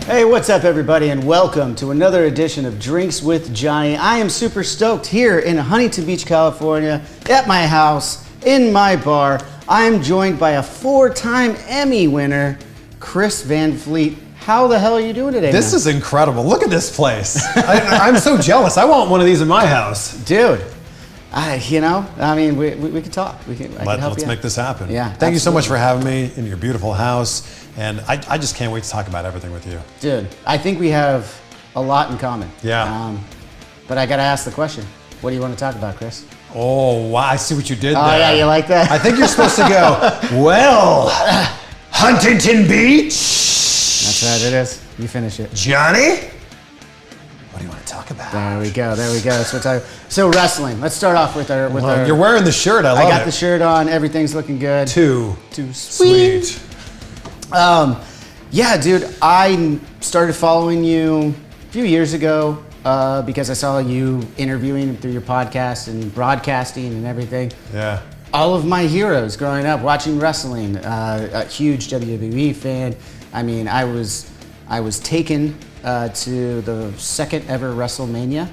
Hey, what's up, everybody, and welcome to another edition of Drinks with Johnny. I am super stoked here in Huntington Beach, California, at my house, in my bar. I am joined by a 4-time Emmy winner, Chris Van Vliet. How the hell are you doing today, This is incredible. Look at this place. I'm so jealous. I want one of these in my house. Dude, we could talk. Let's make this happen. Yeah, Thank you so much for having me in your beautiful house. And I just can't wait to talk about everything with you. Dude, I think we have a lot in common. Yeah. But I got to ask the question. What do you want to talk about, Chris? Oh, wow. I see what you did there. Oh, yeah, you like that? I think you're supposed to go, well, Huntington Beach. That's right, it is. You finish it. Johnny? What do you want to talk about? There we go. That's what I'm talking. So wrestling. Let's start off with our. You're wearing the shirt. I got the shirt on. Everything's looking good. Too sweet. Yeah, dude. I started following you a few years ago because I saw you interviewing through your podcast and broadcasting and everything. Yeah. All of my heroes growing up watching wrestling. A huge WWE fan. I mean, I was taken to the second ever WrestleMania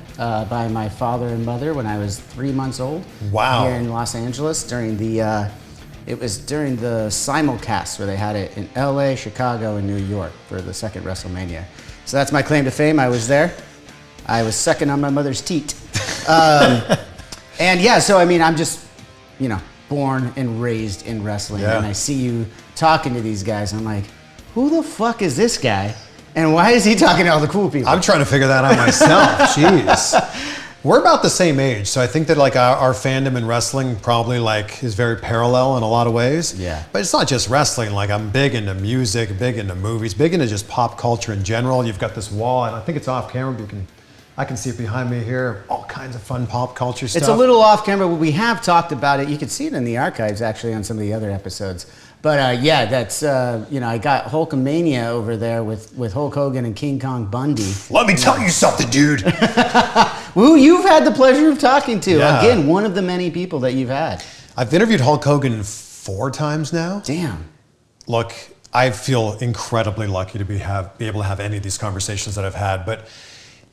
by my father and mother when I was 3 months old. Wow. Here in Los Angeles during the simulcast where they had it in LA, Chicago, and New York for the second WrestleMania. So that's my claim to fame. I was there. I was sucking on my mother's teat. And yeah, so I mean, I'm just, born and raised in wrestling. Yeah. And I see you talking to these guys, and I'm like, who the fuck is this guy? And why is he talking to all the cool people? I'm trying to figure that out myself. Jeez. We're about the same age, so I think that our fandom in wrestling probably is very parallel in a lot of ways. Yeah. But it's not just wrestling. I'm big into music, big into movies, big into just pop culture in general. You've got this wall, and I think it's off camera, but I can see it behind me here. All kinds of fun pop culture stuff. It's a little off camera, but we have talked about it. You can see it in the archives actually on some of the other episodes. But yeah, that's I got Hulkamania over there with Hulk Hogan and King Kong Bundy. Let me tell you something, dude. Who you've had the pleasure of talking to. Yeah. Again, one of the many people that you've had. I've interviewed Hulk Hogan 4 times now. Damn. Look, I feel incredibly lucky to be able to have any of these conversations that I've had, but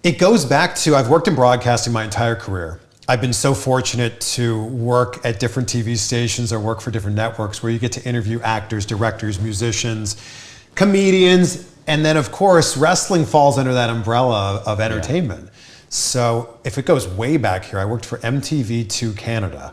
it goes back to I've worked in broadcasting my entire career. I've been so fortunate to work at different TV stations or work for different networks where you get to interview actors, directors, musicians, comedians, and then of course wrestling falls under that umbrella of entertainment. Yeah. So if it goes way back here, I worked for MTV2 Canada,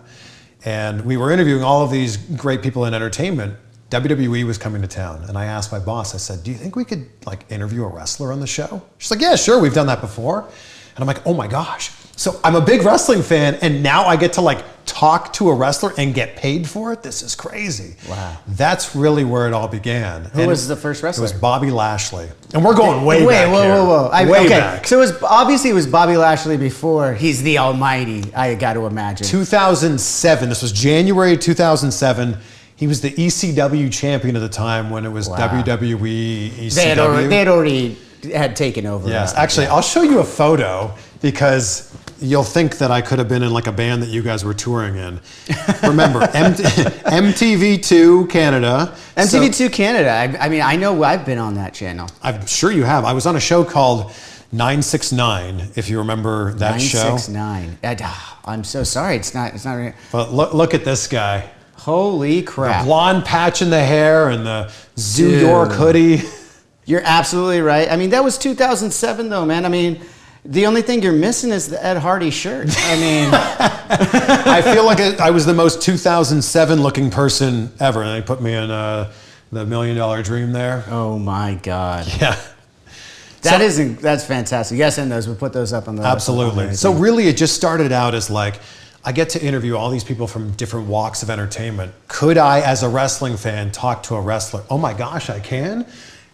and we were interviewing all of these great people in entertainment. WWE was coming to town, and I asked my boss, I said, do you think we could interview a wrestler on the show? She's like, yeah, sure, we've done that before. And I'm like, oh my gosh. So I'm a big wrestling fan, and now I get to talk to a wrestler and get paid for it? This is crazy. Wow. That's really where it all began. Who was the first wrestler? It was Bobby Lashley. And we're going way back whoa, here. Whoa. Way back. So it was Bobby Lashley before he's the almighty, I got to imagine. 2007. This was January 2007. He was the ECW champion at the time when it was WWE, ECW. They had already taken over. Yes, actually, I'll show you a photo because you'll think that I could have been in a band that you guys were touring in. Remember, MTV2 Canada. MTV2 Canada. I mean, I know I've been on that channel. I'm sure you have. I was on a show called 969, if you remember that show. 969. I'm so sorry. It's not right. But look at this guy. Holy crap. The blonde patch in the hair and the Zoo York hoodie. You're absolutely right. I mean, that was 2007 though, man. I mean, the only thing you're missing is the Ed Hardy shirt. I mean, I feel like I was the most 2007 looking person ever. And they put me in the $1 Million Dream there. Oh my God. Yeah. That's fantastic. Yes, and those. We'll put those up on the Absolutely. So really it just started out as I get to interview all these people from different walks of entertainment. Could I, as a wrestling fan, talk to a wrestler? Oh my gosh, I can?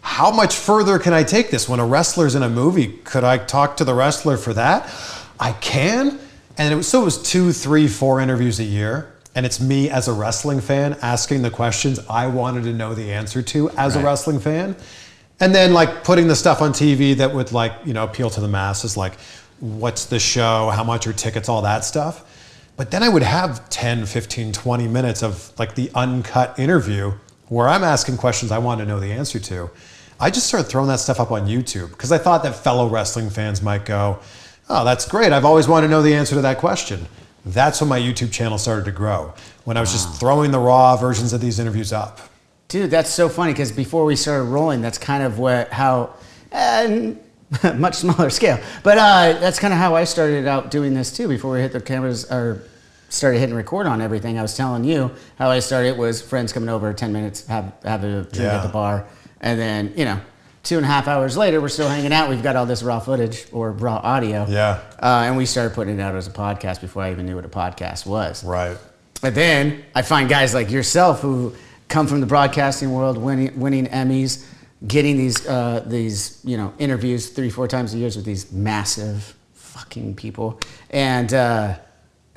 How much further can I take this? When a wrestler's in a movie, could I talk to the wrestler for that? I can? And it was 2, 3, 4 interviews a year. And it's me as a wrestling fan asking the questions I wanted to know the answer to as a wrestling fan. And then putting the stuff on TV that would appeal to the masses, what's the show, how much are tickets, all that stuff. But then I would have 10, 15, 20 minutes of the uncut interview where I'm asking questions I want to know the answer to. I just started throwing that stuff up on YouTube because I thought that fellow wrestling fans might go, oh, that's great. I've always wanted to know the answer to that question. That's when my YouTube channel started to grow, when I was just throwing the raw versions of these interviews up. Dude, that's so funny because before we started rolling, that's kind of much smaller scale, but that's kind of how I started out doing this too. Before we hit the cameras or started hitting record on everything, I was telling you how I started was friends coming over 10 minutes, have a drink at the bar, and then 2.5 hours later, we're still hanging out. We've got all this raw footage or raw audio. Yeah. And we started putting it out as a podcast before I even knew what a podcast was. Right. But then I find guys like yourself who come from the broadcasting world, winning Emmys, getting these interviews 3-4 times a year with these massive fucking people, and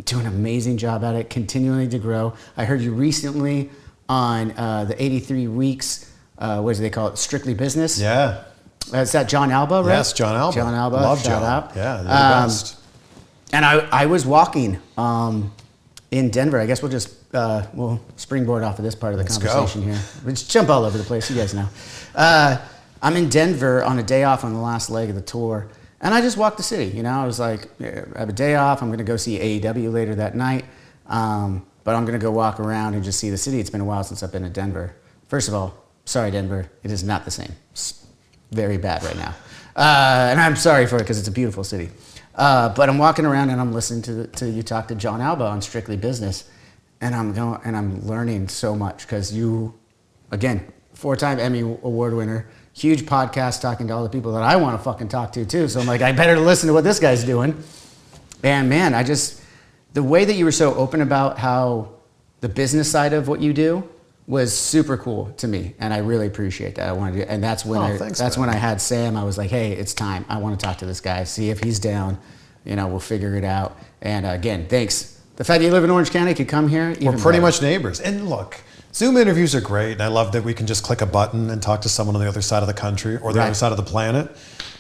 doing an amazing job at it, continuing to grow. I heard you recently on the 83 Weeks. What do they call it? Strictly Business? Yeah. Is that John Alba, right? Yes, John Alba. John Alba. Love shout John. out. Yeah, you're the best. And I was walking in Denver. I guess we'll just we'll springboard off of this part of the conversation here. We'll just jump all over the place. You guys know. I'm in Denver on a day off on the last leg of the tour. And I just walked the city. I was like, I have a day off. I'm going to go see AEW later that night. But I'm going to go walk around and just see the city. It's been a while since I've been to Denver. First of all, sorry, Denver. It is not the same. It's very bad right now. And I'm sorry for it because it's a beautiful city. But I'm walking around and I'm listening to you talk to John Alba on Strictly Business. And I'm learning so much because you, again, 4-time Emmy Award winner, huge podcast talking to all the people that I want to fucking talk to too. So I'm like, I better listen to what this guy's doing. And man, the way that you were so open about how the business side of what you do was super cool to me, and I really appreciate that. And that's when when I had Sam. I was like, hey, it's time. I want to talk to this guy, see if he's down. We'll figure it out. And again, thanks. The fact that you live in Orange County, could come here. We're pretty much neighbors. And look, Zoom interviews are great, and I love that we can just click a button and talk to someone on the other side of the country or the other side of the planet.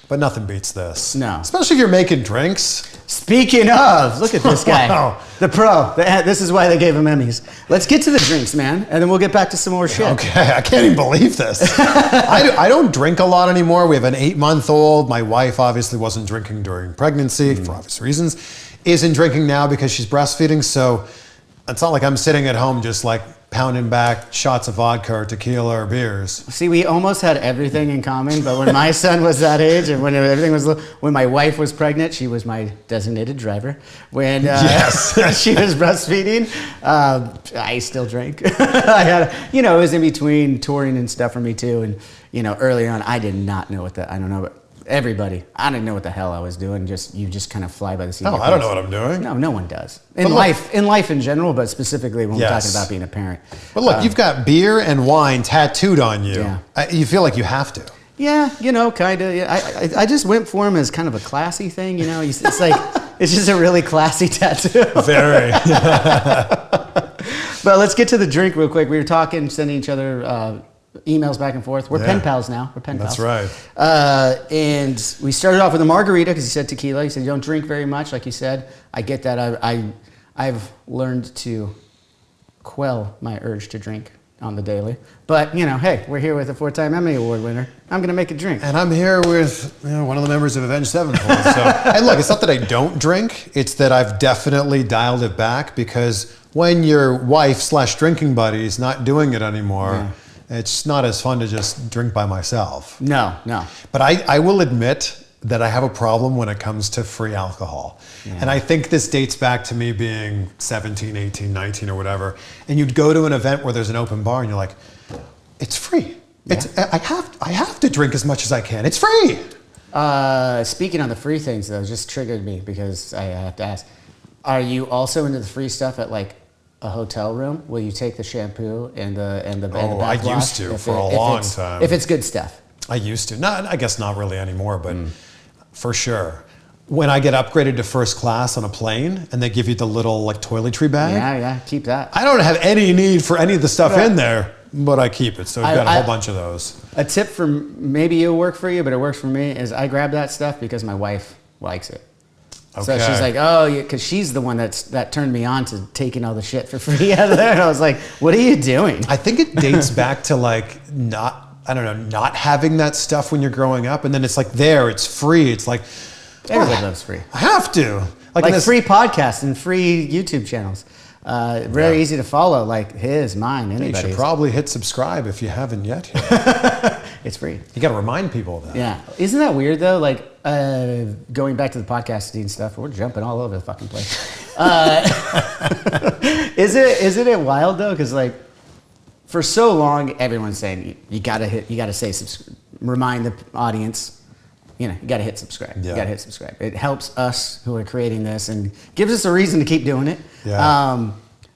But nothing beats this. No. Especially if you're making drinks. Speaking of, look at this guy. Wow. The pro. This is why they gave him Emmys. Let's get to the drinks, man, and then we'll get back to some more shit. Okay, I can't even believe this. I don't drink a lot anymore. We have an 8-month-old. My wife obviously wasn't drinking during pregnancy for obvious reasons. Isn't drinking now because she's breastfeeding, so it's not like I'm sitting at home just like pounding back shots of vodka or tequila or beers. See, we almost had everything in common, but when my son was that age and when my wife was pregnant, she was my designated driver. When she was breastfeeding, I still drank. I had, it was in between touring and stuff for me too. And, early on, I did not know I didn't know what the hell I was doing. You just kind of fly by the seat. Oh, I don't know what I'm doing. No, no one does. In life in general, but specifically when we're talking about being a parent. But look, you've got beer and wine tattooed on you. Yeah. You feel like you have to. Yeah, kind of. Yeah. I just went for him as kind of a classy thing. It's like it's just a really classy tattoo. Very. But let's get to the drink real quick. We were talking, sending each other emails back and forth. We're pen pals now. We're pen pals. That's right. And we started off with a margarita because he said tequila. He said you don't drink very much, like you said. I get that. I've learned to quell my urge to drink on the daily. But, hey, we're here with a 4-time Emmy Award winner. I'm going to make a drink. And I'm here with one of the members of Avenged Sevenfold. So, and look, it's not that I don't drink. It's that I've definitely dialed it back because when your wife/drinking buddy is not doing it anymore, it's not as fun to just drink by myself. No. But I will admit that I have a problem when it comes to free alcohol. Yeah. And I think this dates back to me being 17, 18, 19 or whatever. And you'd go to an event where there's an open bar and you're like, it's free. Yeah. I have to drink as much as I can. It's free. Speaking on the free things though, just triggered me because I have to ask, are you also into the free stuff at like a hotel room? Will you take the shampoo and the bath I used to for a long time. If it's good stuff. I used to. I guess not really anymore, but for sure. When I get upgraded to first class on a plane and they give you the little like toiletry bag. Yeah, keep that. I don't have any need for any of the stuff in there, but I keep it. So I've got a whole bunch of those. A tip for maybe it'll work for you, but it works for me is I grab that stuff because my wife likes it. Okay. So she's like, oh, because she's the one that turned me on to taking all the shit for free out of there. And I was like, what are you doing? I think it dates back to like not I don't know, not having that stuff when you're growing up, and then it's like there, it's free. It's like everybody loves free. I have to like free podcasts and free YouTube channels. Very easy to follow, like his, mine, anybody's. You should probably hit subscribe if you haven't yet. It's free. You got to remind people of that. Yeah. Isn't that weird though? Like going back to the podcasting stuff, we're jumping all over the fucking place. Isn't it wild though? Because like for so long, everyone's saying you gotta say remind the audience. You gotta hit subscribe. Yeah. You gotta hit subscribe. It helps us who are creating this and gives us a reason to keep doing it. Yeah.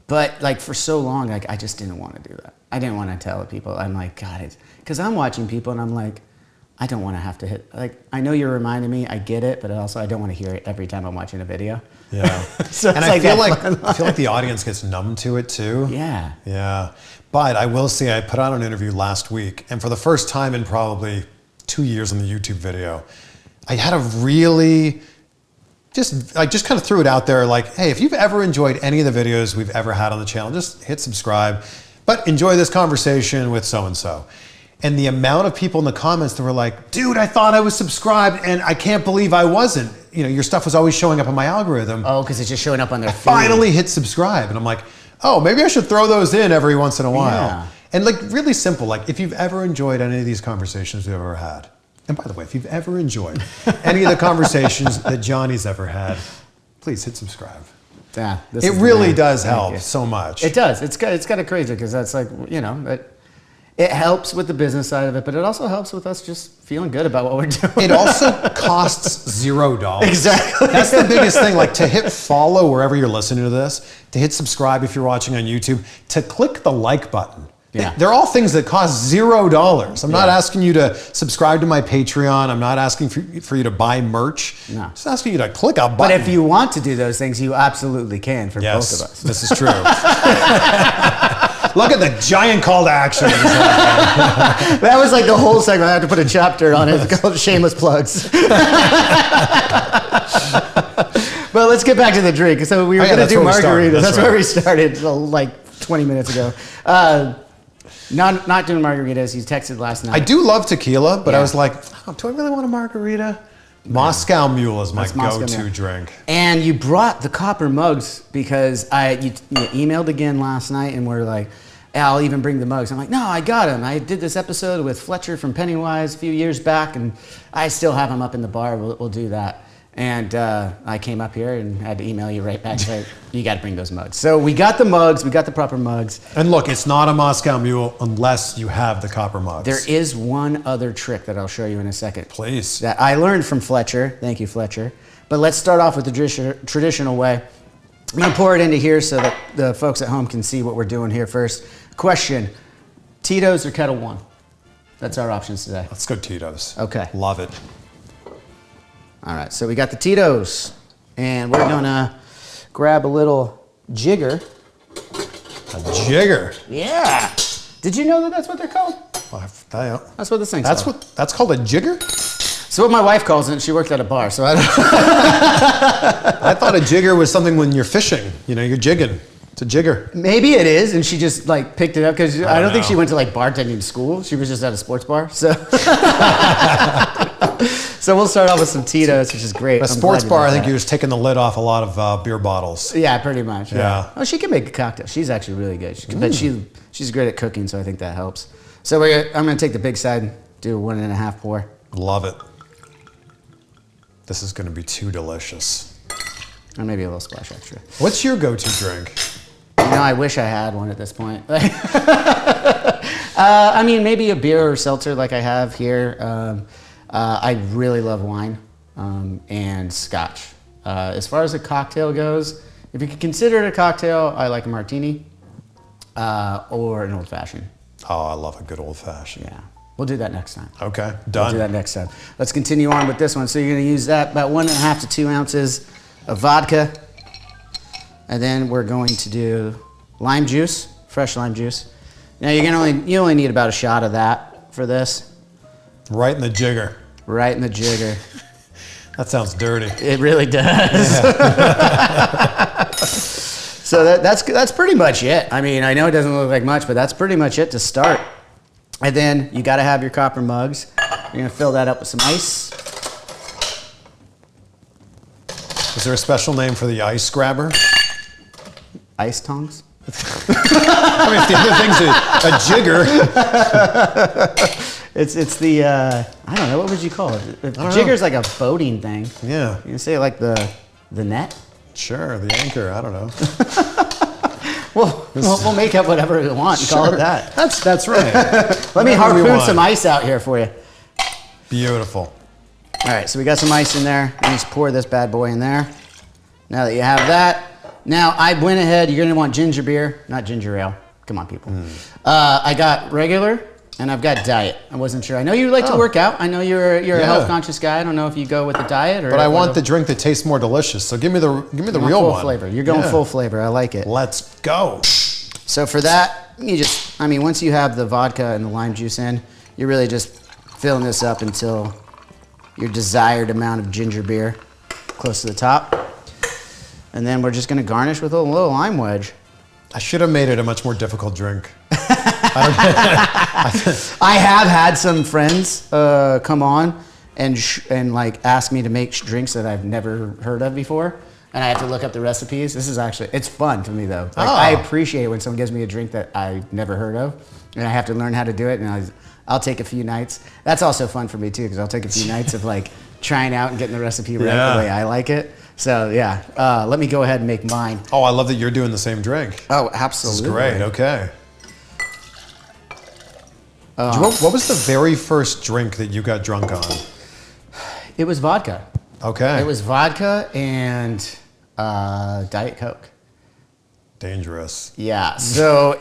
But like for so long, like I just didn't want to do that. I didn't want to tell people. I'm like, God, it's because I'm watching people and I'm like, I don't want to have to hit. Like I know you're reminding me. I get it, but also I don't want to hear it every time I'm watching a video. Yeah. So and I feel like the audience gets numb to it too. Yeah. Yeah. But I will say I put out an interview last week, and for the first time in probably 2 years on the YouTube video, I had a really I just kind of threw it out there like, hey, if you've ever enjoyed any of the videos we've ever had on the channel, just hit subscribe, but enjoy this conversation with so-and-so. And the amount of people in the comments that were like, dude, I thought I was subscribed and I can't believe I wasn't. Your stuff was always showing up on my algorithm. Oh, because it's just showing up on their feed. Finally hit subscribe. And I'm like, oh, maybe I should throw those in every once in a while. Yeah. And like really simple, like if you've ever enjoyed any of these conversations we've ever had, and by the way, if you've ever enjoyed any of the conversations that Johnny's ever had, please hit subscribe. Yeah, it really does help so much. It does. It's kind of crazy because that's like, it helps with the business side of it, but it also helps with us just feeling good about what we're doing. It also costs $0. Exactly. That's the biggest thing. Like to hit follow wherever you're listening to this, to hit subscribe if you're watching on YouTube, to click the like button. Yeah. They're all things that cost $0. I'm not asking you to subscribe to my Patreon. I'm not asking for you to buy merch. No. I'm just asking you to click a button. But if you want to do those things, you absolutely can for both of us. This is true. Look at the giant call to action. That was like the whole segment. I have to put a chapter on it. It's called Shameless Plugs. But let's get back to the drink. So we were going to do margaritas. That's where we started like 20 minutes ago. Not doing margaritas. He texted last night. I do love tequila, but I was like, do I really want a margarita? Moscow Mule is my go-to drink. And you brought the copper mugs because you emailed again last night and we're like, I'll even bring the mugs. I'm like, no, I got them. I did this episode with Fletcher from Pennywise a few years back and I still have them up in the bar. We'll do that. And I came up here and had to email you right back. Say, you got to bring those mugs. So we got the mugs. We got the proper mugs. And look, it's not a Moscow Mule unless you have the copper mugs. There is one other trick that I'll show you in a second. Please. That I learned from Fletcher. Thank you, Fletcher. But let's start off with the traditional way. I'm going to pour it into here so that the folks at home can see what we're doing here first. Question, Tito's or Kettle One? That's our options today. Let's go Tito's. Okay. Love it. All right, so we got the Tito's, and we're gonna grab a little jigger. A jigger? Yeah. Did you know that that's what they're called? That's what this thing's called. That's called a jigger? So what my wife calls it, she worked at a bar, so I don't I thought a jigger was something when you're fishing. You're jigging. It's a jigger. Maybe it is, and she just picked it up because I don't think she went to bartending school. She was just at a sports bar, so. So we'll start off with some Tito's, which is great. A sports bar, I think you're just taking the lid off a lot of beer bottles. Yeah, pretty much. Yeah. Oh, she can make a cocktail. She's actually really good. But she's great at cooking, so I think that helps. So I'm going to take the big side, do 1.5 pour. Love it. This is going to be too delicious. Or maybe a little splash extra. What's your go-to drink? I wish I had one at this point. Maybe a beer or seltzer like I have here. I really love wine and scotch. As far as a cocktail goes, if you could consider it a cocktail, I like a martini or an old-fashioned. Oh, I love a good old-fashioned. Yeah. We'll do that next time. Okay, done. We'll do that next time. Let's continue on with this one. So you're going to use that, about 1.5 to 2 ounces of vodka. And then we're going to do lime juice, fresh lime juice. Now you only need about a shot of that for this. Right in the jigger. Right in the jigger. That sounds dirty. It really does. Yeah. So that's pretty much it. I know it doesn't look like much, but that's pretty much it to start. And then you got to have your copper mugs. You're going to fill that up with some ice. Is there a special name for the ice grabber? Ice tongs? I mean, if the other thing's a jigger. It's the, I don't know, what would you call it? Jigger's like a boating thing. Yeah. You can say like the net? Sure, the anchor, I don't know. We'll make up whatever we want and call it that. That's right. Let me harpoon some ice out here for you. Beautiful. All right, so we got some ice in there. Let me just pour this bad boy in there. Now that you have that, now I went ahead, you're gonna want ginger beer, not ginger ale. Come on, people. I got regular and I've got diet. I wasn't sure. I know you like to work out. I know you're a health conscious guy. I don't know if you go with the diet or. But I want the drink that tastes more delicious. So give me the real full one. Flavor. You're going full flavor. I like it. Let's go. So for that, once you have the vodka and the lime juice in, you're really just filling this up until your desired amount of ginger beer close to the top. And then we're just gonna garnish with a little lime wedge. I should have made it a much more difficult drink. I have had some friends come on and like ask me to make drinks that I've never heard of before, and I have to look up the recipes. It's fun to me though. Like, I appreciate it when someone gives me a drink that I've never heard of, and I have to learn how to do it. And I'll take a few nights. That's also fun for me too, because I'll take a few nights of like trying out and getting the recipe right the way I like it. So yeah, let me go ahead and make mine. Oh, I love that you're doing the same drink. Oh, absolutely. This is great. Okay. What was the very first drink that you got drunk on? It was vodka. Okay. It was vodka and Diet Coke. Dangerous. Yeah. So,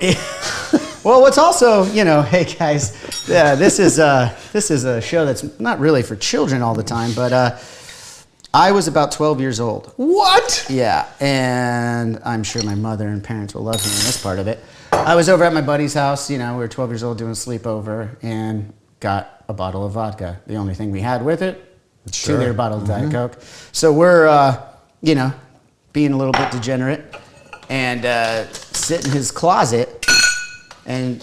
well, what's also, hey guys, this is a show that's not really for children all the time, but I was about 12 years old. What? Yeah, and I'm sure my mother and parents will love hearing this part of it. I was over at my buddy's house, we were 12 years old doing a sleepover, and got a bottle of vodka. The only thing we had with it, 2-liter bottle of Diet Coke. So we're, being a little bit degenerate, and sit in his closet and,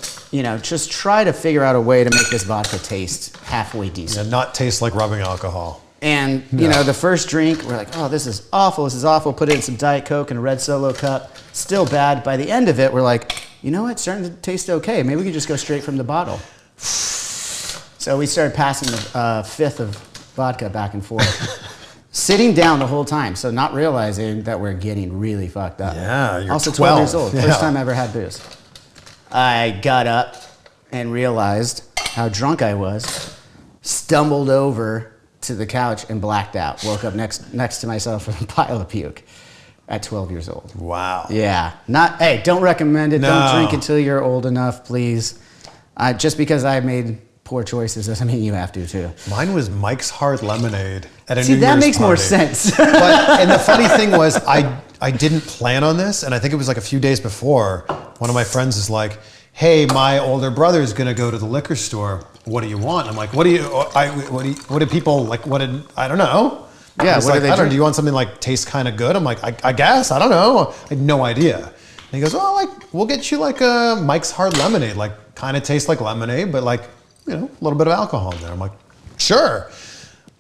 just try to figure out a way to make this vodka taste halfway decent. And not taste like rubbing alcohol. And, the first drink, we're like, oh, this is awful. Put it in some Diet Coke in a red Solo cup. Still bad. By the end of it, we're like, you know what? It's starting to taste okay. Maybe we could just go straight from the bottle. So we started passing the fifth of vodka back and forth. Sitting down the whole time, so not realizing that we're getting really fucked up. Yeah, you're also 12 years old. First time I ever had booze. I got up and realized how drunk I was, stumbled over to the couch and blacked out. Woke up next to myself with a pile of puke at 12 years old. Wow. Yeah. Hey, don't recommend it. No. Don't drink until you're old enough, please. Just because I made poor choices doesn't mean you have to too. Mine was Mike's Hard Lemonade at a New Year's that makes party. More sense. And the funny thing was, I didn't plan on this, and I think it was like a few days before. One of my friends is like, "Hey, my older brother's gonna go to the liquor store. What do you want?" I'm like, "What do people like? I don't know." Yeah, what do they drink? Do you want something like tastes kind of good? I'm like, I guess, I don't know. I had no idea. And he goes, "Oh, we'll get you like a Mike's Hard Lemonade, like kind of tastes like lemonade, but like, a little bit of alcohol in there." I'm like, "Sure."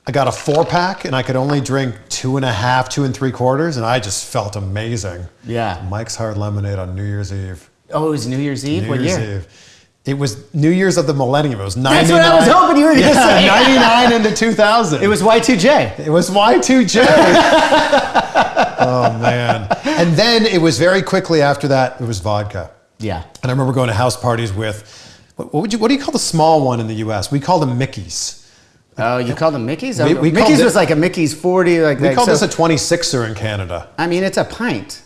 I got a 4-pack and I could only drink 2.5, 2 3/4, and I just felt amazing. Yeah. Mike's Hard Lemonade on New Year's Eve. Oh, it was New Year's Eve? What year? It was New Year's of the millennium. It was 99. That's what I was hoping you were going to say. 99 into 2000. It was Y2J. It was Y2J. Oh, man. And then it was very quickly after that, it was vodka. Yeah. And I remember going to house parties with, what do you call the small one in the U.S.? We call them Mickeys. Oh, you called them Mickeys? We Mickeys was like a Mickey's 40. We call this a 26er in Canada. I mean, it's a pint.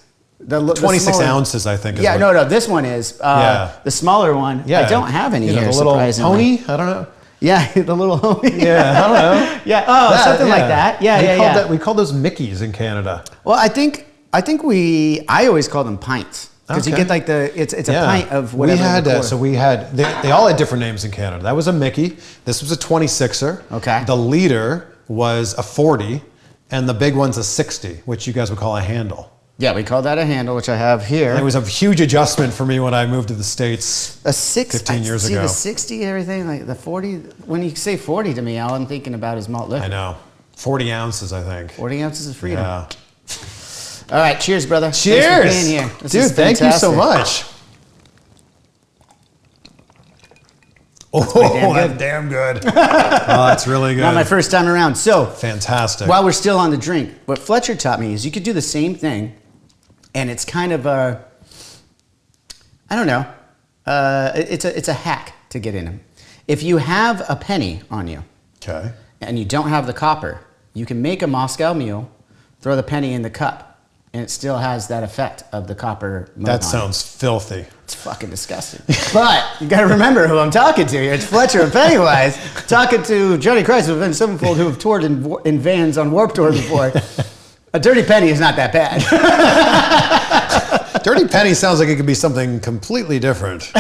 26 ounces, I think. Yeah, no, this one is. The smaller one, I don't have any here, the little surprisingly. pony? I don't know. Yeah, the little homie. Yeah, I don't know. Yeah, something like that. Yeah. We call those Mickeys in Canada. Well, I always call them pints. Because you get like it's a pint of whatever. We had, they all had different names in Canada. That was a Mickey. This was a 26er. Okay. The leader was a 40, and the big one's a 60, which you guys would call a handle. Yeah, we call that a handle, which I have here. And it was a huge adjustment for me when I moved to the States 15 years ago. See the 60, everything, like the 40. When you say 40 to me, all I'm thinking about is malt liquor. I know. 40 ounces, I think. 40 ounces of freedom. Yeah. All right, cheers, brother. Cheers. Thanks for being here. Dude, thank you so much. Oh, that's damn good. Oh, that's really good. Not my first time around. So, fantastic. While we're still on the drink, what Fletcher taught me is you could do the same thing, and it's kind of a, I don't know, it's a hack to get in them. If you have a penny on you, okay, and you don't have the copper, you can make a Moscow Mule, throw the penny in the cup, and it still has that effect of the copper. That sounds filthy. It's fucking disgusting. But you got to remember who I'm talking to here. It's Fletcher and Pennywise talking to Johnny Christ of Avenged Sevenfold, who have toured in vans on Warped Tour before. A dirty penny is not that bad. Dirty penny sounds like it could be something completely different.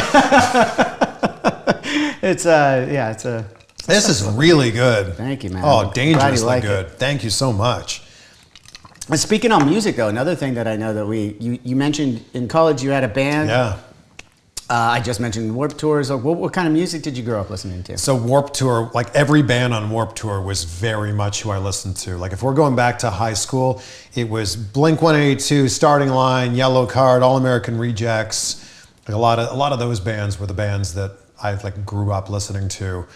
It's a. This is really good. Thank you, man. Oh, dangerously like good. it. Thank you so much. And speaking on music, though, another thing that I know that you mentioned in college you had a band. Yeah. I just mentioned Warped Tours. What kind of music did you grow up listening to? So Warped Tour, like every band on Warped Tour was very much who I listened to. Like if we're going back to high school, it was Blink-182, Starting Line, Yellow Card, All American Rejects. Like a lot of those bands were the bands that I like grew up listening to.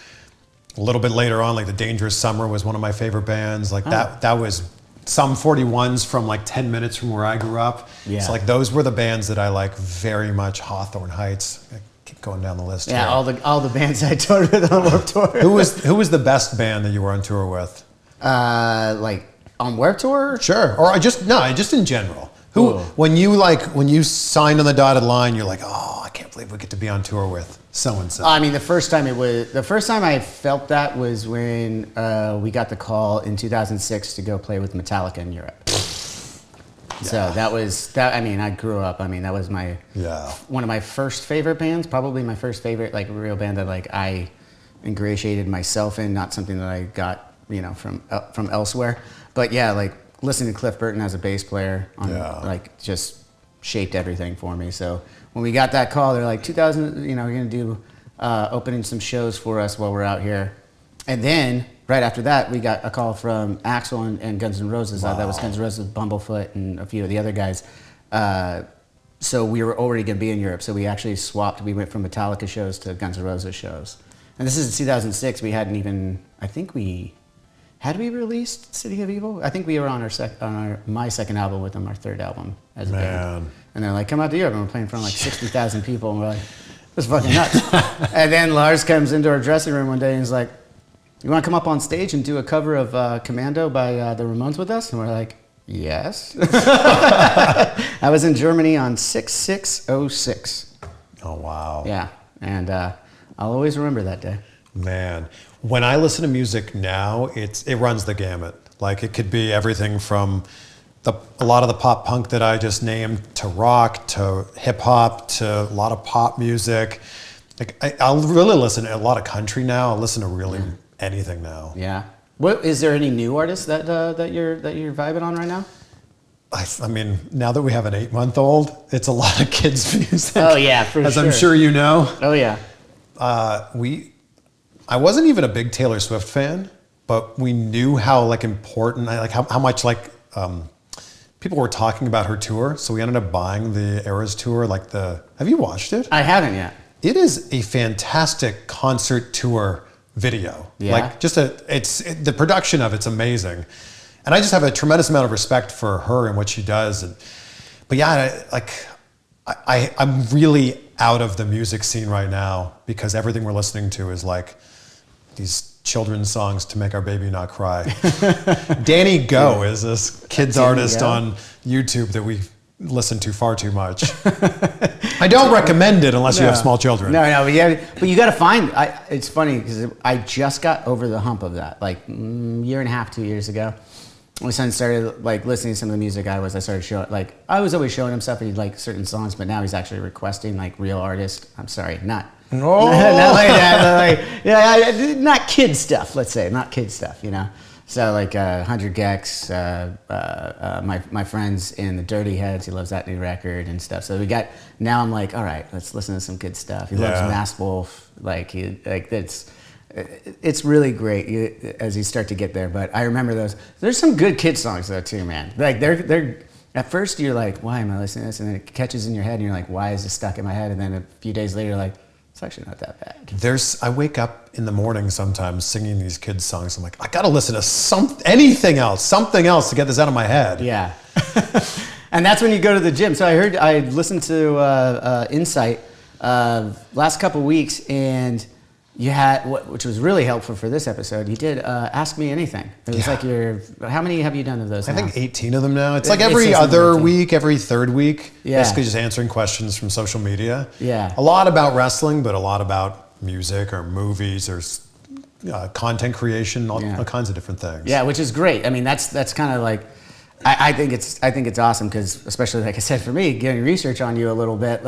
A little bit later on, like The Dangerous Summer was one of my favorite bands. Like that was Some 41s from like 10 minutes from where I grew up. Yeah. So like those were the bands that I like very much. Hawthorne Heights. I keep going down the list. Yeah, here. all the bands I toured with on Warped Tour. Who was the best band that you were on tour with? Like on Warped Tour? Sure. Or just in general. Who when you signed on the dotted line, you're like, oh, I can't believe we get to be on tour with so and so. I mean, the first time I felt that was when we got the call in 2006 to go play with Metallica in Europe. Yeah. So that was that. I mean, I grew up. I mean, that was one of my first favorite bands. Probably my first favorite like real band that like I ingratiated myself in. Not something that I got from elsewhere. But yeah, like listening to Cliff Burton as a bass player like just shaped everything for me. So when we got that call, they're like 2000, you're going to do opening some shows for us while we're out here. And then right after that, we got a call from Axl and Guns N' Roses. Wow. That was Guns N' Roses, Bumblefoot, and a few of the other guys. So we were already going to be in Europe. So we actually swapped. We went from Metallica shows to Guns N' Roses shows. And this is 2006. We hadn't even, had we released City of Evil? I think we were on my second album with them, our third album as a band. And they're like, come out to Europe. And we're playing in front of like 60,000 people. And we're like, this is fucking nuts. And then Lars comes into our dressing room one day and he's like, you want to come up on stage and do a cover of Commando by the Ramones with us? And we're like, yes. I was in Germany on 6606. Oh, wow. Yeah. And I'll always remember that day. Man, when I listen to music now, it runs the gamut. Like it could be everything from a lot of the pop punk that I just named to rock to hip hop to a lot of pop music. Like I'll really listen to a lot of country now. I'll listen to really anything now. Yeah. What is there any new artists that you're vibing on right now? I mean, now that we have an 8-month-old, it's a lot of kids' music. Oh yeah, for as sure. I'm sure you know. Oh yeah. I wasn't even a big Taylor Swift fan, but we knew how like important, like how much like people were talking about her tour. So we ended up buying the Eras tour. Have you watched it? I haven't yet. It is a fantastic concert tour video. Yeah. Like the production of it's amazing, and I just have a tremendous amount of respect for her and what she does. But yeah, I'm really out of the music scene right now because everything we're listening to is like these children's songs to make our baby not cry. Danny Go is this kids artist on YouTube that we listen to far too much. I don't recommend it unless you have small children. No, but you got to find. It's funny because I just got over the hump of that like year and a half, 2 years ago. My son started like listening to some of the music I started showing, like I was always showing him stuff and he'd like certain songs, but now he's actually requesting like real artists. I'm sorry, not like that. Not kid stuff, let's say, not kid stuff, So like 100 Gex, my friends in the Dirty Heads, he loves that new record and stuff. So now I'm like, all right, let's listen to some good stuff. He loves Masked Wolf, it's really great as you start to get there. But I remember there's some good kid songs though too, man. Like they're at first you're like, why am I listening to this? And then it catches in your head and you're like, why is this stuck in my head? And then a few days later you're like, it's actually not that bad. I wake up in the morning sometimes singing these kids' songs. I'm like, I gotta listen to something else to get this out of my head. Yeah. And that's when you go to the gym. So I listened to Insight last couple weeks, and you had, which was really helpful for this episode, you did Ask Me Anything. It was like how many have you done of those now? I think 18 of them now. It's like every other week, every third week. Yeah. Basically just answering questions from social media. Yeah. A lot about wrestling, but a lot about music or movies or content creation, all kinds of different things. Yeah, which is great. I mean, that's kind of like, I think it's awesome because, especially like I said, for me, getting research on you a little bit,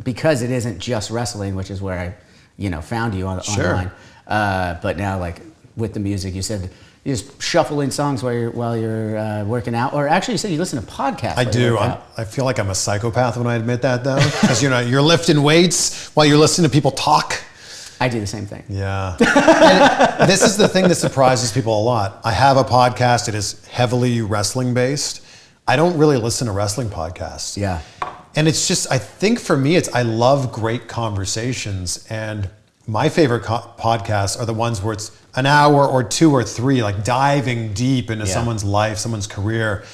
because it isn't just wrestling, which is where I found you online. But now, like with the music, you said you just shuffling songs while you're working out, or actually you said you listen to podcasts. I do. I feel like I'm a psychopath when I admit that, though, because you're lifting weights while you're listening to people talk. I do the same thing. Yeah. And this is the thing that surprises people a lot. I have a podcast. It is heavily wrestling based. I don't really listen to wrestling podcasts. Yeah. And it's just, I think for me, I love great conversations. And my favorite podcasts are the ones where it's an hour or 2 or 3, like diving deep into someone's life, someone's career.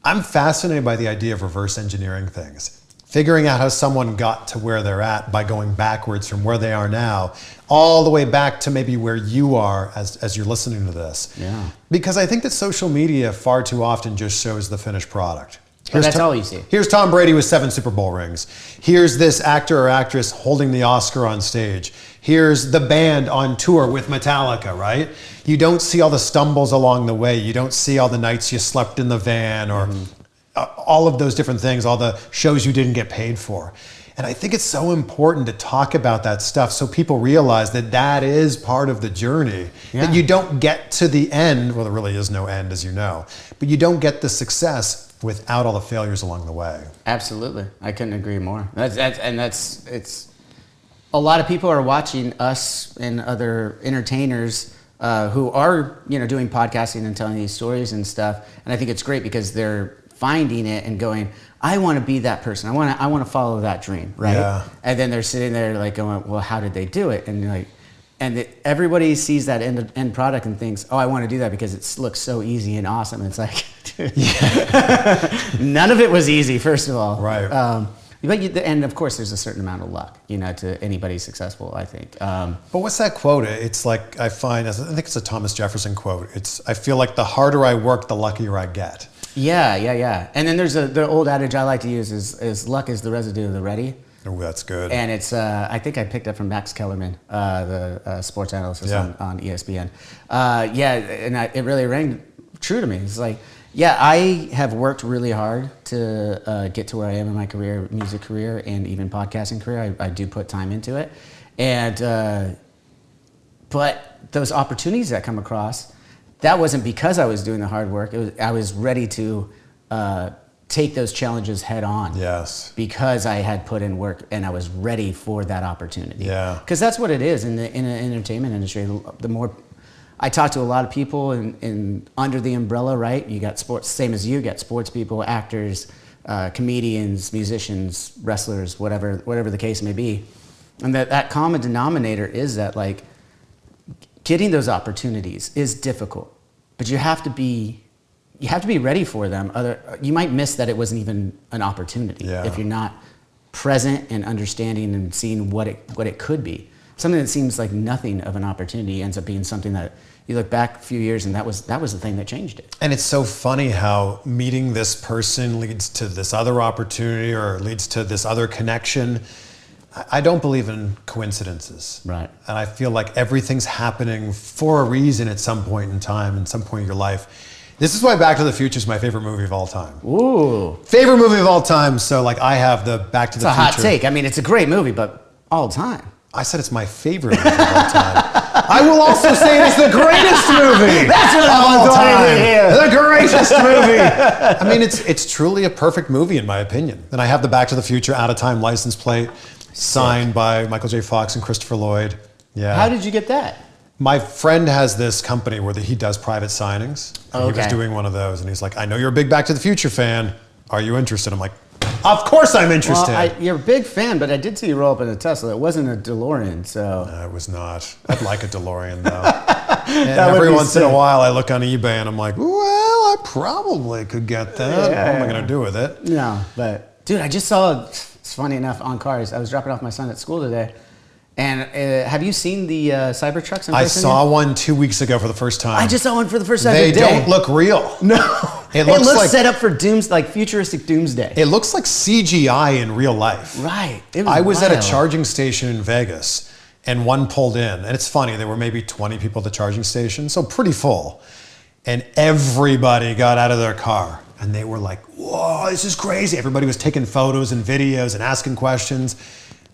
I'm fascinated by the idea of reverse engineering things. Figuring out how someone got to where they're at by going backwards from where they are now, all the way back to maybe where you are as you're listening to this. Yeah. Because I think that social media far too often just shows the finished product. That's all you see. Here's Tom Brady with 7 Super Bowl rings. Here's this actor or actress holding the Oscar on stage. Here's the band on tour with Metallica, right? You don't see all the stumbles along the way. You don't see all the nights you slept in the van or all of those different things, all the shows you didn't get paid for. And I think it's so important to talk about that stuff so people realize that is part of the journey. Yeah. That you don't get to the end, well, there really is no end, as you know, but you don't get the success without all the failures along the way. Absolutely. I couldn't agree more. It's a lot of people are watching us and other entertainers who are, doing podcasting and telling these stories and stuff. And I think it's great because they're finding it and going, I want to be that person. I want to follow that dream, right? Yeah. And then they're sitting there like going, well, how did they do it? And everybody sees that end product and thinks, oh, I want to do that because it looks so easy and awesome. And it's like, none of it was easy, first of all. Right. And of course, there's a certain amount of luck, to anybody successful, I think. But what's that quote? It's like, I think it's a Thomas Jefferson quote. I feel like the harder I work, the luckier I get. Yeah. And then there's the old adage I like to use is luck is the residue of the ready. Oh, that's good. And it's, I think I picked up from Max Kellerman, the sports analyst on ESPN. It really rang true to me. It's like, I have worked really hard to get to where I am in my career, music career, and even podcasting career. I do put time into it. And, but those opportunities that come across, that wasn't because I was doing the hard work. I was ready to take those challenges head on. Yes. Because I had put in work and I was ready for that opportunity. Yeah. Because that's what it is in the entertainment industry. The more I talk to a lot of people in under the umbrella, right? You got sports, same as you got sports people, actors, comedians, musicians, wrestlers, whatever the case may be. And that common denominator is that like getting those opportunities is difficult. But you have to be ready for them. You might miss that it wasn't even an opportunity if you're not present and understanding and seeing what it could be. Something that seems like nothing of an opportunity ends up being something that you look back a few years and that was the thing that changed it. And it's so funny how meeting this person leads to this other opportunity or leads to this other connection. I don't believe in coincidences. Right. And I feel like everything's happening for a reason at some point in time, in some point in your life. This is why Back to the Future is my favorite movie of all time. Ooh. Favorite movie of all time. So like I have the Back to the Future. It's a hot take. I mean, it's a great movie, but all time. I said it's my favorite movie of all time. I will also say it's the greatest movie. That's what I want to hear. The greatest movie. I mean, it's truly a perfect movie in my opinion. And I have the Back to the Future Out of Time license plate signed by Michael J. Fox and Christopher Lloyd. Yeah. How did you get that? My friend has this company where he does private signings. And he was doing one of those, and he's like, I know you're a big Back to the Future fan. Are you interested? I'm like, of course I'm interested. Well, you're a big fan, but I did see you roll up in a Tesla. It wasn't a DeLorean, so. No, it was not. I'd like a DeLorean, though. And every once in a while, I look on eBay, and I'm like, well, I probably could get that. Yeah, what am I going to do with it? No, but, dude, I just saw, it's funny enough, on cars. I was dropping off my son at school today. And have you seen the Cybertrucks in person? I saw one 2 weeks ago for the first time. I just saw one for the first time today. today. They don't look real. No. It looks like, set up for like futuristic doomsday. It looks like CGI in real life. Right. I was at a charging station in Vegas, and one pulled in. And it's funny, there were maybe 20 people at the charging station, so pretty full. And everybody got out of their car. And they were like, whoa, this is crazy. Everybody was taking photos and videos and asking questions.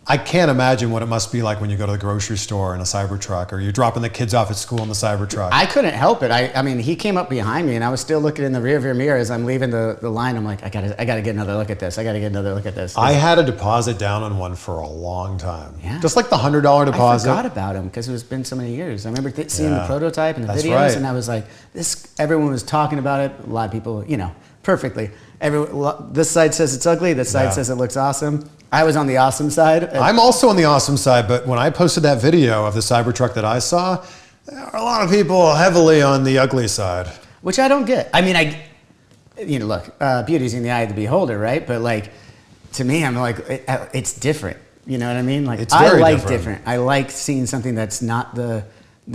I can't imagine what it must be like when you go to the grocery store in a Cybertruck, or you're dropping the kids off at school in the Cybertruck. I couldn't help it. I mean, he came up behind me, and I was still looking in the rearview mirror as I'm leaving the line. I'm like, I gotta get another look at this. I had a deposit down on one for a long time. Yeah. Just like the $100 deposit. I forgot about him because it's been so many years. I remember seeing the prototype and the videos, and I was like, this. Everyone was talking about it. A lot of people, perfectly. This side says it's ugly. This side says it looks awesome. I was on the awesome side. I'm also on the awesome side, but when I posted that video of the Cybertruck that I saw, there are a lot of people heavily on the ugly side. Which I don't get. I mean, look, beauty's in the eye of the beholder, right? But like, to me, I'm like, it's different. You know what I mean? Like, it's very different. I like seeing something that's not the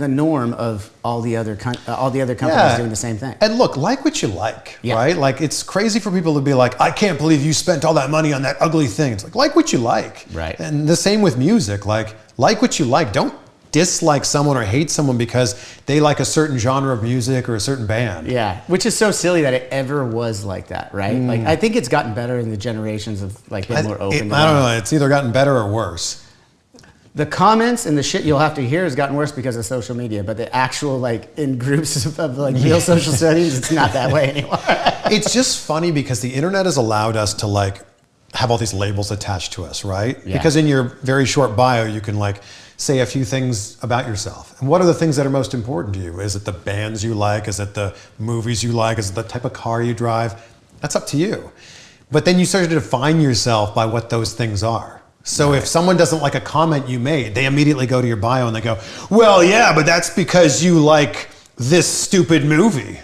norm of all the other companies doing the same thing. And look, like what you like, right? Like, it's crazy for people to be like, I can't believe you spent all that money on that ugly thing. It's like what you like. Right. And the same with music. Like what you like. Don't dislike someone or hate someone because they like a certain genre of music or a certain band. Yeah, which is so silly that it ever was like that, right? Like, I think it's gotten better in the generations of like being more open. I don't know. It's either gotten better or worse. The comments and the shit you'll have to hear has gotten worse because of social media, but the actual, like, in groups of like real social settings, it's not that way anymore. It's just funny because the internet has allowed us to like have all these labels attached to us, right? Yeah. Because in your very short bio, you can like say a few things about yourself. And what are the things that are most important to you? Is it the bands you like? Is it the movies you like? Is it the type of car you drive? That's up to you. But then you start to define yourself by what those things are. So if someone doesn't like a comment you made, they immediately go to your bio and they go, well, yeah, but that's because you like this stupid movie.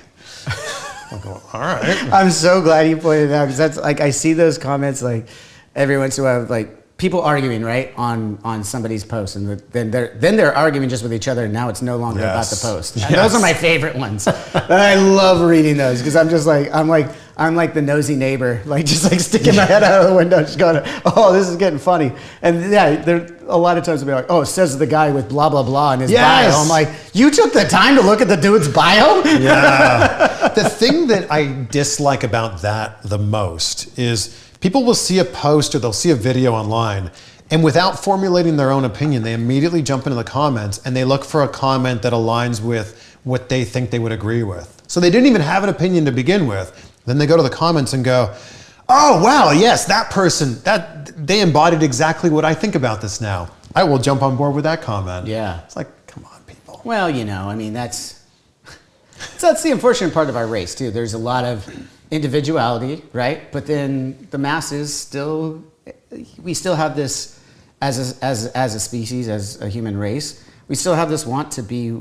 I'll go, all right. I'm so glad you pointed it out, because that's like, I see those comments like every once in a while, like people arguing, right, on somebody's post, and then they're arguing just with each other, and now it's no longer about the post. And those are my favorite ones. And I love reading those, because I'm just like, I'm like the nosy neighbor, like just like sticking my head out of the window, just going, oh, this is getting funny. And yeah, there a lot of times they'll be like, oh, it says the guy with blah blah blah in his bio. I'm like, you took the time to look at the dude's bio? Yeah. The thing that I dislike about that the most is people will see a post or they'll see a video online, and without formulating their own opinion, they immediately jump into the comments and they look for a comment that aligns with what they think they would agree with. So they didn't even have an opinion to begin with. Then they go to the comments and go, oh, wow, yes, that person, they embodied exactly what I think about this now. I will jump on board with that comment. Yeah. It's like, come on, people. Well, I mean, that's the unfortunate part of our race, too. There's a lot of individuality, right? But then the masses we still have this, as a species, as a human race, we still have this want to be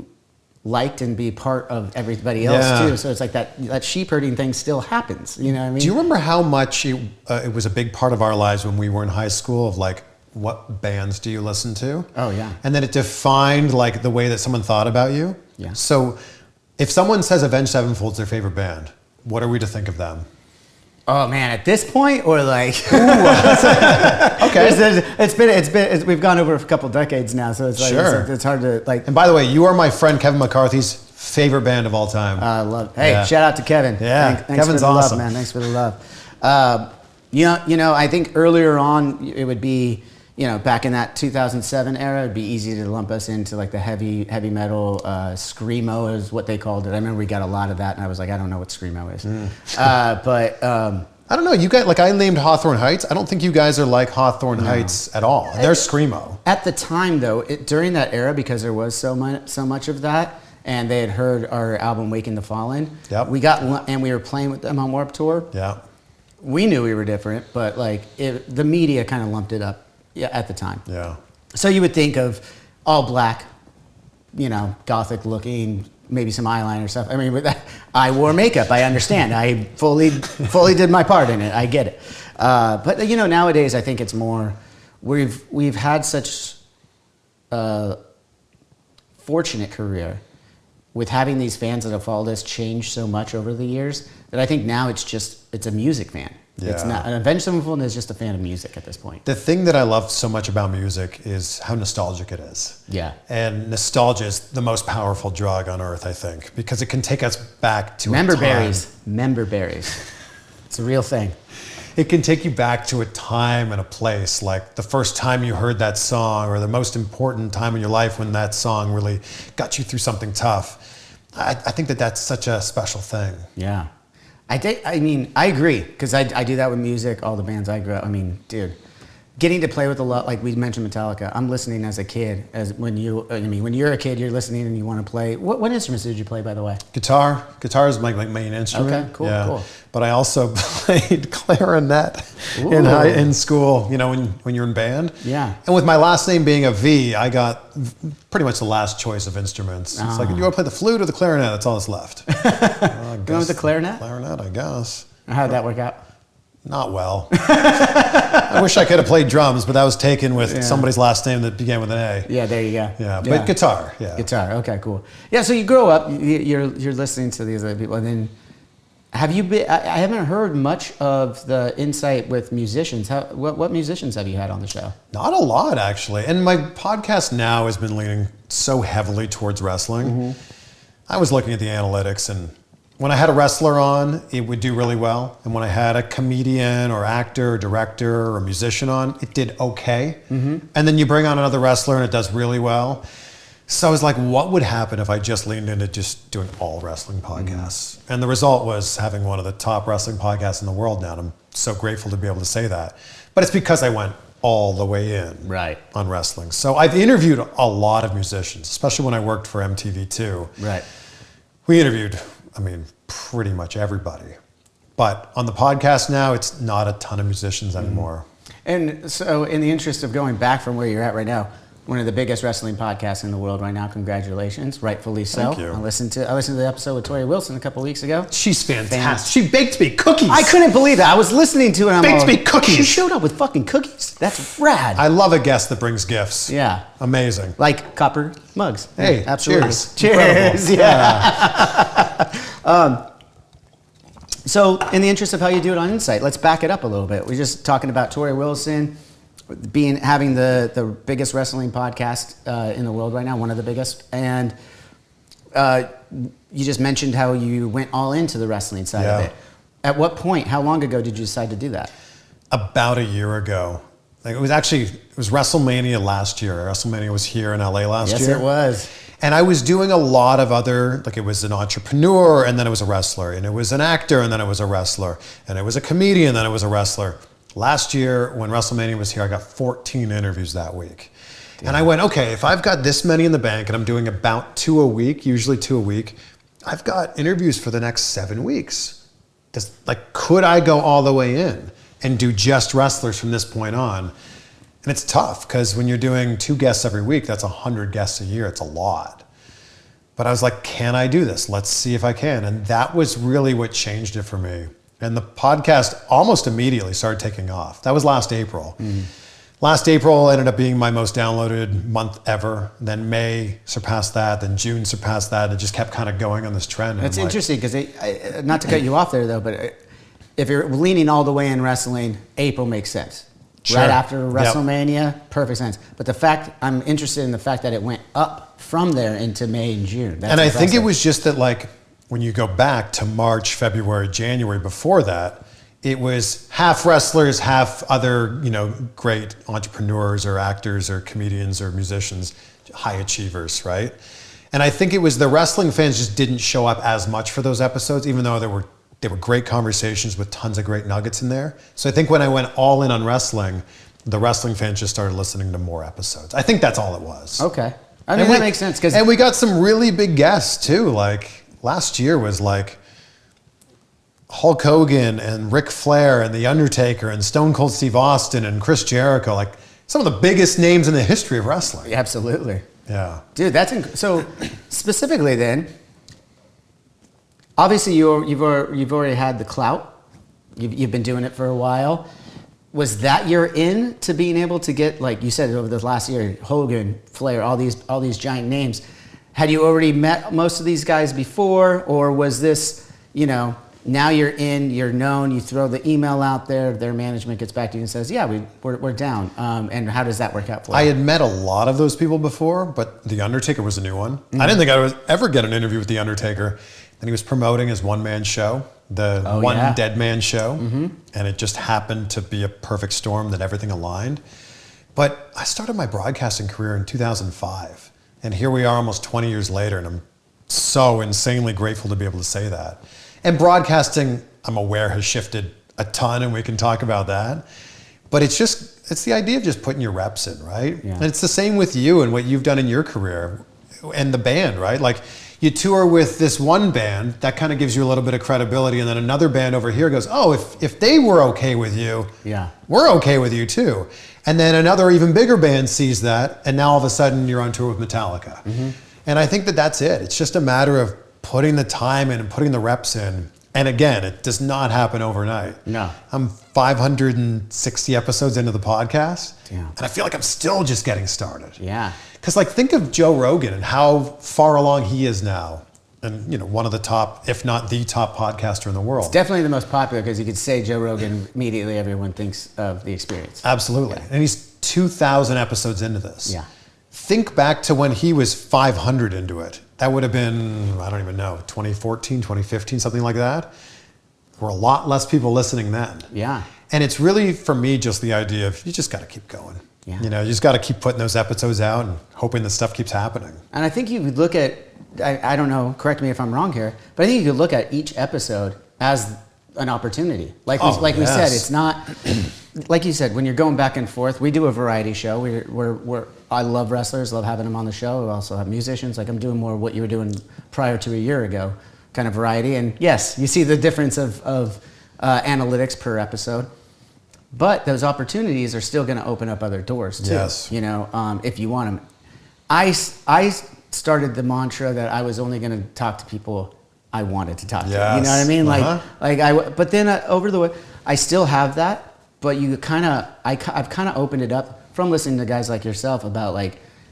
liked and be part of everybody else too. So it's like that sheep herding thing still happens. You know what I mean? Do you remember how much it was a big part of our lives when we were in high school, of like, what bands do you listen to? Oh yeah. And then it defined like the way that someone thought about you. Yeah. So if someone says Avenged Sevenfold's their favorite band, what are we to think of them? Oh man, at this point, or like, okay, we've gone over a couple decades now, so it's like it's hard to like. And by the way, you are my friend Kevin McCarthy's favorite band of all time. I love. Hey, shout out to Kevin. Yeah, thanks Kevin's for the awesome, love, man. Thanks for the love. I think earlier on it would be, back in that 2007 era, it'd be easy to lump us into like the heavy metal, screamo is what they called it. I remember we got a lot of that, and I was like, I don't know what screamo is. I don't know. You guys, like I named Hawthorne Heights. I don't think you guys are like Hawthorne Heights at all. They're screamo. At the time, though, during that era, because there was so much of that, and they had heard our album "Waking the Fallen," we were playing with them on Warped Tour. Yeah, we knew we were different, but like the media kind of lumped it up at the time. Yeah. So you would think of all black, gothic looking. Maybe some eyeliner stuff. I mean, I wore makeup. I understand. I fully did my part in it. I get it. But nowadays I think it's more. We've had such a fortunate career with having these fans that have followed us change so much over the years that I think now it's a music fan. Yeah. It's not an Avenged Sevenfold is just a fan of music at this point. The thing that I love so much about music is how nostalgic it is. Yeah. And nostalgia is the most powerful drug on earth, I think, because it can take us back to Member a time. Member berries. It's a real thing. It can take you back to a time and a place, like the first time you heard that song or the most important time in your life when that song really got you through something tough. I think that's such a special thing. Yeah. I agree, because I do that with music, all the bands I grew up. I mean, dude, getting to play with a lot, like we mentioned Metallica, I'm listening as a kid. When you're a kid, you're listening and you want to play. What instruments did you play, by the way? Guitar. Guitar is my main instrument. Okay, cool. But I also played clarinet in school, when you're in band. Yeah. And with my last name being a V, I got pretty much the last choice of instruments. It's like, you want to play the flute or the clarinet? That's all that's left. Going with the clarinet? Clarinet, I guess. How'd that work out? Not well. I wish I could have played drums, but that was taken with somebody's last name that began with an A. Yeah, there you go. Yeah, but guitar. Yeah, guitar. Okay, cool. Yeah, so you grow up, you're listening to these other people, and then have you been? I haven't heard much of the insight with musicians. What musicians have you had on the show? Not a lot, actually. And my podcast now has been leaning so heavily towards wrestling. Mm-hmm. I was looking at the analytics, and when I had a wrestler on, it would do really well. And when I had a comedian or actor or director or musician on, it did okay. Mm-hmm. And then you bring on another wrestler and it does really well. So I was like, what would happen if I just leaned into just doing all wrestling podcasts? Mm-hmm. And the result was having one of the top wrestling podcasts in the world now. And I'm so grateful to be able to say that. But it's because I went all the way in on wrestling. So I've interviewed a lot of musicians, especially when I worked for MTV2. Right. We interviewed, pretty much everybody. But on the podcast now, it's not a ton of musicians anymore. And so in the interest of going back from where you're at right now, one of the biggest wrestling podcasts in the world right now, congratulations, rightfully so. Thank you. I listened to the episode with Tori Wilson a couple weeks ago. She's fantastic. She baked me cookies. I couldn't believe that. I was listening to it and baked me cookies. She showed up with fucking cookies. That's rad. I love a guest that brings gifts. Yeah. Amazing. Like copper mugs. Hey, yeah, absolutely. Cheers. Yeah. So in the interest of how you do it on Insight, let's back it up a little bit. We're just talking about Tori Wilson having the biggest wrestling podcast in the world right now, one of the biggest. And you just mentioned how you went all into the wrestling side of it. At what point, how long ago did you decide to do that? About a year ago. It was WrestleMania last year. WrestleMania was here in LA last year. Yes, it was. And I was doing a lot of other, it was an entrepreneur, and then it was a wrestler, and it was an actor, and then it was a wrestler, and it was a comedian, and then it was a wrestler. Last year, when WrestleMania was here, I got 14 interviews that week. Damn. And I went, okay, if I've got this many in the bank, and I'm doing about 2 a week, usually 2 a week, I've got interviews for the next 7 weeks. Could I go all the way in and do just wrestlers from this point on? And it's tough because when you're doing 2 guests every week, that's 100 guests a year. It's a lot. But I was like, can I do this? Let's see if I can. And that was really what changed it for me. And the podcast almost immediately started taking off. That was last April. Mm. Last April ended up being my most downloaded month ever. Then May surpassed that. Then June surpassed that. And it just kept kind of going on this trend. That's interesting because, not to cut you off there though, but if you're leaning all the way in wrestling, April makes sense. Sure. Right after WrestleMania, perfect sense. But I'm interested in the fact that it went up from there into May and June. That's and I impressive. think it was just that when you go back to March, February, January before that, it was half wrestlers, half other, great entrepreneurs or actors or comedians or musicians, high achievers, right? And I think it was the wrestling fans just didn't show up as much for those episodes, even though they were great conversations with tons of great nuggets in there. So I think when I went all in on wrestling, the wrestling fans just started listening to more episodes. I think that's all it was. Okay. I mean, that makes sense. And we got some really big guests too. Like last year was like Hulk Hogan and Ric Flair and The Undertaker and Stone Cold Steve Austin and Chris Jericho, like some of the biggest names in the history of wrestling. Absolutely. Yeah. Dude, so specifically then, obviously you've already had the clout. You've been doing it for a while. Was that your in to being able to get, like you said, over the last year, Hogan, Flair, all these giant names? Had you already met most of these guys before, or was this, now you're in, you're known, you throw the email out there, their management gets back to you and says, yeah, we're down. And how does that work out for you? I had met a lot of those people before, but The Undertaker was a new one. Mm-hmm. I didn't think I would ever get an interview with The Undertaker. And he was promoting his one-man show, the Dead Man show. Mm-hmm. And it just happened to be a perfect storm that everything aligned. But I started my broadcasting career in 2005. And here we are almost 20 years later, and I'm so insanely grateful to be able to say that. And broadcasting, I'm aware, has shifted a ton, and we can talk about that. But it's the idea of just putting your reps in, right? Yeah. And it's the same with you and what you've done in your career and the band, right? Like you tour with this one band, that kind of gives you a little bit of credibility, and then another band over here goes, oh, if they were okay with you, we're okay with you too. And then another even bigger band sees that, and now all of a sudden you're on tour with Metallica. Mm-hmm. And I think that's it. It's just a matter of putting the time in and putting the reps in. And again, it does not happen overnight. No. I'm 560 episodes into the podcast. Yeah. And I feel like I'm still just getting started. Yeah. Because think of Joe Rogan and how far along he is now. And one of the top, if not the top podcaster in the world. It's definitely the most popular because you could say Joe Rogan, immediately everyone thinks of The Experience. Absolutely. Yeah. And he's 2,000 episodes into this. Yeah. Think back to when he was 500 into it. That would have been, I don't even know, 2014, 2015, something like that. There were a lot less people listening then. Yeah. And it's really, for me, just the idea of you just got to keep going. Yeah. You just got to keep putting those episodes out and hoping that stuff keeps happening. And I think you would look at, I don't know, correct me if I'm wrong here, but I think you could look at each episode as an opportunity. We said, it's not, like you said, when you're going back and forth, we do a variety show. I love wrestlers, love having them on the show. I also have musicians. I'm doing more what you were doing prior to a year ago, kind of variety. And yes, you see the difference of analytics per episode. But those opportunities are still going to open up other doors too. Yes. If you want them. I started the mantra that I was only going to talk to people I wanted to talk to. Yes. You know what I mean? Uh-huh. But then over the way, I still have that. But I've kind of opened it up from listening to guys like yourself about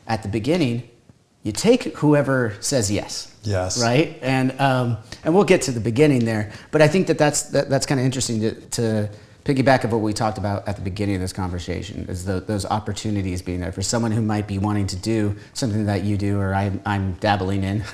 at the beginning, you take whoever says yes. Yes. Right. And we'll get to the beginning there. But I think that's kind of interesting to piggyback of what we talked about at the beginning of this conversation is those opportunities being there for someone who might be wanting to do something that you do or I'm dabbling in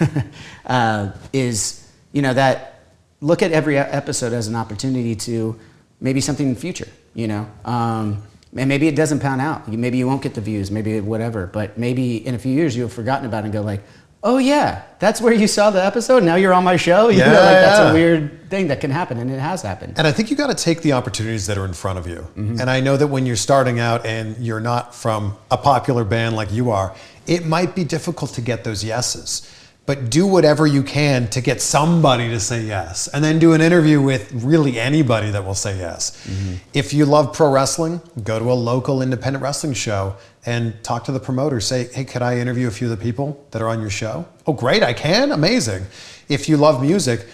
is, that look at every episode as an opportunity to maybe something in the future, and maybe it doesn't pan out. Maybe you won't get the views, maybe whatever, but maybe in a few years you'll have forgotten about it and go oh yeah, that's where you saw the episode. Now you're on my show. That's a weird thing that can happen, and it has happened. And I think you got to take the opportunities that are in front of you. Mm-hmm. And I know that when you're starting out and you're not from a popular band like you are, it might be difficult to get those yeses. But do whatever you can to get somebody to say yes. And then do an interview with really anybody that will say yes. Mm-hmm. If you love pro wrestling, go to a local independent wrestling show and talk to the promoter. Say, hey, could I interview a few of the people that are on your show? Oh, great, I can? Amazing. If you love music,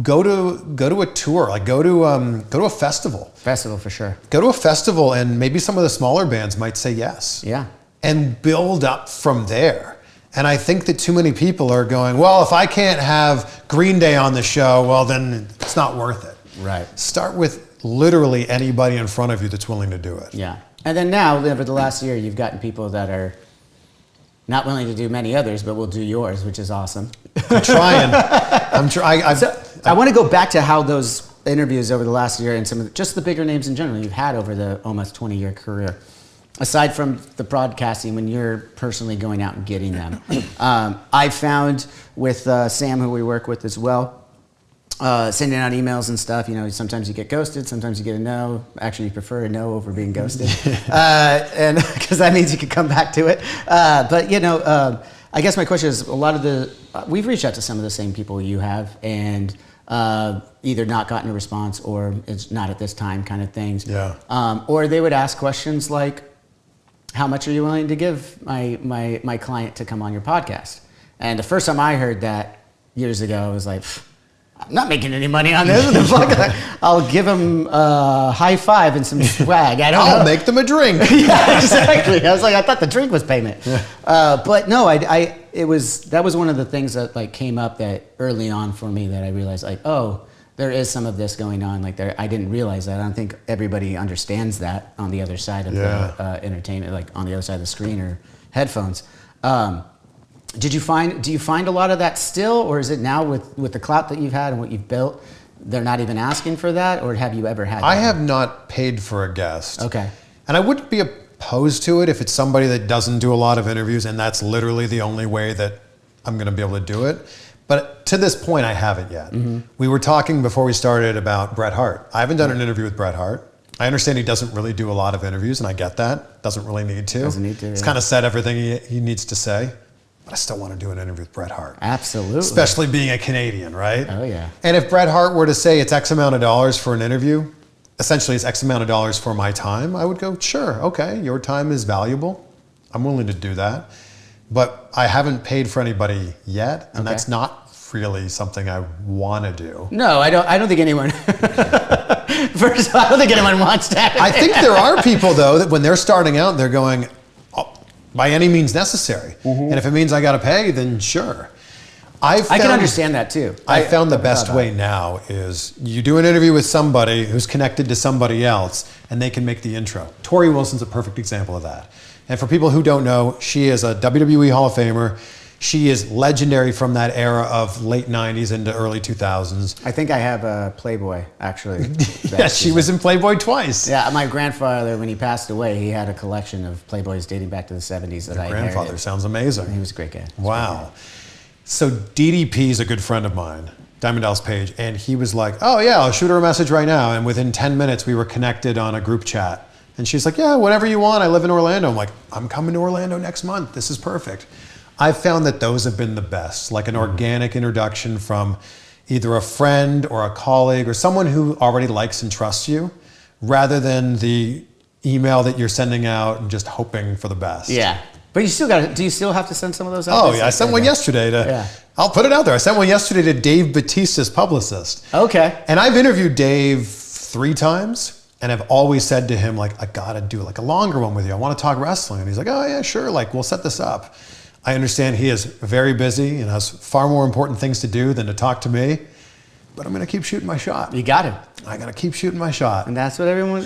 go to a tour, go to a festival. Festival for sure. Go to a festival and maybe some of the smaller bands might say yes. Yeah. And build up from there. And I think that too many people are going, well, if I can't have Green Day on the show, well, then it's not worth it. Right. Start with literally anybody in front of you that's willing to do it. Yeah. And then now, over the last year, you've gotten people that are not willing to do many others, but will do yours, which is awesome. I'm trying. I want to go back to how those interviews over the last year and some of just the bigger names in general you've had over the almost 20-year career, aside from the broadcasting, when you're personally going out and getting them, I found with Sam, who we work with as well, sending out emails and stuff, sometimes you get ghosted, sometimes you get a no. Actually, you prefer a no over being ghosted, and because that means you can come back to it. But I guess my question is, a lot of we've reached out to some of the same people you have, and either not gotten a response or it's not at this time kind of things. Yeah. Or they would ask questions like, how much are you willing to give my client to come on your podcast? And the first time I heard that years ago, I was like, I'm not making any money on this. I'll give them a high five and some swag. I'll make them a drink. Yeah, exactly. I was like, I thought the drink was payment. Yeah. But no, that was one of the things that came up that early on for me that I realized there is some of this going on. I didn't realize that. I don't think everybody understands that on the other side of the entertainment, on the other side of the screen or headphones. Do you find a lot of that still, or is it now with the clout that you've had and what you've built, they're not even asking for that, or have you ever had that? I have not paid for a guest. Okay. And I wouldn't be opposed to it if it's somebody that doesn't do a lot of interviews and that's literally the only way that I'm going to be able to do it. But to this point, I haven't yet. Mm-hmm. We were talking before we started about Bret Hart. I haven't done an interview with Bret Hart. I understand he doesn't really do a lot of interviews, and I get that. Doesn't really need to. Doesn't need to. He's kind of said everything he needs to say. But I still want to do an interview with Bret Hart. Absolutely. Especially being a Canadian, right? Oh, yeah. And if Bret Hart were to say it's X amount of dollars for an interview, essentially it's X amount of dollars for my time, I would go, sure, okay, your time is valuable. I'm willing to do that. But I haven't paid for anybody yet, and that's not really something I want to do. No, I don't think anyone... First of all, I don't think anyone wants to have it. I think there are people, though, that when they're starting out, they're going... by any means necessary. Mm-hmm. And if it means I got to pay, then sure. I can understand that too. I found the best way now is you do an interview with somebody who's connected to somebody else and they can make the intro. Tori Wilson's a perfect example of that. And for people who don't know, she is a WWE Hall of Famer. She is legendary from that era of late 90s into early 2000s. I think I have a Playboy, actually. Yeah, she was in Playboy twice. Yeah, my grandfather, when he passed away, he had a collection of Playboys dating back to the 70s that I inherited. Grandfather sounds amazing. He was a great guy. Wow. So DDP is a good friend of mine, Diamond Dallas Page, and he was like, oh yeah, I'll shoot her a message right now. And within 10 minutes, we were connected on a group chat. And she's like, yeah, whatever you want. I live in Orlando. I'm like, I'm coming to Orlando next month. This is perfect. I've found that those have been the best, like an organic introduction from either a friend or a colleague or someone who already likes and trusts you, rather than the email that you're sending out and just hoping for the best. Yeah. But do you still have to send some of those out? Oh, yeah. I sent one yesterday I'll put it out there. I sent one yesterday to Dave Bautista's publicist. Okay. And I've interviewed Dave 3 times. And I've always said to him, I got to do a longer one with you. I want to talk wrestling. And he's like, oh, yeah, sure. We'll set this up. I understand he is very busy and has far more important things to do than to talk to me, but I'm going to keep shooting my shot. You got to. I got to keep shooting my shot. And that's what everyone...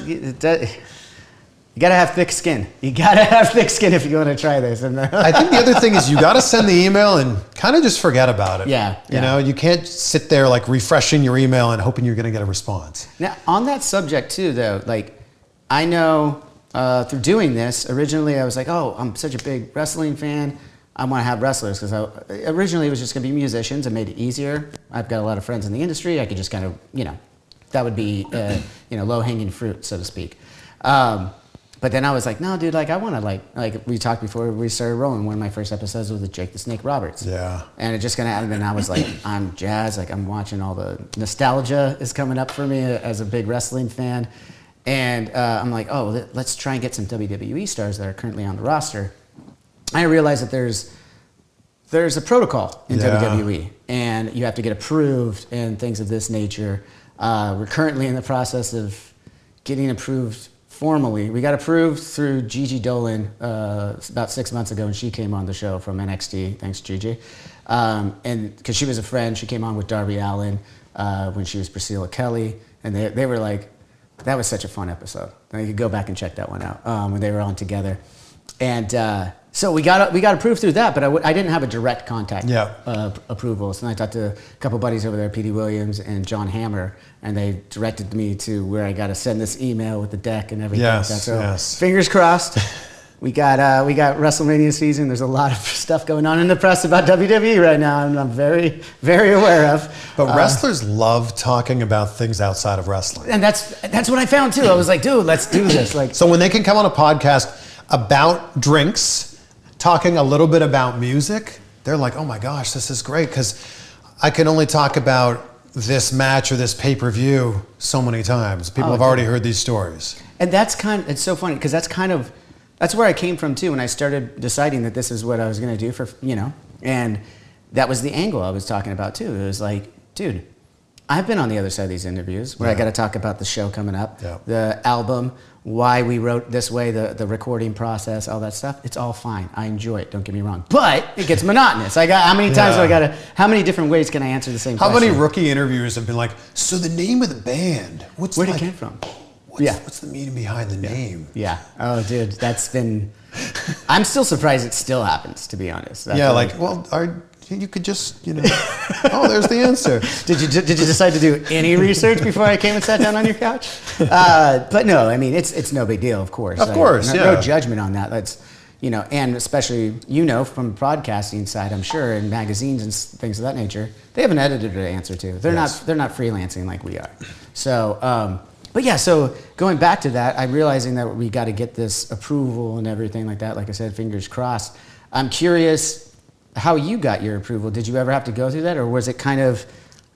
You got to have thick skin. You got to have thick skin if you want to try this. I think the other thing is you got to send the email and kind of just forget about it. Yeah. You know, you can't sit there refreshing your email and hoping you're going to get a response. Now, on that subject too, though, I know through doing this, originally I was like, oh, I'm such a big wrestling fan. I want to have wrestlers because originally it was just going to be musicians. It made it easier. I've got a lot of friends in the industry. I could just kind of, that would be, low-hanging fruit, so to speak. But then I was like, no, dude, I want to like we talked before we started rolling. One of my first episodes was with Jake the Snake Roberts. Yeah. And it just kind of happened. And I was like, I'm jazzed. I'm watching all the nostalgia is coming up for me as a big wrestling fan. And I'm like, oh, let's try and get some WWE stars that are currently on the roster. I realized that there's a protocol in WWE, and you have to get approved and things of this nature. We're currently in the process of getting approved formally. We got approved through Gigi Dolan about 6 months ago, and she came on the show from NXT. Thanks, Gigi. And because she was a friend, she came on with Darby Allin when she was Priscilla Kelly, and they were like, that was such a fun episode. You could go back and check that one out when they were on together. And So we got approved through that, but I didn't have a direct contact Yeah. approval. So then I talked to a couple buddies over there, P.D. Williams and John Hammer, and they directed me to where I got to send this email with the deck and everything like that. So fingers crossed. We got WrestleMania season. There's a lot of stuff going on in the press about WWE right now, and I'm very, very aware of. But wrestlers love talking about things outside of wrestling. And that's what I found too. I was like, dude, let's do this. Like, so when they can come on a podcast about drinks, talking a little bit about music, they're like, oh my gosh, this is great, because I can only talk about this match or this pay-per-view so many times. People have already heard these stories. And it's so funny, because that's where I came from too when I started deciding that this is what I was going to do for, and that was the angle I was talking about too. It was like, dude, I've been on the other side of these interviews where I got to talk about the show coming up, the album, why we wrote this way, the recording process, all that stuff. It's all fine. I enjoy it. Don't get me wrong. But it gets monotonous. How many different ways can I answer the same question? How many rookie interviewers have been like, so the name of the band, where did it came from? What's the meaning behind the name? Yeah. Oh, dude, that's been... I'm still surprised it still happens, to be honest. You could just, oh, there's the answer. Did you decide to do any research before I came and sat down on your couch? But no, I mean, it's no big deal, of course. Of course, no judgment on that. That's, and especially, from the broadcasting side, I'm sure, and magazines and things of that nature, they have an editor to answer to. They're not freelancing like we are. So, but yeah, so going back to that, I'm realizing that we got to get this approval and everything like that. Like I said, fingers crossed. I'm curious how you got your approval. Did you ever have to go through that, or was it kind of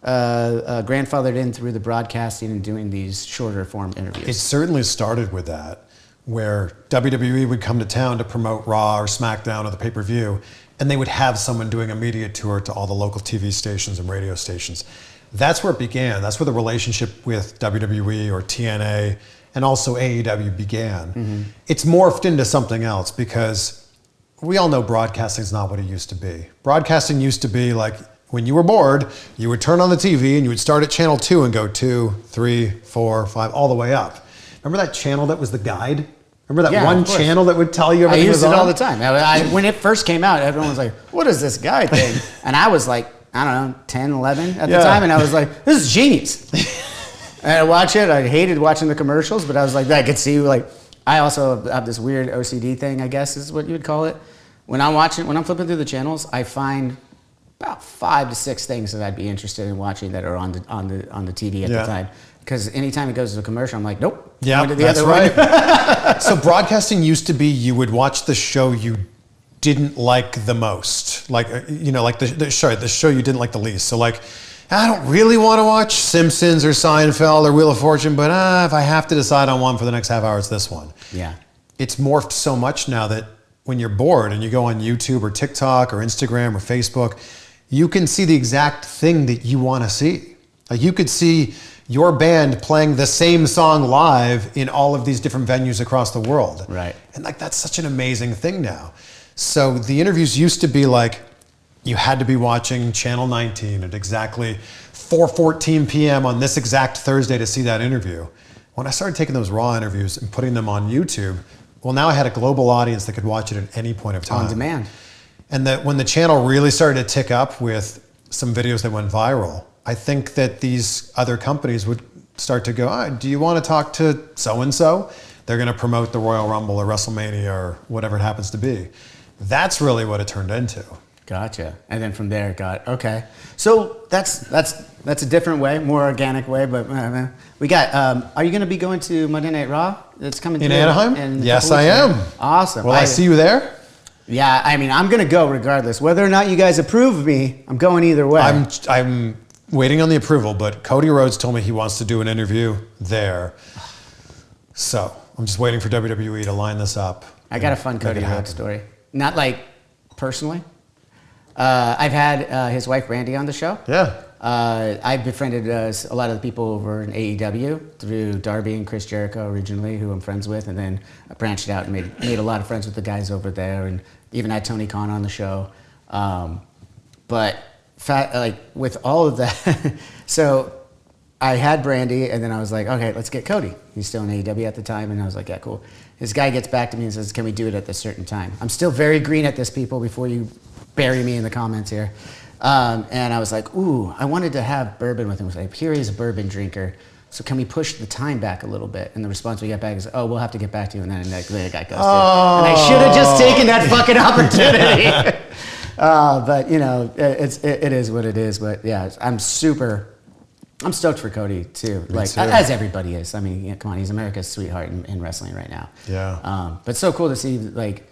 grandfathered in through the broadcasting and doing these shorter form interviews? It certainly started with that, where WWE would come to town to promote Raw or SmackDown or the pay-per-view, and they would have someone doing a media tour to all the local TV stations and radio stations. That's where it began. That's where the relationship with WWE or TNA and also AEW began. Mm-hmm. It's morphed into something else, because we all know broadcasting is not what it used to be. Broadcasting used to be like, when you were bored, you would turn on the TV and you would start at channel 2 and go 2, 3, 4, 5, all the way up. Remember that channel that was the guide? Remember that one channel that would tell you everything was on? I used it all the time. When it first came out, everyone was like, what is this guide thing? And I was like, I don't know, 10, 11 at the time, and I was like, this is genius. And I watch it. I hated watching the commercials, but I was like, I could see, like, I also have this weird OCD thing, I guess is what you would call it. When I'm flipping through the channels, I find about 5 to 6 things that I'd be interested in watching that are on the TV at the time. Because anytime it goes to a commercial, I'm like, nope. Yeah, that's right. So broadcasting used to be you would watch the show you didn't like the most, like the show you didn't like the least. So like, I don't really want to watch Simpsons or Seinfeld or Wheel of Fortune, but if I have to decide on one for the next half hour, it's this one. Yeah. It's morphed so much now that when you're bored and you go on YouTube or TikTok or Instagram or Facebook, you can see the exact thing that you want to see. Like, you could see your band playing the same song live in all of these different venues across the world. Right. And like, that's such an amazing thing now. So the interviews used to be like, you had to be watching Channel 19 at exactly 4:14 p.m. on this exact Thursday to see that interview. When I started taking those Raw interviews and putting them on YouTube, well, now I had a global audience that could watch it at any point of time. On demand. And that when the channel really started to tick up with some videos that went viral, I think that these other companies would start to go, do you want to talk to so-and-so? They're going to promote the Royal Rumble or WrestleMania or whatever it happens to be. That's really what it turned into. Gotcha. And then from there it got, okay. So that's a different way, more organic way, but we got, are you going to be going to Monday Night Raw? It's coming in Anaheim? Yes, I am. Awesome. Will I see you there? Yeah, I mean, I'm going to go regardless. Whether or not you guys approve of me, I'm going either way. I'm waiting on the approval, but Cody Rhodes told me he wants to do an interview there. So I'm just waiting for WWE to line this up. I got a fun Cody Rhodes story. Not like personally. I've had his wife Brandy on the show. Yeah. I befriended a lot of the people over in AEW through Darby and Chris Jericho originally, who I'm friends with, and then I branched out and made a lot of friends with the guys over there, and even had Tony Khan on the show. But with all of that, so I had Brandy, and then I was like, okay, let's get Cody. He's still in AEW at the time, and I was like, yeah, cool. This guy gets back to me and says, can we do it at this certain time? I'm still very green at this, people, before you bury me in the comments here. And I was like, ooh, I wanted to have bourbon with him. I was like, here he's a bourbon drinker. So can we push the time back a little bit? And the response we got back is, oh, we'll have to get back to you. And then the guy goes, oh. And I should have just taken that fucking opportunity. But, you know, it is what it is. But, yeah, I'm stoked for Cody, too. Me too. As everybody is. I mean, yeah, come on, he's America's sweetheart in wrestling right now. Yeah. But so cool to see, like,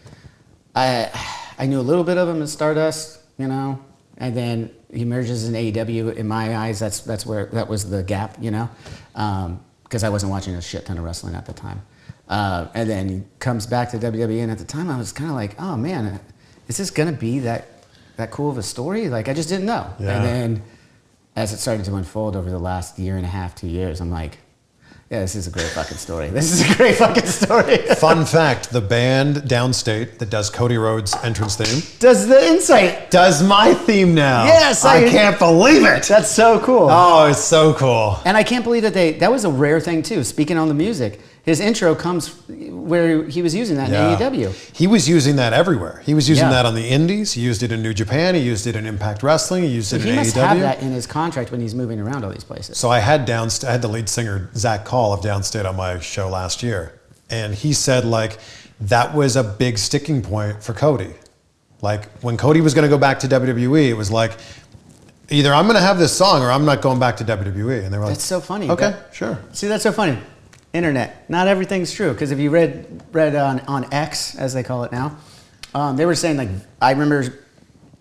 I knew a little bit of him in Stardust, you know, and then he merges in AEW. In my eyes, that was the gap, you know, because I wasn't watching a shit ton of wrestling at the time. And then he comes back to WWE, and at the time I was kind of like, oh man, is this gonna be that cool of a story? Like, I just didn't know. Yeah. And then as it started to unfold over the last year and a half, 2 years, I'm like, yeah, this is a great fucking story. This is a great fucking story. Fun fact, the band Downstate that does Cody Rhodes' entrance theme Does the Insight. does my theme now. Yes, I can't believe it. That's so cool. Oh, it's so cool. And I can't believe that was a rare thing too. Speaking on the music, his intro comes where he was using that in AEW. He was using that everywhere. He was using Yeah. that on the Indies. He used it in New Japan. He used it in Impact Wrestling. He used it He in must AEW. have that in his contract when he's moving around all these places. So I had the lead singer Zach Call of Downstate on my show last year, and he said like that was a big sticking point for Cody. Like when Cody was going to go back to WWE, it was like either I'm going to have this song or I'm not going back to WWE. And they were like, That's so funny. Okay, sure. See, that's so funny. Internet. Not everything's true. Because if you read on X, as they call it now, they were saying, like, I remember,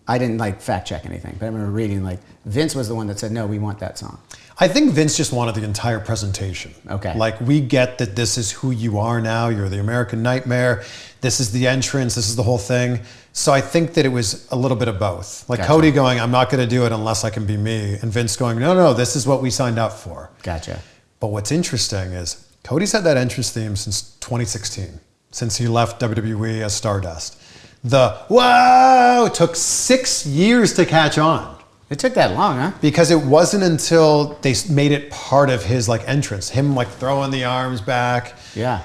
I didn't, like, fact check anything, but I remember reading, like, Vince was the one that said, no, we want that song. I think Vince just wanted the entire presentation. Okay. Like, we get that this is who you are now. You're the American Nightmare. This is the entrance. This is the whole thing. So I think that it was a little bit of both. Like Gotcha. Cody going, I'm not going to do it unless I can be me. And Vince going, no, this is what we signed up for. Gotcha. But what's interesting is Cody's had that entrance theme since 2016, since he left WWE as Stardust. It took 6 years to catch on. It took that long, huh? Because it wasn't until they made it part of his like entrance, him like throwing the arms back. Yeah.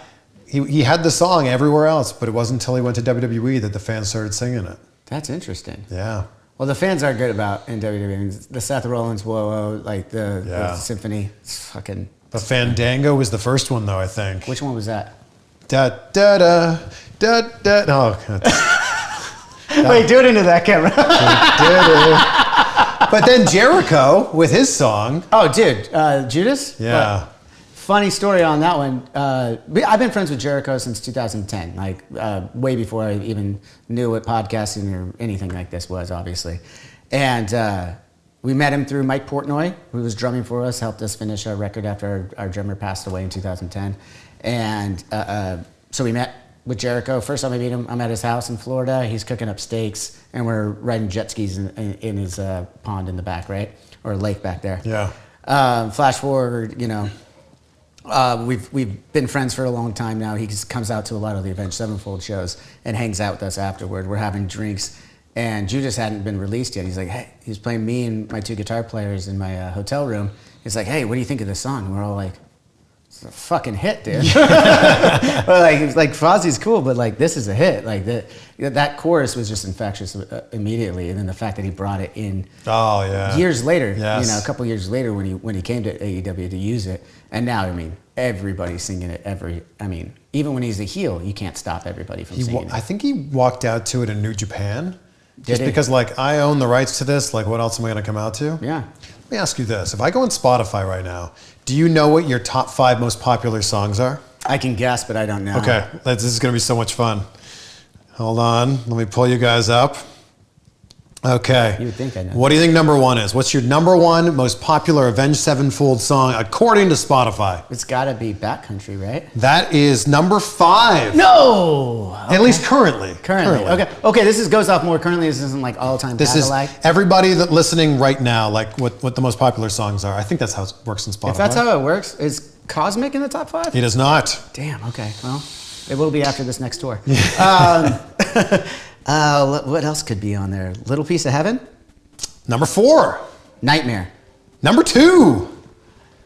He had the song everywhere else, but it wasn't until he went to WWE that the fans started singing it. That's interesting. Yeah. Well, the fans are good about in WWE. I mean, the Seth Rollins, whoa, like the symphony. It's fucking. The Fandango was the first one, though, I think. Which one was that? Da da da da da. Oh, God. Wait, do it into that camera. But then Jericho with his song. Oh, dude, Judas? Yeah. But funny story on that one. I've been friends with Jericho since 2010, like way before I even knew what podcasting or anything like this was, obviously. And we met him through Mike Portnoy, who was drumming for us, helped us finish our record after our drummer passed away in 2010. And so we met with Jericho. First time I meet him, I'm at his house in Florida. He's cooking up steaks, and we're riding jet skis in his pond in the back, right? Or lake back there. Yeah. Flash forward, you know, we've been friends for a long time now. He just comes out to a lot of the Avenged Sevenfold shows and hangs out with us afterward. We're having drinks, and Judas hadn't been released yet. He's like, hey, he's playing me and my two guitar players in my hotel room. He's like, hey, what do you think of this song? And we're all like, it's a fucking hit, dude. But like Fozzie's cool, but like this is a hit. Like that chorus was just infectious immediately, and then the fact that he brought it in years later, Yes. you know, a couple years later when he came to AEW to use it, and now I mean everybody's singing it. Even when he's a heel, you can't stop everybody from singing it. I think he walked out to it in New Japan, just he? because like I own the rights to this. Like, what else am I going to come out to? Yeah. Let me ask you this: if I go on Spotify right now, do you know what your top 5 most popular songs are? I can guess, but I don't know. Okay, this is going to be so much fun. Hold on, let me pull you guys up. Okay. You would think I know. What do you think number 1 is? What's your number 1 most popular Avenged Sevenfold song according to Spotify? It's got to be Backcountry, right? That is number 5. No. At least currently. Currently. Okay. This goes off more currently. This isn't like all time. This is Cadillac. everybody that listening right now, like what the most popular songs are. I think that's how it works in Spotify. If that's how it works, is Cosmic in the top 5? He does not. Damn. Okay. Well, it will be after this next tour. What else could be on there? Little Piece of Heaven. Number 4. Nightmare. Number 2.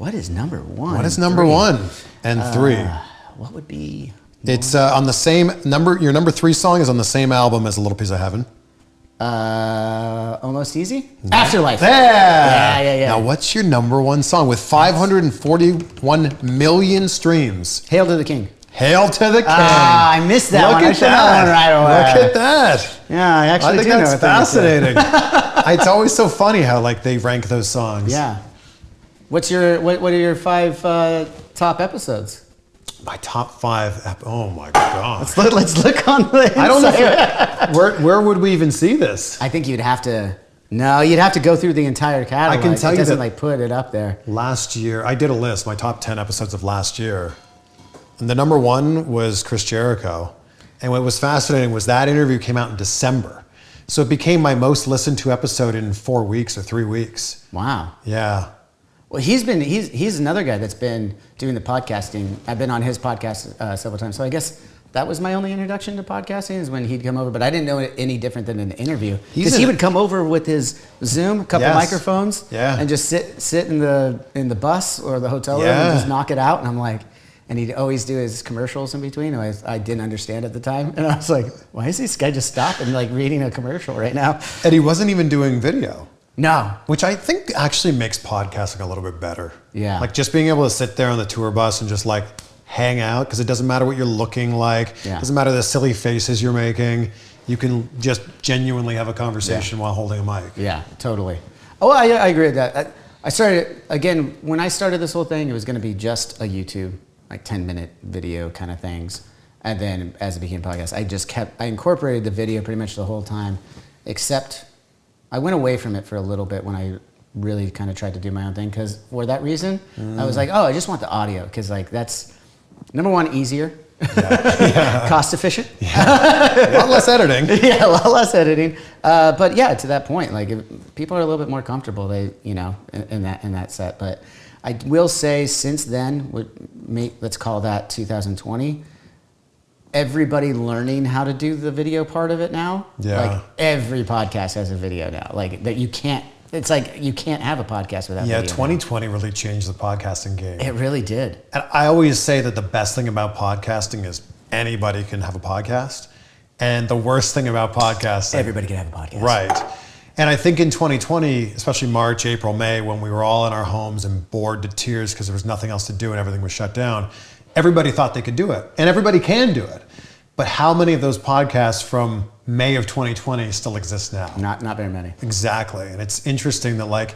What is number one? What is number one and three? What would be? It's on the same number. Your number 3 song is on the same album as A Little Piece of Heaven. Almost Easy? Afterlife. Yeah. Now, what's your number 1 song with 541 million streams? Hail to the King. Hail to the King. I missed that one. Look at that. Right away. Look at that. Yeah, I actually think do know that's what fascinating. It's always so funny how like they rank those songs. Yeah. What are your 5 top episodes? My top 5. Oh my gosh. Let's look on the. I don't know. Where would we even see this? I think you'd have to. No, you'd have to go through the entire catalog. I can tell it you doesn't that like put it up there. Last year, I did a list, my top 10 episodes of last year. And the number 1 was Chris Jericho. And what was fascinating was that interview came out in December. So it became my most listened to episode in 4 weeks or 3 weeks. Wow. Yeah. Well, he's another guy that's been doing the podcasting. I've been on his podcast several times. So I guess that was my only introduction to podcasting is when he'd come over. But I didn't know it any different than an interview. Because he would come over with his Zoom, a couple microphones, and just sit in the bus or the hotel room and just knock it out. And I'm like, and he'd always do his commercials in between. I didn't understand at the time. And I was like, why is this guy just stopping like reading a commercial right now? And he wasn't even doing video. No. Which I think actually makes podcasting a little bit better. Yeah. Like just being able to sit there on the tour bus and just like hang out because it doesn't matter what you're looking like. It doesn't matter the silly faces you're making. You can just genuinely have a conversation while holding a mic. Yeah, totally. Oh, I agree with that. I started, again, when I started this whole thing, it was going to be just a YouTube, like 10-minute video kind of things. And then as it became a podcast, I incorporated the video pretty much the whole time, except I went away from it for a little bit when I really kind of tried to do my own thing. Because for that reason, I was like, oh, I just want the audio. Because like that's, number 1, easier. Cost efficient. A lot less editing. A lot less editing. But yeah, to that point, like if people are a little bit more comfortable, they, in that set. But I will say since then, let's call that 2020, everybody learning how to do the video part of it now. Like every podcast has a video now. Like that you can't, it's like you can't have a podcast without video. 2020 really changed the podcasting game. It really did. And I always say that the best thing about podcasting is anybody can have a podcast. And the worst thing about podcasting, everybody can have a podcast. Right. And I think in 2020, especially March, April, May, when we were all in our homes and bored to tears because there was nothing else to do and everything was shut down, everybody thought they could do it. And everybody can do it. But how many of those podcasts from May of 2020 still exist now? Not very many. Exactly. And it's interesting that like,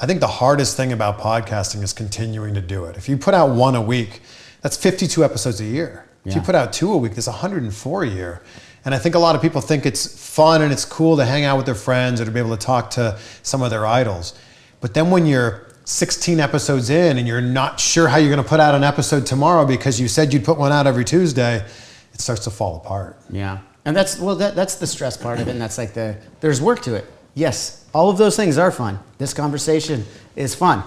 I think the hardest thing about podcasting is continuing to do it. If you put out 1 a week, that's 52 episodes a year. If you put out 2 a week, there's 104 a year. And I think a lot of people think it's fun and it's cool to hang out with their friends or to be able to talk to some of their idols. But then when you're 16 episodes in and you're not sure how you're going to put out an episode tomorrow because you said you'd put one out every Tuesday, it starts to fall apart. Yeah. And that's the stress part of it. And that's like there's work to it. Yes. All of those things are fun. This conversation is fun.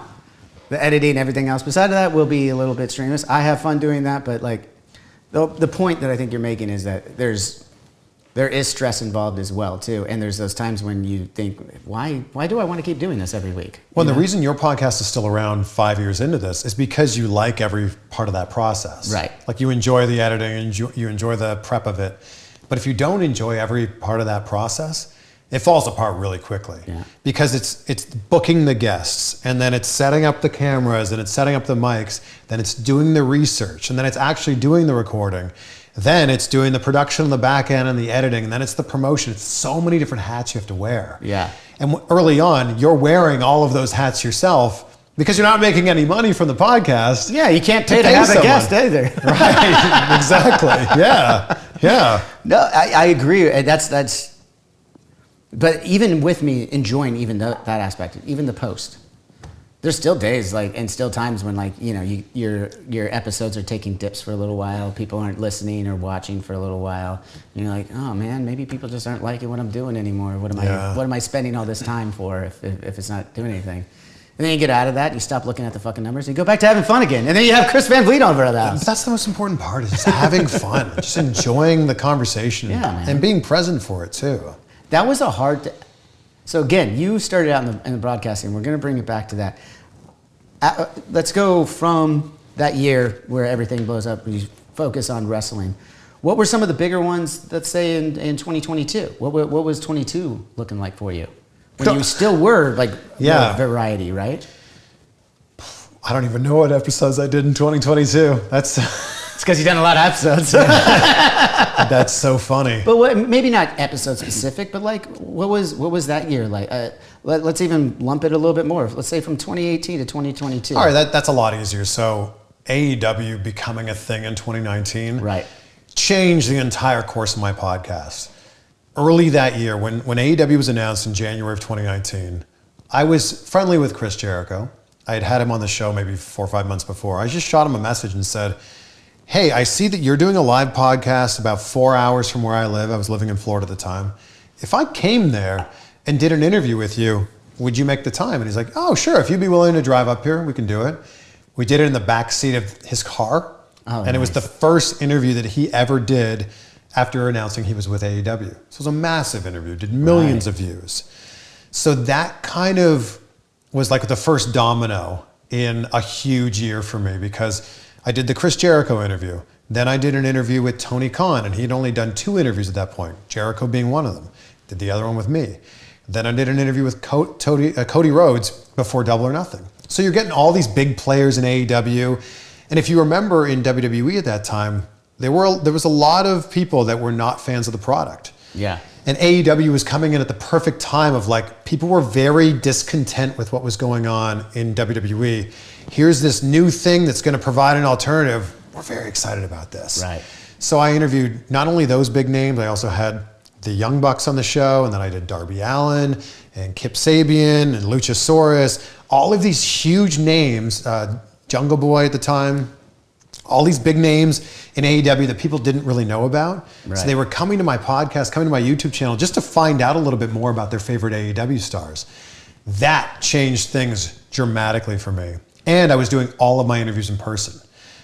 The editing, everything else beside that will be a little bit strenuous. I have fun doing that, but like the point that I think you're making is that there is stress involved as well too. And there's those times when you think, why do I want to keep doing this every week? Well, the reason your podcast is still around 5 years into this is because you like every part of that process. Right. Like you enjoy the editing and you enjoy the prep of it. But if you don't enjoy every part of that process, it falls apart really quickly. Yeah. Because it's booking the guests, and then it's setting up the cameras, and it's setting up the mics, then it's doing the research, and then it's actually doing the recording. Then it's doing the production on the back end and the editing, and then it's the promotion. It's so many different hats you have to wear. Yeah. And early on, you're wearing all of those hats yourself because you're not making any money from the podcast. Yeah, you can't pay to have a guest either. Right, exactly. Yeah. No, I agree. And that's. But even with me enjoying even that aspect, even the post, there's still days and still times when your episodes are taking dips for a little while. People aren't listening or watching for a little while. And you're like, oh man, maybe people just aren't liking what I'm doing anymore. What am I spending all this time for if it's not doing anything? And then you get out of that, you stop looking at the fucking numbers, and you go back to having fun again. And then you have Chris Van Vliet over at the house. But that's the most important part, is just having fun, just enjoying the conversation and being present for it too. That was a hard. So again, you started out in the broadcasting. We're going to bring it back to that. let's go from that year where everything blows up. We focus on wrestling. What were some of the bigger ones, let's say, in 2022? What was 22 looking like for you? When you still were, like, variety, right? I don't even know what episodes I did in 2022. It's because you've done a lot of episodes. That's so funny. But maybe not episode specific, but like, what was that year like? Let's even lump it a little bit more. Let's say from 2018 to 2022. All right, that's a lot easier. So AEW becoming a thing in 2019 changed the entire course of my podcast. Early that year, when AEW was announced in January of 2019, I was friendly with Chris Jericho. I had him on the show maybe 4 or 5 months before. I just shot him a message and said, hey, I see that you're doing a live podcast about 4 hours from where I live. I was living in Florida at the time. If I came there and did an interview with you, would you make the time? And he's like, oh, sure. If you'd be willing to drive up here, we can do it. We did it in the back seat of his car. Oh, and it was the first interview that he ever did after announcing he was with AEW. So it was a massive interview, did millions of views. So that kind of was like the first domino in a huge year for me, because I did the Chris Jericho interview. Then I did an interview with Tony Khan, and he'd only done 2 interviews at that point, Jericho being one of them. Did the other one with me. Then I did an interview with Cody Rhodes before Double or Nothing. So you're getting all these big players in AEW. And if you remember in WWE at that time, there was a lot of people that were not fans of the product. Yeah. And AEW was coming in at the perfect time of, like, people were very discontent with what was going on in WWE. Here's this new thing that's going to provide an alternative. We're very excited about this. Right. So I interviewed not only those big names, I also had the Young Bucks on the show, and then I did Darby Allin and Kip Sabian and Luchasaurus, all of these huge names, Jungle Boy at the time, all these big names in AEW that people didn't really know about. Right. So they were coming to my podcast, coming to my YouTube channel just to find out a little bit more about their favorite AEW stars. That changed things dramatically for me. And I was doing all of my interviews in person.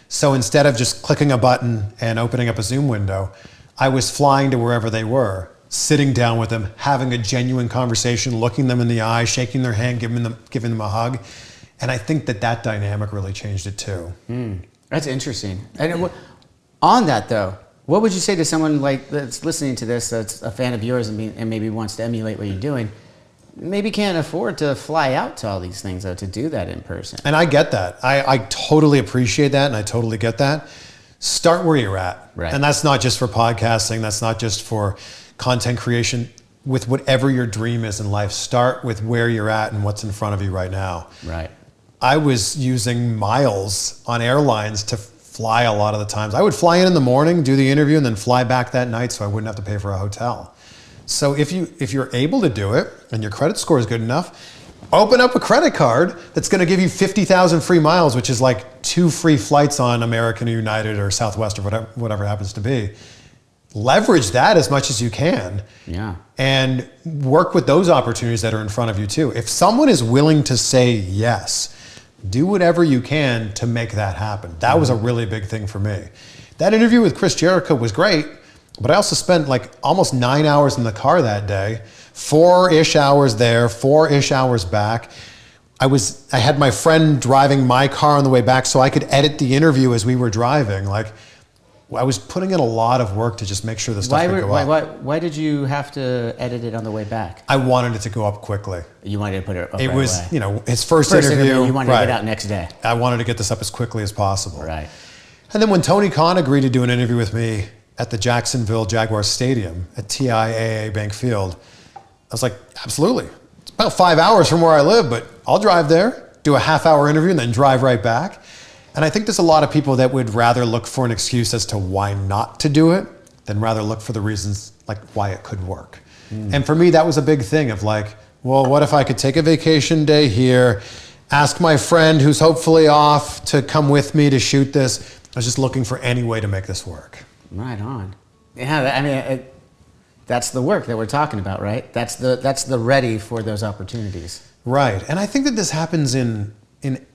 So instead of just clicking a button and opening up a Zoom window, I was flying to wherever they were, sitting down with them, having a genuine conversation, looking them in the eye, shaking their hand, giving them a hug. And I think that dynamic really changed it too. That's interesting. And on that though, what would you say to someone like that's listening to this, that's a fan of yours and maybe wants to emulate what you're doing, maybe can't afford to fly out to all these things though, to do that in person? And I get that. I totally appreciate that, and I totally get that. Start where you're at. Right. And that's not just for podcasting. That's not just for content creation. With whatever your dream is in life, start with where you're at and what's in front of you right now. Right. I was using miles on airlines to fly a lot of the times. I would fly in the morning, do the interview, and then fly back that night so I wouldn't have to pay for a hotel. So if you're able to do it and your credit score is good enough, open up a credit card that's going to give you 50,000 free miles, which is like 2 free flights on American or United or Southwest or whatever it happens to be. Leverage that as much as you can. Yeah. And work with those opportunities that are in front of you too. If someone is willing to say yes, do whatever you can to make that happen. That was a really big thing for me. That interview with Chris Jericho was great, but I also spent like almost 9 hours in the car that day, 4-ish hours there, 4-ish hours back. I had my friend driving my car on the way back so I could edit the interview as we were driving. Like, I was putting in a lot of work to just make sure the stuff would go up. Why did you have to edit it on the way back? I wanted it to go up quickly. You wanted to put it up It right was, away. His first interview. You wanted to get out next day. I wanted to get this up as quickly as possible. Right. And then when Tony Khan agreed to do an interview with me at the Jacksonville Jaguars Stadium at TIAA Bank Field, I was like, absolutely. It's about 5 hours from where I live, but I'll drive there, do a half-hour interview, and then drive right back. And I think there's a lot of people that would rather look for an excuse as to why not to do it than rather look for the reasons like why it could work. And for me, that was a big thing of like, well, what if I could take a vacation day here, ask my friend who's hopefully off to come with me to shoot this. I was just looking for any way to make this work. Right on. Yeah, I mean, that's the work that we're talking about, right? That's the ready for those opportunities. Right. And I think that this happens in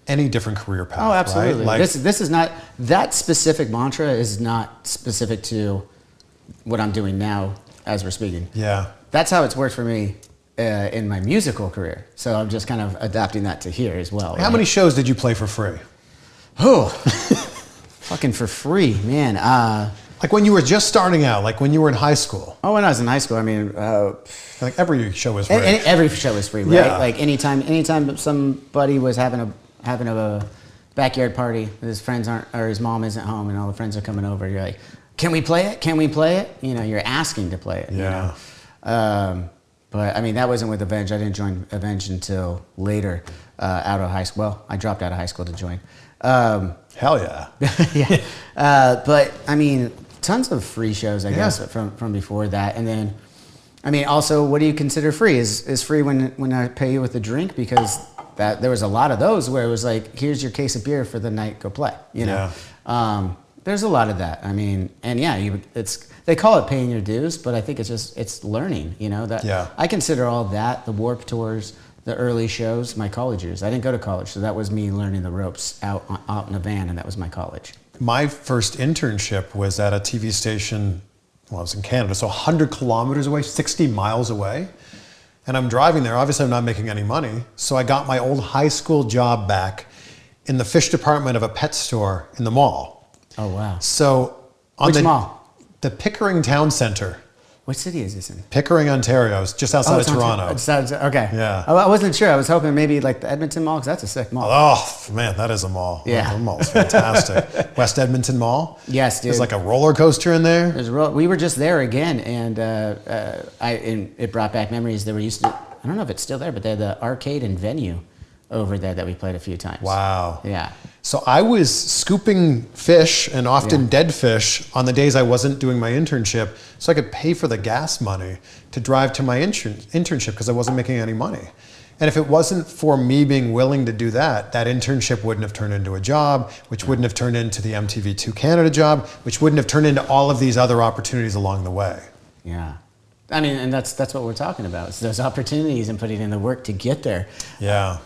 any different career path. Oh, absolutely. Right? Like, this is not, that specific mantra is not specific to what I'm doing now as we're speaking. Yeah. That's how it's worked for me in my musical career. So I'm just kind of adapting that to here as well. How many shows did you play for free? Oh, fucking for free, man. Like when you were just starting out, like when you were in high school. Oh, when I was in high school, I mean, like every show was free. every show was free, right? Yeah. Like anytime somebody was having a backyard party, his friends aren't, or his mom isn't home, and all the friends are coming over. You're like, can we play it? Can we play it? You know, you're asking to play it. Yeah. You know? But I mean, that wasn't with Avenge. I didn't join Avenge until later, out of high school. Well, I dropped out of high school to join. Hell yeah. Yeah. But I mean, tons of free shows, I guess, from before that. And then, I mean, also, what do you consider free? Is free when I pay you with a drink? Because there was a lot of those where it was like, here's your case of beer for the night, go play. You know. Yeah. There's a lot of that. I mean, and yeah, they call it paying your dues, but I think it's learning. You know that. Yeah. I consider all that, the Warped Tours, the early shows, my college years. I didn't go to college, so that was me learning the ropes out in a van, and that was my college. My first internship was at a TV station. Well, I was in Canada, so 100 kilometers away, 60 miles away. And I'm driving there. Obviously, I'm not making any money. So I got my old high school job back in the fish department of a pet store in the mall. Oh, wow. So Which mall? The Pickering Town Center. What city is this in? Pickering, Ontario. It's just outside of Toronto. Okay. Yeah. I wasn't sure. I was hoping maybe like the Edmonton Mall, because that's a sick mall. Oh, man, that is a mall. Yeah. The mall's fantastic. West Edmonton Mall. Yes, dude. There's like a roller coaster in there. We were just there again, and it brought back memories. They were used to, I don't know if it's still there, but they had the arcade and venue over there that we played a few times. Wow. Yeah. So I was scooping fish, and often dead fish, on the days I wasn't doing my internship, so I could pay for the gas money to drive to my internship because I wasn't making any money. And if it wasn't for me being willing to do that, that internship wouldn't have turned into a job, which wouldn't have turned into the MTV2 Canada job, which wouldn't have turned into all of these other opportunities along the way. Yeah. I mean, and that's what we're talking about. It's those opportunities and putting in the work to get there. Yeah.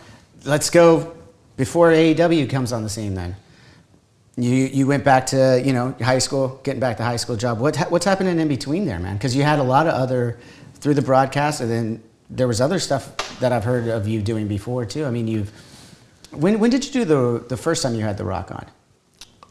Let's go before AEW comes on the scene then. You went back to, high school, getting back to high school job. What's happening in between there, man? Because you had a lot of other, through the broadcast, and then there was other stuff that I've heard of you doing before too. I mean, when did you do the first time you had The Rock on?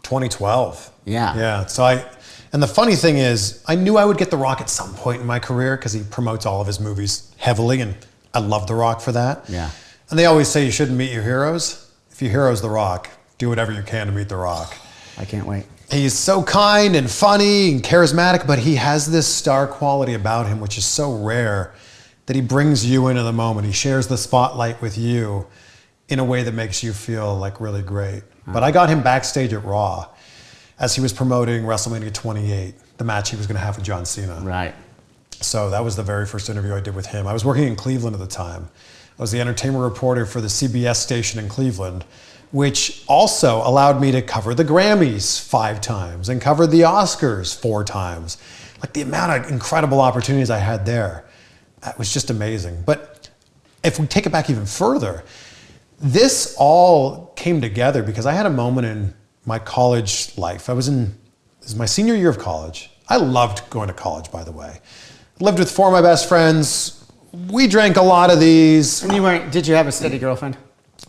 2012. Yeah. Yeah. So and the funny thing is, I knew I would get The Rock at some point in my career because he promotes all of his movies heavily, and I love The Rock for that. Yeah. And they always say you shouldn't meet your heroes. If your hero's The Rock, do whatever you can to meet The Rock. I can't wait. He's so kind and funny and charismatic, but he has this star quality about him, which is so rare, that he brings you into the moment. He shares the spotlight with you in a way that makes you feel like really great. But I got him backstage at Raw as he was promoting WrestleMania 28, the match he was going to have with John Cena. Right. So that was the very first interview I did with him. I was working in Cleveland at the time. I was the entertainment reporter for the CBS station in Cleveland, which also allowed me to cover the Grammys 5 times and cover the Oscars 4 times. Like the amount of incredible opportunities I had there, that was just amazing. But if we take it back even further, this all came together because I had a moment in my college life. This was my senior year of college. I loved going to college, by the way. Lived with 4 of my best friends. We drank a lot of these. And did you have a steady girlfriend?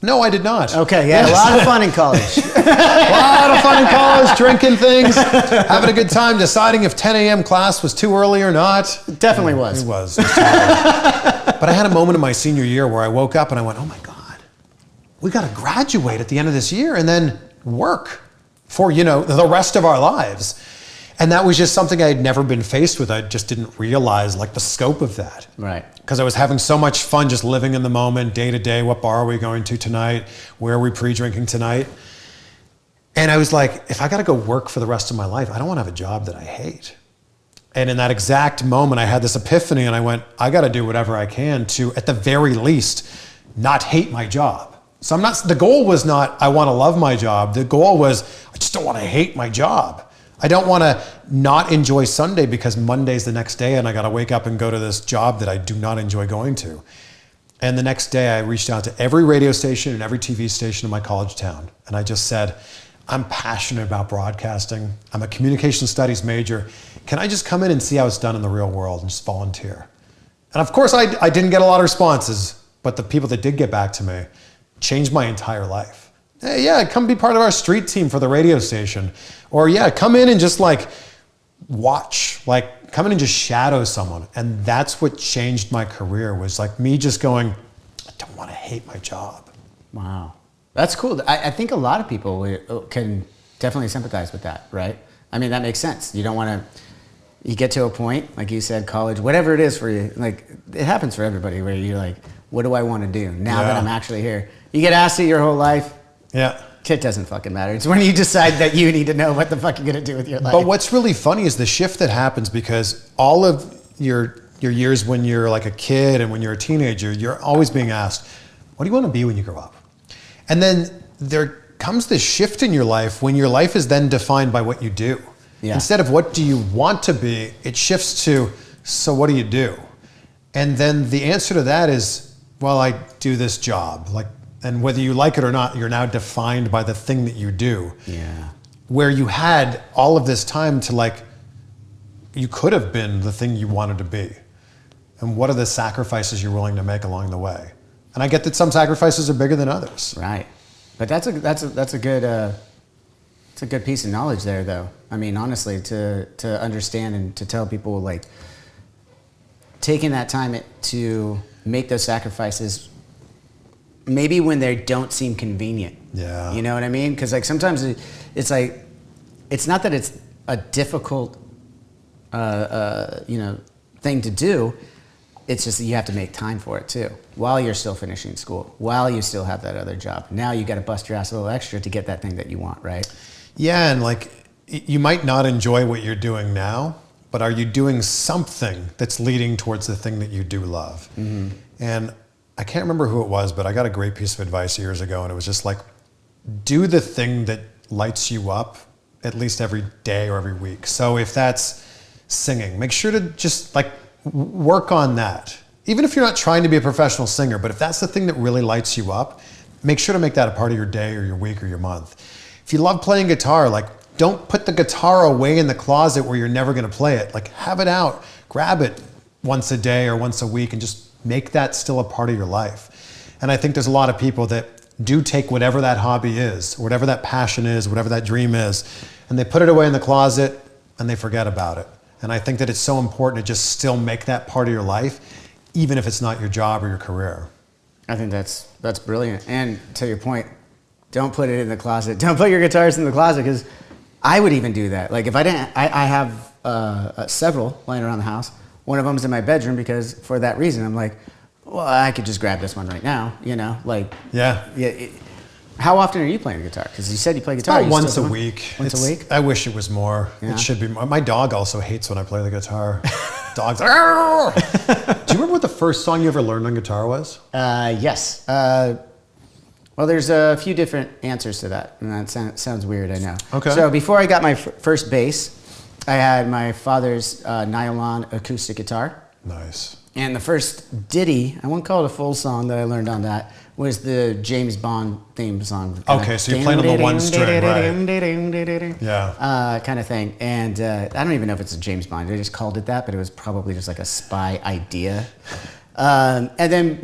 No, I did not. Okay, yeah, a lot of fun in college. A lot of fun in college, drinking things, having a good time, deciding if 10 a.m. class was too early or not. It definitely was. It was. But I had a moment in my senior year where I woke up and I went, oh my God, we got to graduate at the end of this year and then work for, the rest of our lives. And that was just something I had never been faced with. I just didn't realize the scope of that. Right. Because I was having so much fun just living in the moment, day to day. What bar are we going to tonight? Where are we pre-drinking tonight? And I was like, if I got to go work for the rest of my life, I don't want to have a job that I hate. And in that exact moment, I had this epiphany and I went, I got to do whatever I can to, at the very least, not hate my job. So the goal was not, I want to love my job. The goal was, I just don't want to hate my job. I don't want to not enjoy Sunday because Monday's the next day and I got to wake up and go to this job that I do not enjoy going to. And the next day I reached out to every radio station and every TV station in my college town. And I just said, I'm passionate about broadcasting. I'm a communication studies major. Can I just come in and see how it's done in the real world and just volunteer? And of course, I didn't get a lot of responses, but the people that did get back to me changed my entire life. Hey, yeah, come be part of our street team for the radio station. Or yeah, come in and just like watch, like come in and just shadow someone. And that's what changed my career, was like me just going, I don't want to hate my job. Wow. That's cool. I think a lot of people can definitely sympathize with that, right? I mean, that makes sense. You don't want to, you get to a point, like you said, college, whatever it is for you, like it happens for everybody, where you're like, what do I want to do now that I'm actually here? You get asked it your whole life. Yeah. It doesn't fucking matter. It's when you decide that you need to know what the fuck you're going to do with your life. But what's really funny is the shift that happens, because all of your years when you're like a kid and when you're a teenager, you're always being asked, what do you want to be when you grow up? And then there comes this shift in your life when your life is then defined by what you do. Yeah. Instead of what do you want to be, it shifts to, so what do you do? And then the answer to that is, well, I do this job. Like, and whether you like it or not, you're now defined by the thing that you do. Yeah. Where you had all of this time to like, you could have been the thing you wanted to be. And what are the sacrifices you're willing to make along the way? And I get that some sacrifices are bigger than others. Right. But that's a good piece of knowledge there, though. I mean, honestly, to understand and to tell people, like, taking that time to make those sacrifices, maybe when they don't seem convenient. Yeah. You know what I mean? Because like sometimes it's like, it's not that it's a difficult, thing to do. It's just that you have to make time for it too, while you're still finishing school, while you still have that other job. Now you got to bust your ass a little extra to get that thing that you want, right? Yeah, and like you might not enjoy what you're doing now, but are you doing something that's leading towards the thing that you do love? Mm-hmm. And I can't remember who it was, but I got a great piece of advice years ago, and it was just like, do the thing that lights you up at least every day or every week. So if that's singing, make sure to just like work on that. Even if you're not trying to be a professional singer, but if that's the thing that really lights you up, make sure to make that a part of your day or your week or your month. If you love playing guitar, like don't put the guitar away in the closet where you're never going to play it. Like have it out, grab it once a day or once a week, and just make that still a part of your life. And I think there's a lot of people that do take whatever that hobby is, whatever that passion is, whatever that dream is, and they put it away in the closet and they forget about it. And I think that it's so important to just still make that part of your life, even if it's not your job or your career. I think that's brilliant. And to your point, don't put it in the closet. Don't put your guitars in the closet, because I would even do that. Like if I didn't, I have several lying around the house. One of them's in my bedroom because for that reason, I'm like, well, I could just grab this one right now, like. Yeah. How often are you playing the guitar? Because you said you play guitar. About once a week. Once a week? I wish it was more. Yeah. It should be more. My dog also hates when I play the guitar. Dog's like, "Arr!" Do you remember what the first song you ever learned on guitar was? Yes. Well, there's a few different answers to that, and that sounds weird, I know. Okay. So before I got my first bass, I had my father's nylon acoustic guitar. Nice. And the first ditty, I won't call it a full song that I learned on that, was the James Bond theme song. Okay, so you're playing on the one string, right? Yeah. Kind of thing. And I don't even know if it's a James Bond. They just called it that, but it was probably just like a spy idea. And then,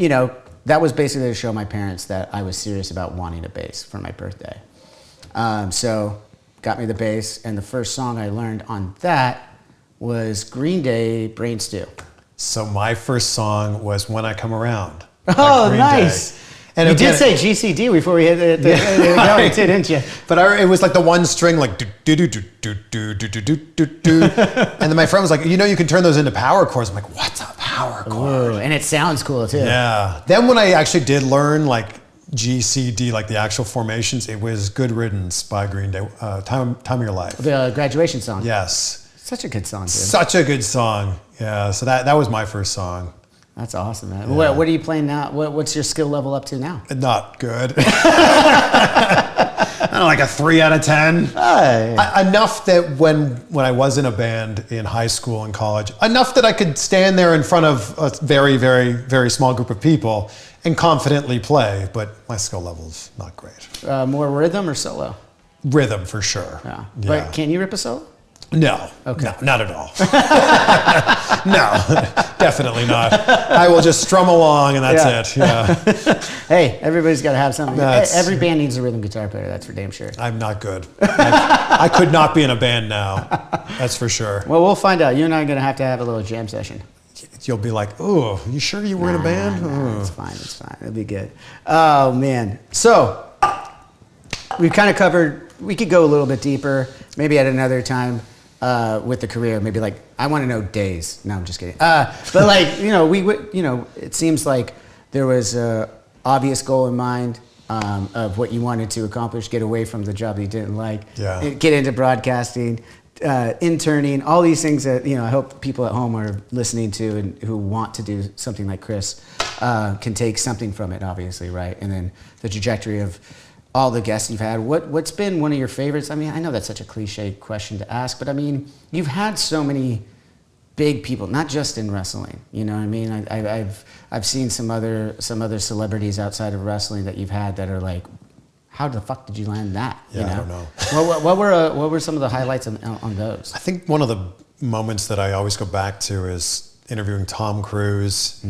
that was basically to show my parents that I was serious about wanting a bass for my birthday. So got me the bass, and the first song I learned on that was Green Day, Brain Stew. So my first song was When I Come Around. Oh, nice. Day. And you did say GCD before we hit it going too, didn't you? But it was like the one string, like do do do do do do do do do do. And then my friend was like, you can turn those into power chords. I'm like, what's a power chord? Ooh, and it sounds cool too. Yeah. Then when I actually did learn like GCD, like the actual formations, it was Good Riddance by Green Day. Time of Your Life. The graduation song. Yes. Such a good song, dude. Such a good song. Yeah. So that was my first song. That's awesome, man. Yeah. What are you playing now? What's your skill level up to now? Not good. I don't know, like a 3 out of 10. Enough that when I was in a band in high school and college, enough that I could stand there in front of a very, very, very small group of people and confidently play, but my skill level's not great. More rhythm or solo? Rhythm, for sure. Yeah. But can you rip a solo? No. Okay. No, not at all. No, definitely not. I will just strum along and that's it. Yeah. Hey, everybody's got to have something. Every band needs a rhythm guitar player. That's for damn sure. I'm not good. I could not be in a band now. That's for sure. Well, we'll find out. You and I are going to have a little jam session. You'll be like, oh, you sure you were in a band? Nah, it's fine. It's fine. It'll be good. Oh, man. So we've kind of covered, we could go a little bit deeper, maybe at another time with the career. Maybe like, I want to know days. No, I'm just kidding. But like, it seems like there was a obvious goal in mind of what you wanted to accomplish, get away from the job that you didn't like, get into broadcasting, interning, all these things that, I hope people at home are listening to and who want to do something like Chris can take something from it, obviously, right? And then the trajectory of all the guests you've had. What's been one of your favorites? I mean, I know that's such a cliche question to ask, but I mean, you've had so many big people, not just in wrestling. You know what I mean? I've seen some other celebrities outside of wrestling that you've had that are like, how the fuck did you land that? Yeah, I don't know. What were some of the highlights on those? I think one of the moments that I always go back to is interviewing Tom Cruise,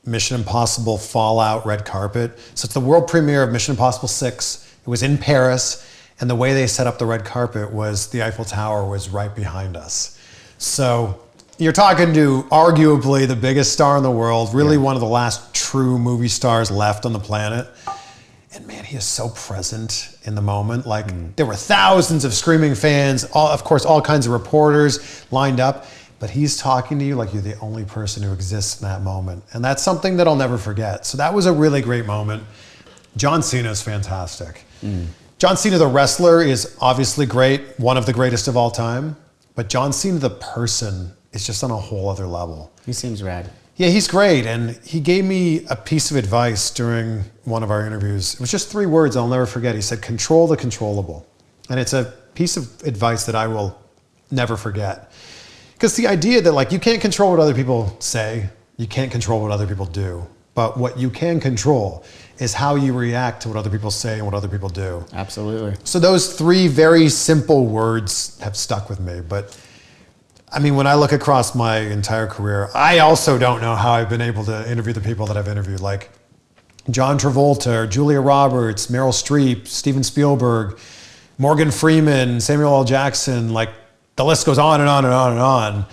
Mission Impossible Fallout red carpet. So it's the world premiere of Mission Impossible 6. It was in Paris, and the way they set up the red carpet was the Eiffel Tower was right behind us. So you're talking to arguably the biggest star in the world, really one of the last true movie stars left on the planet. And man, he is so present in the moment. Like there were thousands of screaming fans, of course, all kinds of reporters lined up, but he's talking to you like you're the only person who exists in that moment. And that's something that I'll never forget. So that was a really great moment. John Cena is fantastic. John Cena, the wrestler, is obviously great, one of the greatest of all time, but John Cena, the person, is just on a whole other level. He seems rad. Yeah, he's great, and he gave me a piece of advice during one of our interviews. It was just 3 words I'll never forget. He said, control the controllable. And it's a piece of advice that I will never forget. Because the idea that like you can't control what other people say, you can't control what other people do, but what you can control is how you react to what other people say and what other people do. Absolutely. So those 3 very simple words have stuck with me, but I mean, when I look across my entire career, I also don't know how I've been able to interview the people that I've interviewed, like John Travolta, Julia Roberts, Meryl Streep, Steven Spielberg, Morgan Freeman, Samuel L. Jackson, like the list goes on and on and on and on.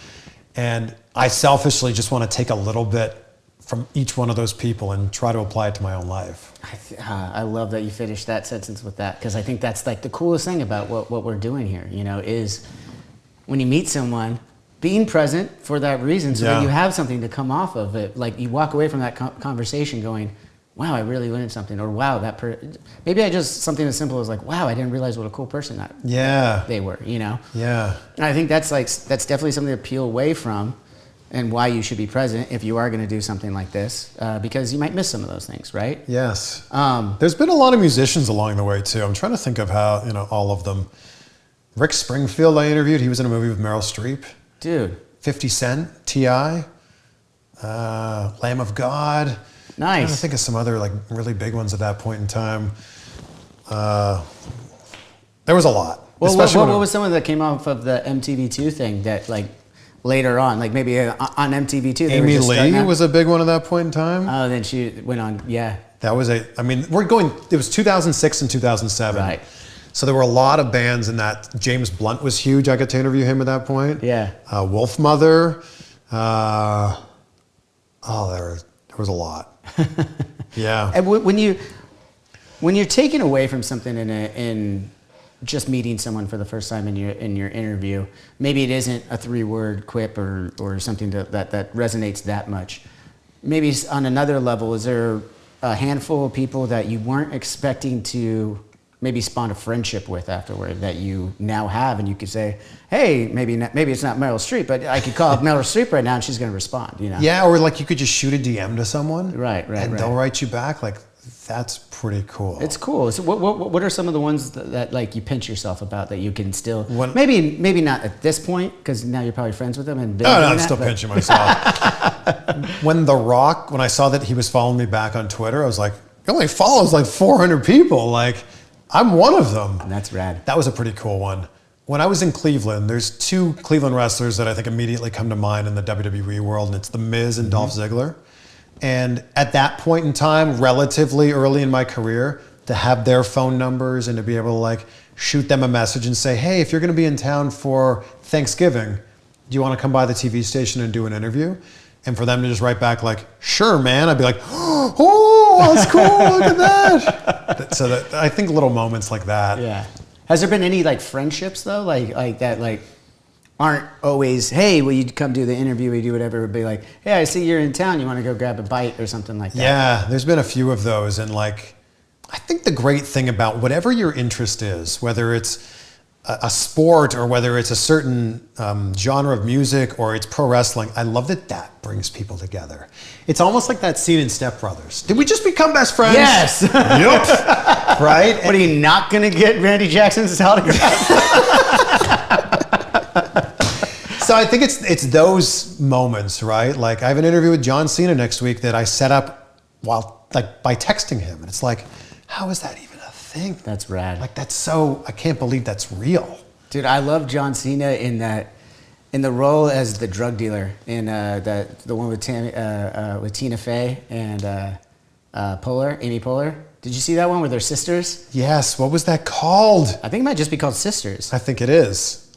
And I selfishly just want to take a little bit from each one of those people and try to apply it to my own life. I love that you finished that sentence with that, because I think that's like the coolest thing about what we're doing here, is when you meet someone, being present for that reason, so that you have something to come off of it. Like you walk away from that conversation going, wow, I really learned something, or wow, maybe I just something as simple as like, wow, I didn't realize what a cool person they were, Yeah. And I think that's definitely something to peel away from, and why you should be present if you are going to do something like this, because you might miss some of those things, right? Yes. There's been a lot of musicians along the way too. I'm trying to think of how, all of them. Rick Springfield I interviewed. He was in a movie with Meryl Streep. Dude. 50 Cent, T.I., Lamb of God. Nice. I'm trying to think of some other like really big ones at that point in time. There was a lot. Well, what was someone that came off of the MTV2 thing that like later on, like maybe on MTV2? Amy Lee was a big one at that point in time. Oh, then she went on, yeah. That was it was 2006 and 2007. Right. So there were a lot of bands in that. James Blunt was huge. I got to interview him at that point. Yeah. Wolf Mother. There was a lot. Yeah. And when you're taken away from something in just meeting someone for the first time in your interview, maybe it isn't a 3-word quip or something that resonates that much. Maybe on another level, is there a handful of people that you weren't expecting to maybe spawn a friendship with afterward that you now have, and you could say, hey, maybe it's not Meryl Streep, but I could call up Meryl Streep right now and she's going to respond, Yeah, or like you could just shoot a DM to someone. Right. And they'll write you back. Like, that's pretty cool. It's cool. So what are some of the ones that like you pinch yourself about that you can still, maybe not at this point, because now you're probably friends with them. And I'm still pinching myself. When I saw that he was following me back on Twitter, I was like, he only follows like 400 people. Like, I'm one of them. And that's rad. That was a pretty cool one. when I was in Cleveland, there's two Cleveland wrestlers that I think immediately come to mind in the WWE world, and it's The Miz and Dolph Ziggler. And at that point in time, relatively early in my career, to have their phone numbers and to be able to like shoot them a message and say, hey, if you're going to be in town for Thanksgiving, do you want to come by the TV station and do an interview? And for them to just write back like, sure, man, I'd be like, oh, that's cool, look at that. So that, I think little moments like that. Yeah. Has there been any like friendships though, like that, like aren't always, hey, will you come do the interview? Will you do whatever? It would be like, hey, I see you're in town. You want to go grab a bite or something like that? Yeah, there's been a few of those. And like, I think the great thing about whatever your interest is, whether it's a sport or whether it's a certain genre of music or it's pro wrestling, I love that that brings people together. It's almost like that scene in Step Brothers. Did we just become best friends? Yes. Yep. Right? What, are you not going to get Randy Jackson's autograph? So I think it's those moments, right? Like I have an interview with John Cena next week that I set up while like by texting him, and it's like, how is that even a thing? That's rad. Like that's so, I can't believe that's real. Dude, I love John Cena in the role as the drug dealer in the one with Tina Fey and Amy Poehler. Did you see that one with their sisters? Yes. What was that called? I think it might just be called Sisters. I think it is.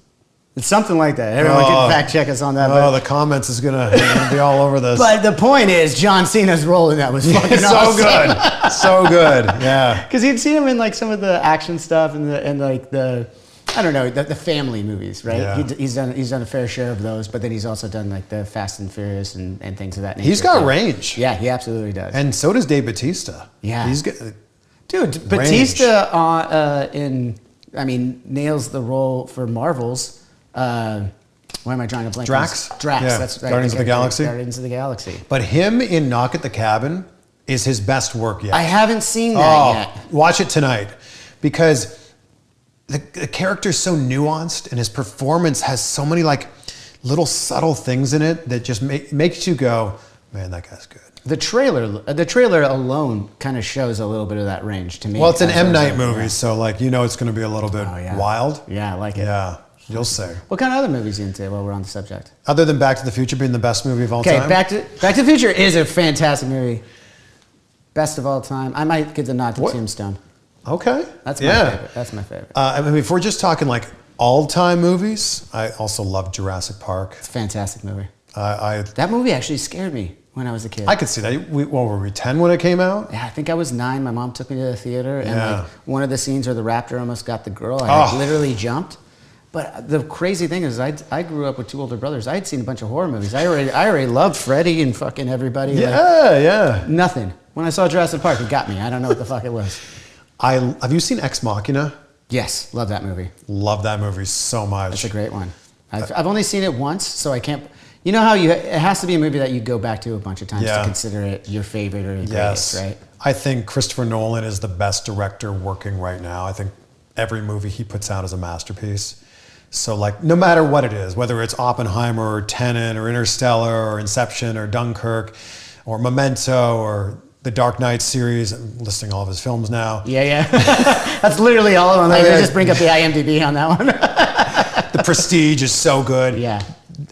It's something like that. Everyone can fact check us on that. Oh, the comments is gonna be all over this. But the point is, John Cena's role in that was fucking so awesome. good, so good. Yeah, because you'd seen him in like some of the action stuff and like the I don't know the family movies, right? Yeah. He's done a fair share of those, but then he's also done like the Fast and Furious and things of that nature. He's got range. Yeah, he absolutely does. And so does Dave Bautista. Yeah, he's got dude. Bautista nails the role for Marvel's. Why am I trying to blank? Drax. Yeah. That's right. Guardians of the Galaxy. Guardians of the Galaxy. But him in Knock at the Cabin is his best work yet. I haven't seen that yet. Watch it tonight because the character is so nuanced and his performance has so many like little subtle things in it that just makes you go, man, that guy's good. The trailer alone kind of shows a little bit of that range to me. Well, it's an M. Night movie, so like it's going to be a little bit wild. Yeah, I like it. Yeah. You'll say. What kind of other movies are you into while we're on the subject? Other than Back to the Future being the best movie of all time? Okay, Back to the Future is a fantastic movie. Best of all time. I might give the nod to Tombstone. Okay. That's my favorite. That's my favorite. If we're just talking like all-time movies, I also love Jurassic Park. It's a fantastic movie. That movie actually scared me when I was a kid. I could see that. Were we 10 when it came out? Yeah, I think I was 9. My mom took me to the theater, and like one of the scenes where the raptor almost got the girl, I literally jumped. But the crazy thing is, I grew up with 2 older brothers. I had seen a bunch of horror movies. I already loved Freddy and fucking everybody. Yeah. Nothing. When I saw Jurassic Park, it got me. I don't know what the fuck it was. Have you seen Ex Machina? Yes, love that movie. Love that movie so much. It's a great one. I've only seen it once, so I can't. You know how it has to be a movie that you go back to a bunch of times to consider it your favorite or the greatest, right? I think Christopher Nolan is the best director working right now. I think every movie he puts out is a masterpiece. So like no matter what it is, whether it's Oppenheimer or Tenet or Interstellar or Inception or Dunkirk or Memento or the Dark Knight series, I'm listing all of his films now. Yeah. That's literally all of them. They just bring up the IMDb on that one. The Prestige is so good. Yeah.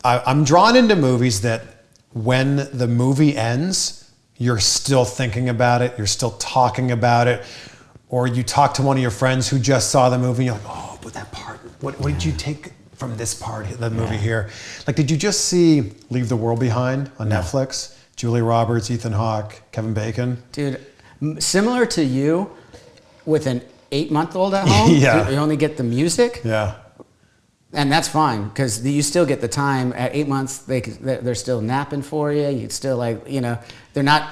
I'm drawn into movies that when the movie ends, you're still thinking about it, you're still talking about it, or you talk to one of your friends who just saw the movie and you're like, oh, but that part, what did you take from this part of the movie here? Like, did you just see Leave the World Behind on Netflix? Julia Roberts, Ethan Hawke, Kevin Bacon. Dude, similar to you, with an 8-month-old at home, you only get the music. Yeah. And that's fine, because you still get the time. At 8 months, they're still napping for you. You still they're not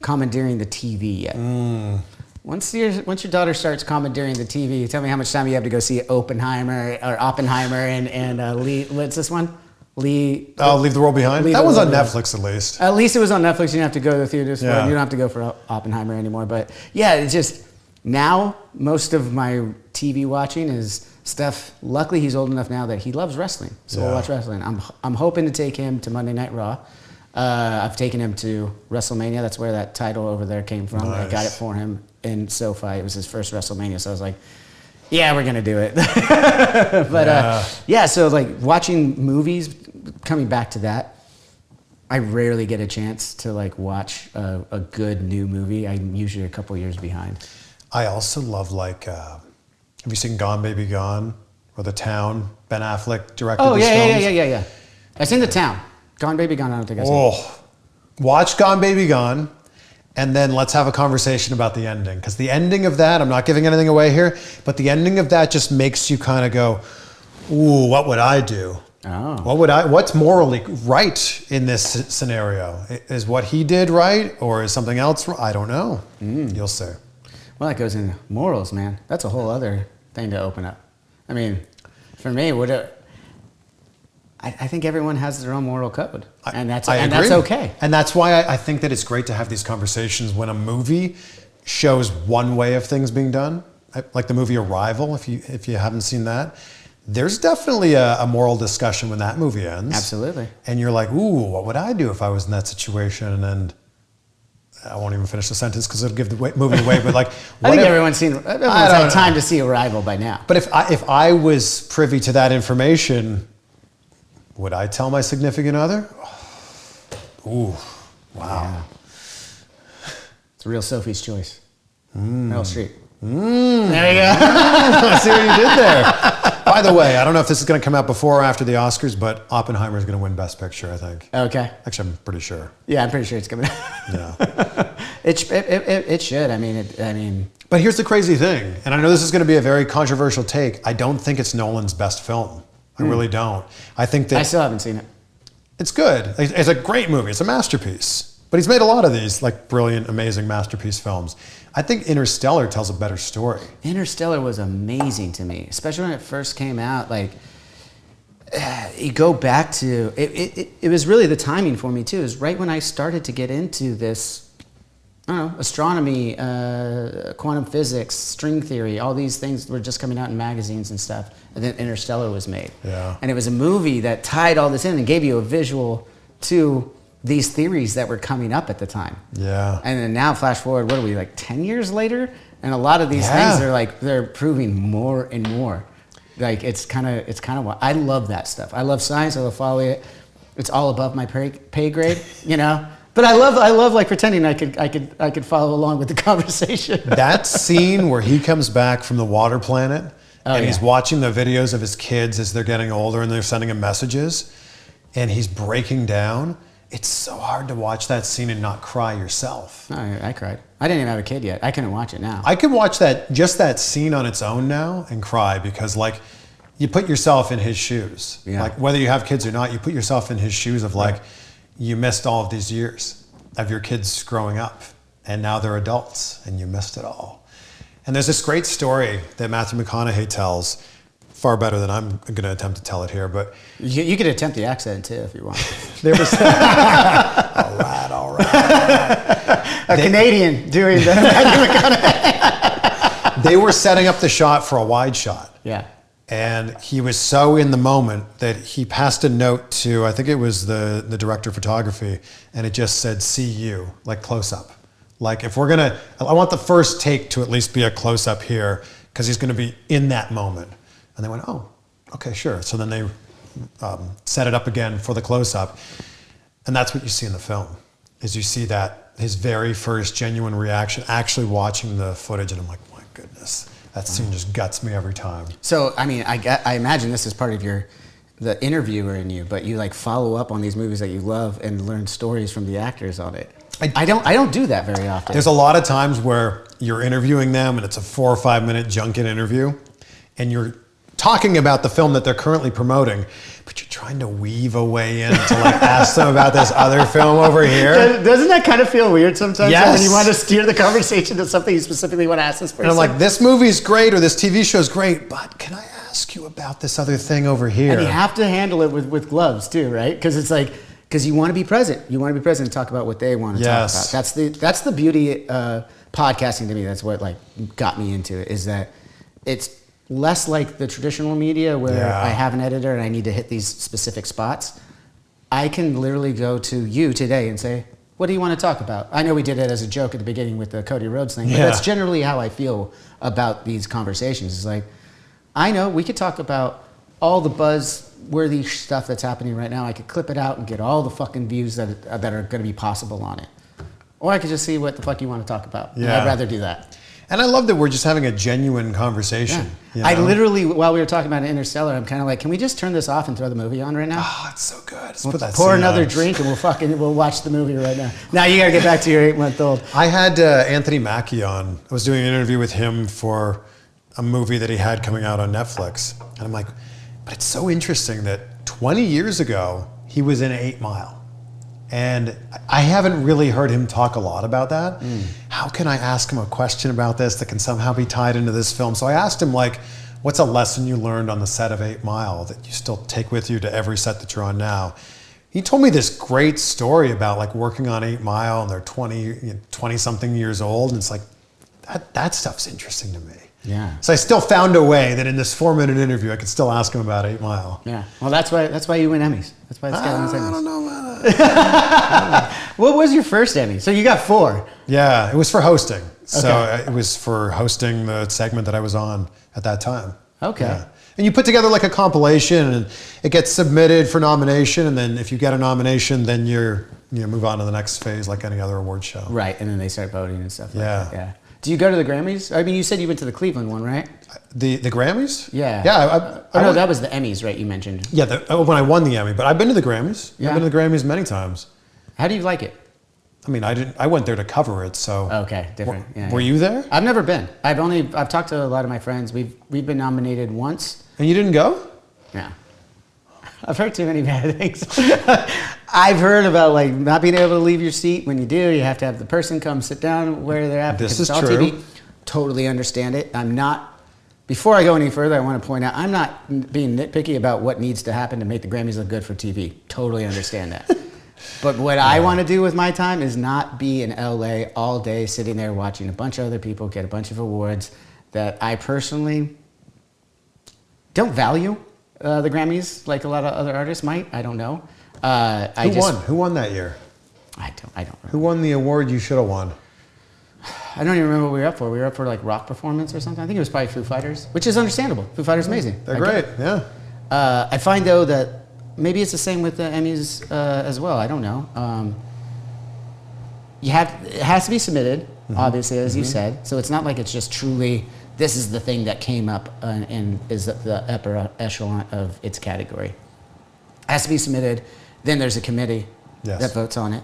commandeering the TV yet. Once your daughter starts commandeering the TV, tell me how much time you have to go see Oppenheimer and Lee. What's this one? Leave the World Behind. That was on Netflix at least. At least it was on Netflix. You didn't have to go to the theaters. Yeah. You don't have to go for Oppenheimer anymore. But yeah, it's just now most of my TV watching is stuff. Luckily, he's old enough now that he loves wrestling, so we'll watch wrestling. I'm hoping to take him to Monday Night Raw. I've taken him to WrestleMania. That's where that title over there came from. Nice. I got it for him in SoFi. It was his first WrestleMania, so I was like, Yeah, we're gonna do it. But yeah, so like watching movies, coming back to that, I rarely get a chance to like watch a good new movie. I'm usually a couple years behind. I also love like, have you seen Gone Baby Gone or The Town? Ben Affleck directed Oh these films. yeah. I've seen The Town. Gone Baby Gone. I don't think I've seen. It. Watch Gone Baby Gone, and then let's have a conversation about the ending. Because the ending of that, I'm not giving anything away here, but the ending of that just makes you kind of go, "Ooh, what would I do? Oh. What's morally right in this scenario? Is what he did right, or is something else wrong? I don't know. You'll see." Well, that goes into morals, man. That's a whole other thing to open up. I mean, for me, I think everyone has their own moral code, and that's okay. And that's why I think that it's great to have these conversations when a movie shows one way of things being done, like the movie Arrival. If you haven't seen that, there's definitely a moral discussion when that movie ends. Absolutely. And you're like, ooh, what would I do if I was in that situation? And I won't even finish the sentence because it'll give the movie away. But like, I think everyone's had time to see Arrival by now. But if I was privy to that information, would I tell my significant other? Ooh, wow. Yeah. It's a real Sophie's choice. Meryl Streep. There you go. I see what you did there. By the way, I don't know if this is going to come out before or after the Oscars, but Oppenheimer is going to win Best Picture, I think. Okay. Actually, I'm pretty sure. Yeah, I'm pretty sure it's coming out. Yeah. It should. I mean. But here's the crazy thing, and I know this is going to be a very controversial take. I don't think it's Nolan's best film. I really don't. I think that... I still haven't seen it. It's good. It's a great movie. It's a masterpiece. But he's made a lot of these like brilliant, amazing masterpiece films. I think Interstellar tells a better story. Interstellar was amazing to me, especially when it first came out. Like, you go back to... It was really the timing for me, too. It was right when I started to get into this... I don't know, astronomy, quantum physics, string theory, all these things were just coming out in magazines and stuff. And then Interstellar was made. Yeah. And it was a movie that tied all this in and gave you a visual to these theories that were coming up at the time. Yeah. And then now, flash forward, what are we, like 10 years later? And a lot of these things are like, they're proving more and more. Like, it's kind of, I love that stuff. I love science, I love following it. It's all above my pay grade, you know? But I love like pretending I could follow along with the conversation. That scene where he comes back from the water planet and he's watching the videos of his kids as they're getting older and they're sending him messages and he's breaking down. It's so hard to watch that scene and not cry yourself. I cried. I didn't even have a kid yet. I couldn't watch it now. I could watch that scene on its own now and cry because like you put yourself in his shoes. Yeah. Like whether you have kids or not, you put yourself in his shoes of like, you missed all of these years of your kids growing up and now they're adults and you missed it all. And there's this great story that Matthew McConaughey tells, far better than I'm going to attempt to tell it here, but... You could attempt the accent too if you want. There was... all right. A Canadian doing the Matthew McConaughey. They were setting up the shot for a wide shot. Yeah. And he was so in the moment that he passed a note to, I think it was the director of photography, and it just said, "See you," like close up. Like if we're gonna, I want the first take to at least be a close up here, because he's gonna be in that moment. And they went, oh, okay, sure. So then they set it up again for the close up. And that's what you see in the film, is you see that his very first genuine reaction, actually watching the footage, and I'm like, my goodness. That scene just guts me every time. So, I mean, I imagine this is part of the interviewer in you, but you like follow up on these movies that you love and learn stories from the actors on it. I don't do that very often. There's a lot of times where you're interviewing them and it's a 4 or 5 minute junket interview and you're talking about the film that they're currently promoting, but you're trying to weave a way in to like ask them about this other film over here. Doesn't that kind of feel weird sometimes? Yes. When you want to steer the conversation to something you specifically want to ask this person? And I'm like, this movie's great or this TV show's great, but can I ask you about this other thing over here? And you have to handle it with gloves too, right? Because it's like, because you want to be present. You want to be present and talk about what they want to talk about. That's the beauty of podcasting to me. That's what like got me into it, is that it's less like the traditional media where I have an editor and I need to hit these specific spots. I can literally go to you today and say, what do you want to talk about? I know we did it as a joke at the beginning with the Cody Rhodes thing, but that's generally how I feel about these conversations. It's like, I know we could talk about all the buzz-worthy stuff that's happening right now. I could clip it out and get all the fucking views that are going to be possible on it. Or I could just see what the fuck you want to talk about. Yeah. And I'd rather do that. And I love that we're just having a genuine conversation. Yeah. You know? I literally, while we were talking about Interstellar, I'm kind of like, can we just turn this off and throw the movie on right now? Oh, it's so good. Let's pour another drink and we'll watch the movie right now. Now you got to get back to your 8-month-old. I had Anthony Mackie on. I was doing an interview with him for a movie that he had coming out on Netflix. And I'm like, but it's so interesting that 20 years ago, he was in 8 Mile. And I haven't really heard him talk a lot about that. How can I ask him a question about this that can somehow be tied into this film? So I asked him, like, what's a lesson you learned on the set of 8 Mile that you still take with you to every set that you're on now? He told me this great story about, like, working on 8 Mile and they're 20-something years old. And it's like, that stuff's interesting to me. Yeah. So I still found a way that in this 4-minute interview, I could still ask him about 8 Mile. Yeah. Well, that's why you win Emmys. That's why it's got Emmys. I don't know about that. What was your first Emmy? So you got 4. Yeah, it was for hosting. So it was for hosting the segment that I was on at that time. Okay. Yeah. And you put together like a compilation, and it gets submitted for nomination. And then if you get a nomination, then you move on to the next phase, like any other award show. Right, and then they start voting and stuff. Yeah. Like that. Yeah. Do you go to the Grammys? I mean, you said you went to the Cleveland one, right? The Grammys? Yeah. Yeah. No, that was the Emmys, right? You mentioned. Yeah, when I won the Emmy, but I've been to the Grammys. Yeah. I've been to the Grammys many times. How do you like it? I mean, I went there to cover it, so. Okay, different. Were you there? I've never been. I've talked to a lot of my friends. We've been nominated once. And you didn't go? Yeah. I've heard too many bad things. I've heard about like not being able to leave your seat. When you do, you have to have the person come sit down where they're at. This is true. TV. Totally understand it. I'm not. Before I go any further, I want to point out I'm not being nitpicky about what needs to happen to make the Grammys look good for TV. Totally understand that. But what I want to do with my time is not be in LA all day sitting there watching a bunch of other people get a bunch of awards that I personally don't value. The Grammys, like a lot of other artists might. I don't know. Who won that year? I don't remember. Who won the award you should have won? I don't even remember what we were up for. We were up for like rock performance or something. I think it was probably Foo Fighters, which is understandable. Foo Fighters amazing. They're great, yeah. I find though that maybe it's the same with the Emmys as well. I don't know. It has to be submitted, obviously, as you said. So it's not like it's just truly this is the thing that came up and is the upper echelon of its category. It has to be submitted. Then there's a committee that votes on it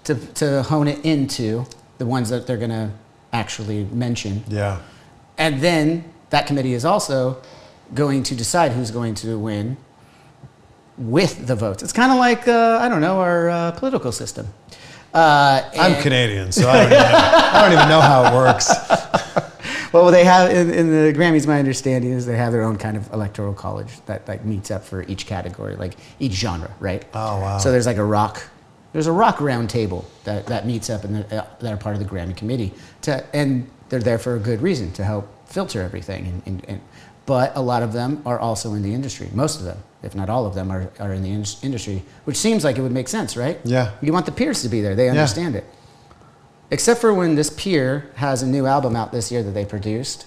to hone it into the ones that they're going to actually mention. Yeah. And then that committee is also going to decide who's going to win with the votes. It's kind of like, I don't know, our political system. I'm Canadian, so I don't even know how it works. Well, they have, in the Grammys, my understanding is they have their own kind of electoral college that like meets up for each category, like each genre, right? Oh, wow. So there's like a rock round table that meets up and that are part of the Grammy committee. And they're there for a good reason, to help filter everything. But a lot of them are also in the industry. Most of them, if not all of them, are in the industry, which seems like it would make sense, right? Yeah. You want the peers to be there. They understand it. Except for when this peer has a new album out this year that they produced,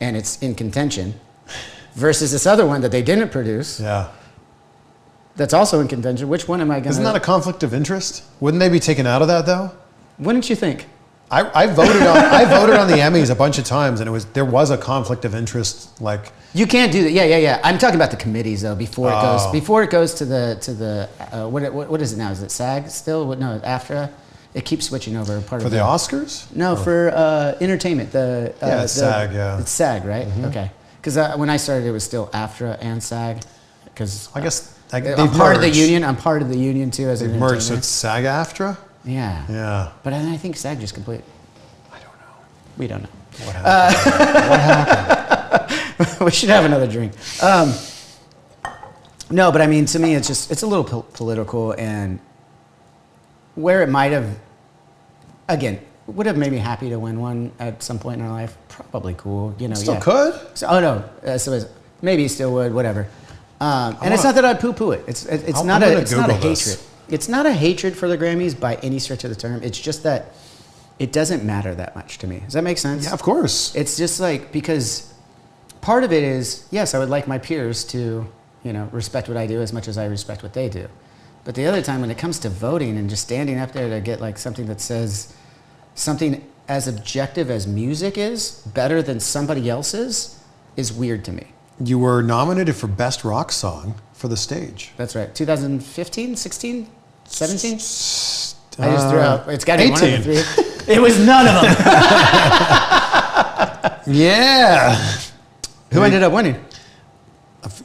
and it's in contention, versus this other one that they didn't produce. Yeah. That's also in contention. Which one am I going to... Isn't that a conflict of interest? Wouldn't they be taken out of that, though? Wouldn't you think? I voted on the Emmys a bunch of times, and there was a conflict of interest. Like, you can't do that. Yeah. I'm talking about the committees though. Before it goes to the what is it now? Is it SAG still? No, AFTRA. It keeps switching over. For the Oscars? No, for entertainment. It's SAG. Yeah, it's SAG, right? Okay. Because when I started, it was still AFTRA and SAG. Because I guess I'm part of the union. I'm part of the union too as an entertainer. Merged, so it's SAG-AFTRA. Yeah. Yeah. But I think SAG just completed. I don't know. We don't know. What happened? What happened? We should have another drink. No, but I mean, to me, it's a little political, and where it might have, again, would have made me happy to win one at some point in our life. Probably cool, you know. Still could? So, maybe still would, whatever. And it's not that I poo-poo it. It's not a hatred. It's not a hatred for the Grammys by any stretch of the term. It's just that it doesn't matter that much to me. Does that make sense? Yeah, of course. It's just like, because part of it is, yes, I would like my peers to, respect what I do as much as I respect what they do. But the other time when it comes to voting and just standing up there to get like something that says something as objective as music is better than somebody else's is weird to me. You were nominated for Best Rock Song for the stage. That's right. 2015, 16, 17? I just threw out. It's got to be 18. one of the three. It was none of them. Yeah. Who ended up winning?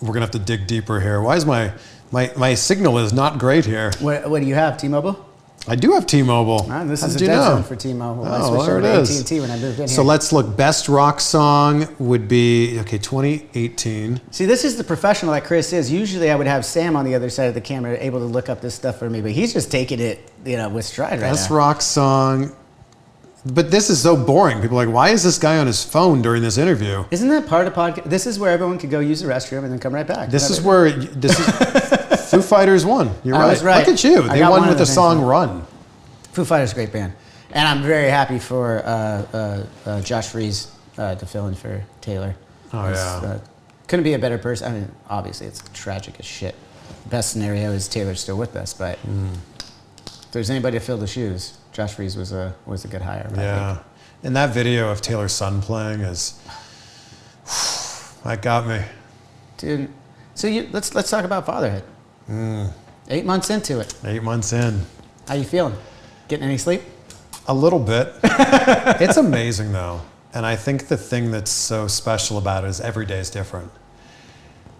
We're going to have to dig deeper here. Why is my signal is not great here? What do you have, T-Mobile? I do have T-Mobile. This How is a did you dead know? zone for T-Mobile. I Oh, switched there over it to is. AT&T when I moved in So here. let's look. Best rock song would be, 2018. See, this is the professional that Chris is. Usually I would have Sam on the other side of the camera able to look up this stuff for me, but he's just taking it, with stride right Best now. rock song. But this is so boring. People are like, why is this guy on his phone during this interview? Isn't that part of podcast? This is where everyone could go use the restroom and then come right back. This is Foo Fighters won. You're I was right. Look at you. I They got won one with of the the song things. Run. Foo Fighters, great band. And I'm very happy for Josh Freese to fill in for Taylor. Oh, yeah. Couldn't be a better person. I mean, obviously, it's tragic as shit. Best scenario is Taylor's still with us, but if there's anybody to fill the shoes, Josh Freese was a good hire. I Yeah. think. And that video of Taylor's son playing is, that got me. Dude, so let's talk about fatherhood. 8 months into it. 8 months in. How you feeling? Getting any sleep? A little bit. It's amazing though. And I think the thing that's so special about it is every day is different.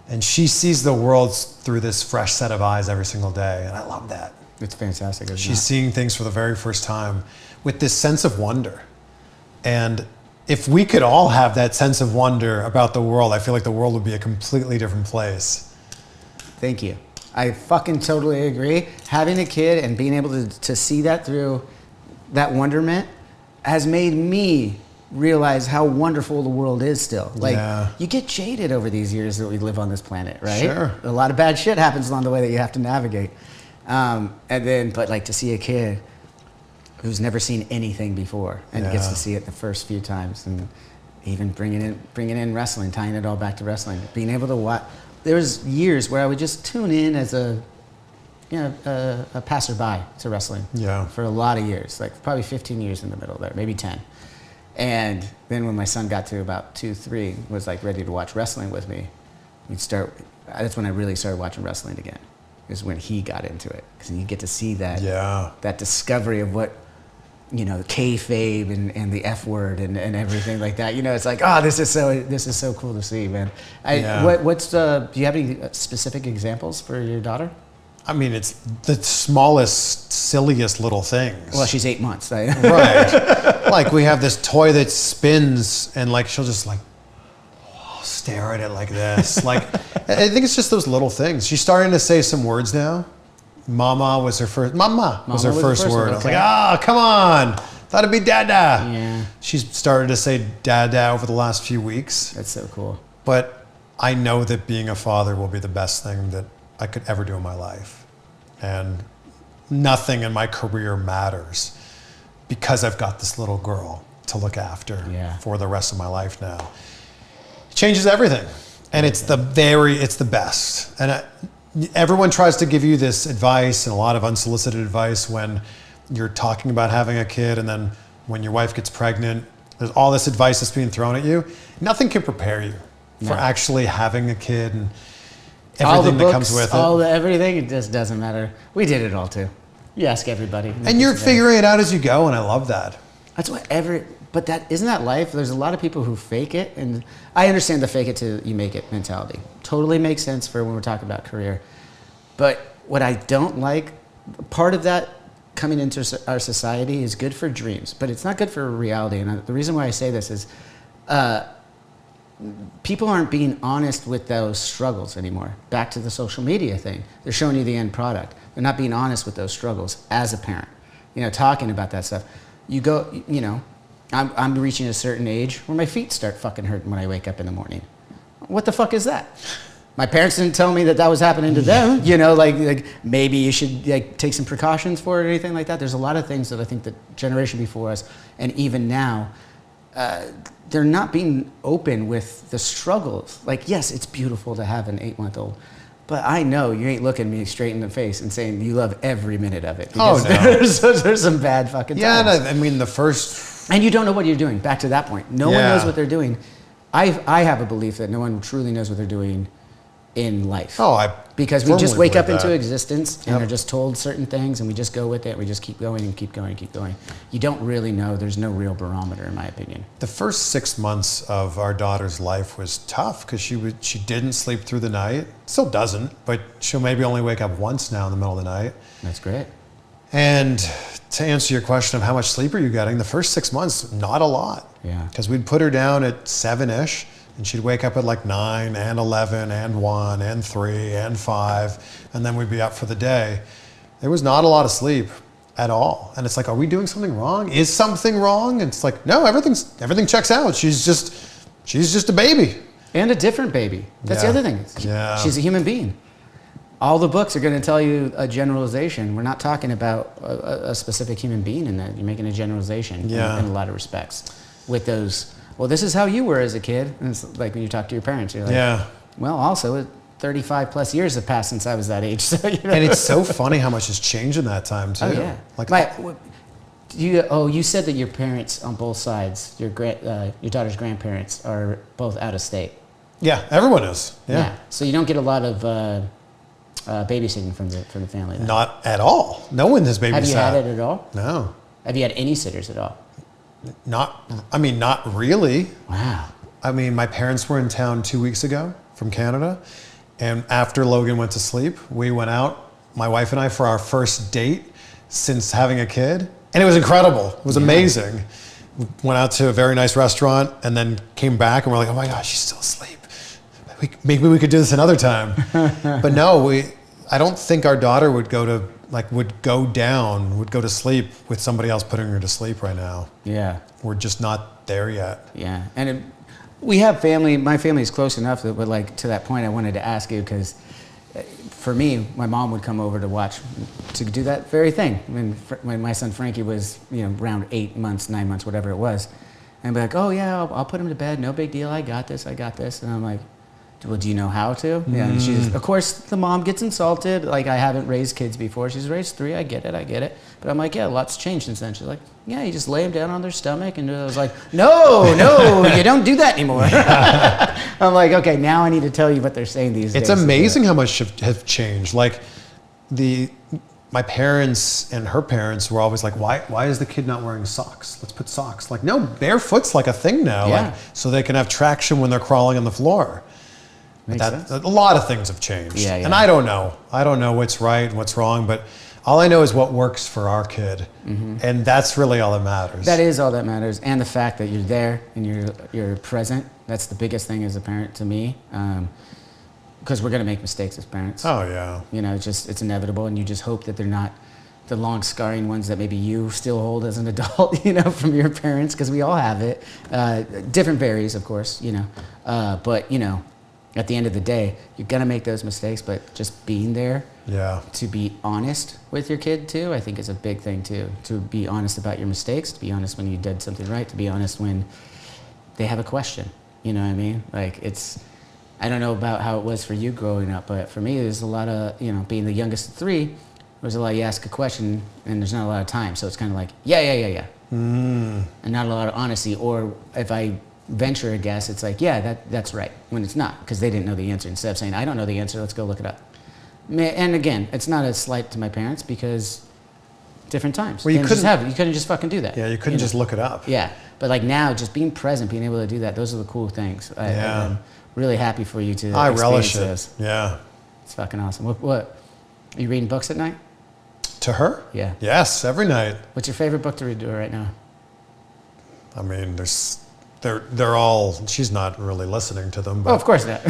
And she sees the world through this fresh set of eyes every single day. And I love that. It's fantastic. Isn't She's it? seeing things for the very first time with this sense of wonder. And if we could all have that sense of wonder about the world, I feel like the world would be a completely different place. Thank you. I fucking totally agree. Having a kid and being able to see that through that wonderment has made me realize how wonderful the world is still. Like, Yeah. you get jaded over these years that we live on this planet, right? Sure. A lot of bad shit happens along the way that you have to navigate. But like to see a kid who's never seen anything before and gets Yeah. to see it the first few times, and even bringing in wrestling, tying it all back to wrestling, being able to watch. There was years where I would just tune in as a passerby to wrestling. Yeah. For a lot of years, like probably 15 years in the middle there, maybe 10. And then when my son got to about 2, 3, was like ready to watch wrestling with me, that's when I really started watching wrestling again, is when he got into it. Because you get to see that discovery of what, the kayfabe and the F word and everything like that. It's like, this is so cool to see, man. Do you have any specific examples for your daughter? I mean, it's the smallest, silliest little things. Well, she's 8 months. Right? Right. Like we have this toy that spins and like she'll just like stare at it like this. Like I think it's just those little things. She's starting to say some words now. Mama was her first word. I was like, come on. Thought it'd be dada. Yeah. She's started to say dada over the last few weeks. That's so cool. But I know that being a father will be the best thing that I could ever do in my life. And nothing in my career matters because I've got this little girl to look after for the rest of my life now. It changes everything. And it's the best. And everyone tries to give you this advice and a lot of unsolicited advice when you're talking about having a kid, and then when your wife gets pregnant, there's all this advice that's being thrown at you. Nothing can prepare you for actually having a kid and everything that comes with it. Everything, it just doesn't matter. We did it all too. You ask everybody. And you're figuring it out as you go, and I love that. That's what but isn't that life? There's a lot of people who fake it, and I understand the fake it till you make it mentality. Totally makes sense for when we're talking about career. But what I don't like, part of that coming into our society is good for dreams, but it's not good for reality. And the reason why I say this is people aren't being honest with those struggles anymore. Back to the social media thing. They're showing you the end product. They're not being honest with those struggles as a parent. Talking about that stuff. I'm reaching a certain age where my feet start fucking hurting when I wake up in the morning. What the fuck is that? My parents didn't tell me that was happening to them. Like maybe you should take some precautions for it or anything like that. There's a lot of things that I think the generation before us and even now they're not being open with the struggles. Like, yes, it's beautiful to have an 8-month-old, but I know you ain't looking me straight in the face and saying you love every minute of it. Oh, no. There's some bad fucking times. Yeah, I mean, the first... And you don't know what you're doing. Back to that point. No one knows what they're doing. I have a belief that no one truly knows what they're doing in life. Because we just wake up into existence and are just told certain things and we just go with it. We just keep going and keep going and keep going. You don't really know. There's no real barometer, in my opinion. The first 6 months of our daughter's life was tough because she didn't sleep through the night. Still doesn't, but she'll maybe only wake up once now in the middle of the night. That's great. And to answer your question of how much sleep are you getting, the first 6 months, not a lot. Yeah. Because we'd put her down at 7-ish. And she'd wake up at like 9 and 11 and 1 and 3 and 5, and then we'd be up for the day. There was not a lot of sleep at all. And it's like, are we doing something wrong? Is something wrong? And it's like, no, everything checks out. She's just a baby. And a different baby. That's the other thing. Yeah. She's a human being. All the books are going to tell you a generalization. We're not talking about a specific human being in that. You're making a generalization in a lot of respects with those. Well, this is how you were as a kid. And it's like when you talk to your parents, you're like, well, also 35 plus years have passed since I was that age. So, you know. And it's so funny how much has changed in that time too. Oh, yeah. Like, you said that your parents on both sides, your daughter's grandparents are both out of state. Yeah, everyone is. Yeah. So you don't get a lot of babysitting from the family then. Not at all. No one has babysat. Have you had it at all? No. Have you had any sitters at all? Not really. Wow. I mean, my parents were in town 2 weeks ago from Canada, and after Logan went to sleep, we went out, my wife and I, for our first date since having a kid, and it was incredible. It was amazing. We went out to a very nice restaurant, and then came back, and we're like, oh my gosh, she's still asleep. Maybe we could do this another time. But no, I don't think our daughter would go to sleep with somebody else putting her to sleep right now. Yeah. We're just not there yet. Yeah. And we have family. My family is close enough that, but like to that point, I wanted to ask you because for me, my mom would come over to do that very thing. When my son Frankie was, around 8 months, 9 months, whatever it was. And be like, oh yeah, I'll put him to bed. No big deal. I got this. And I'm like, well, do you know how to? Yeah, and of course, the mom gets insulted. Like, I haven't raised kids before. She's raised 3. I get it. But I'm like, yeah, lots changed since then. She's like, yeah, you just lay them down on their stomach. And I was like, no, you don't do that anymore. I'm like, okay, now I need to tell you what they're saying these days. It's amazing how much have changed. Like, my parents and her parents were always like, why is the kid not wearing socks? Let's put socks. Like, no, barefoot's like a thing now. Yeah. Like, so they can have traction when they're crawling on the floor. A lot of things have changed. Yeah. And I don't know. I don't know what's right and what's wrong, but all I know is what works for our kid. Mm-hmm. And that's really all that matters. That is all that matters. And the fact that you're there and you're present. That's the biggest thing as a parent to me. Because we're going to make mistakes as parents. Oh, yeah. It's inevitable. And you just hope that they're not the long scarring ones that maybe you still hold as an adult, from your parents. Because we all have it. Different varies, of course, But, at the end of the day, you're going to make those mistakes, but just being there to be honest with your kid, too, I think is a big thing, too. To be honest about your mistakes, to be honest when you did something right, to be honest when they have a question. You know what I mean? Like, I don't know about how it was for you growing up, but for me, there's a lot of, being the youngest of 3, there's a lot, you ask a question, and there's not a lot of time. So it's kind of like, yeah. And not a lot of honesty. Or if I venture a guess, it's like, yeah, that's right, when it's not, because they didn't know the answer. Instead of saying, I don't know the answer, let's go look it up. And again, it's not a slight to my parents because different times. Well, you couldn't just fucking do that. Yeah, you couldn't just look it up. Yeah, but like now, just being present, being able to do that, those are the cool things. I'm really happy for you to I relish it. Those. Yeah. It's fucking awesome. What? Are you reading books at night? To her? Yeah. Yes, every night. What's your favorite book to read to her right now? I mean, they're all, she's not really listening to them. But of course not.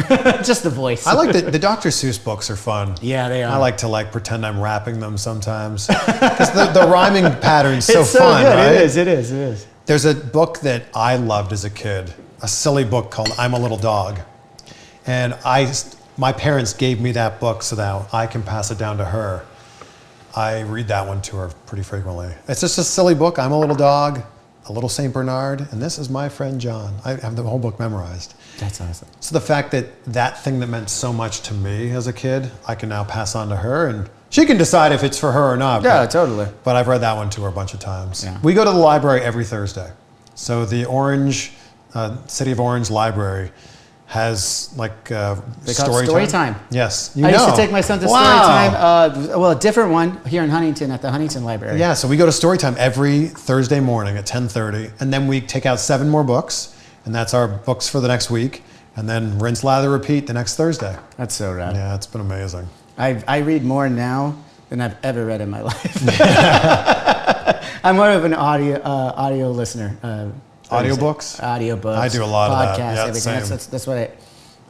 Just the voice. I like the Dr. Seuss books are fun. Yeah, they are. I like to pretend I'm rapping them sometimes. Because the rhyming pattern's so fun, good. right? It is. There's a book that I loved as a kid, a silly book called I'm a Little Dog. And my parents gave me that book so that I can pass it down to her. I read that one to her pretty frequently. It's just a silly book. I'm a little dog. a little Saint Bernard, and this is my friend John. I have the whole book memorized. That's awesome. So the fact that that thing that meant so much to me as a kid, I can now pass on to her, and she can decide if it's for her or not. Yeah, totally. But I've read that one to her a bunch of times. Yeah. We go to the library every Thursday. So the City of Orange Library has like they call it story time. Yes, I used to take my son to story time. Well, a different one here in Huntington at the Huntington Library. Yeah, so we go to story time every Thursday morning at 10:30, and then we take out 7 more books, and that's our books for the next week, and then rinse, lather, repeat the next Thursday. That's so rad. Yeah, it's been amazing. I read more now than I've ever read in my life. I'm more of an audio listener. Audiobooks? Audiobooks. I do a lot of that. Podcasts, Yeah, everything. same. That's what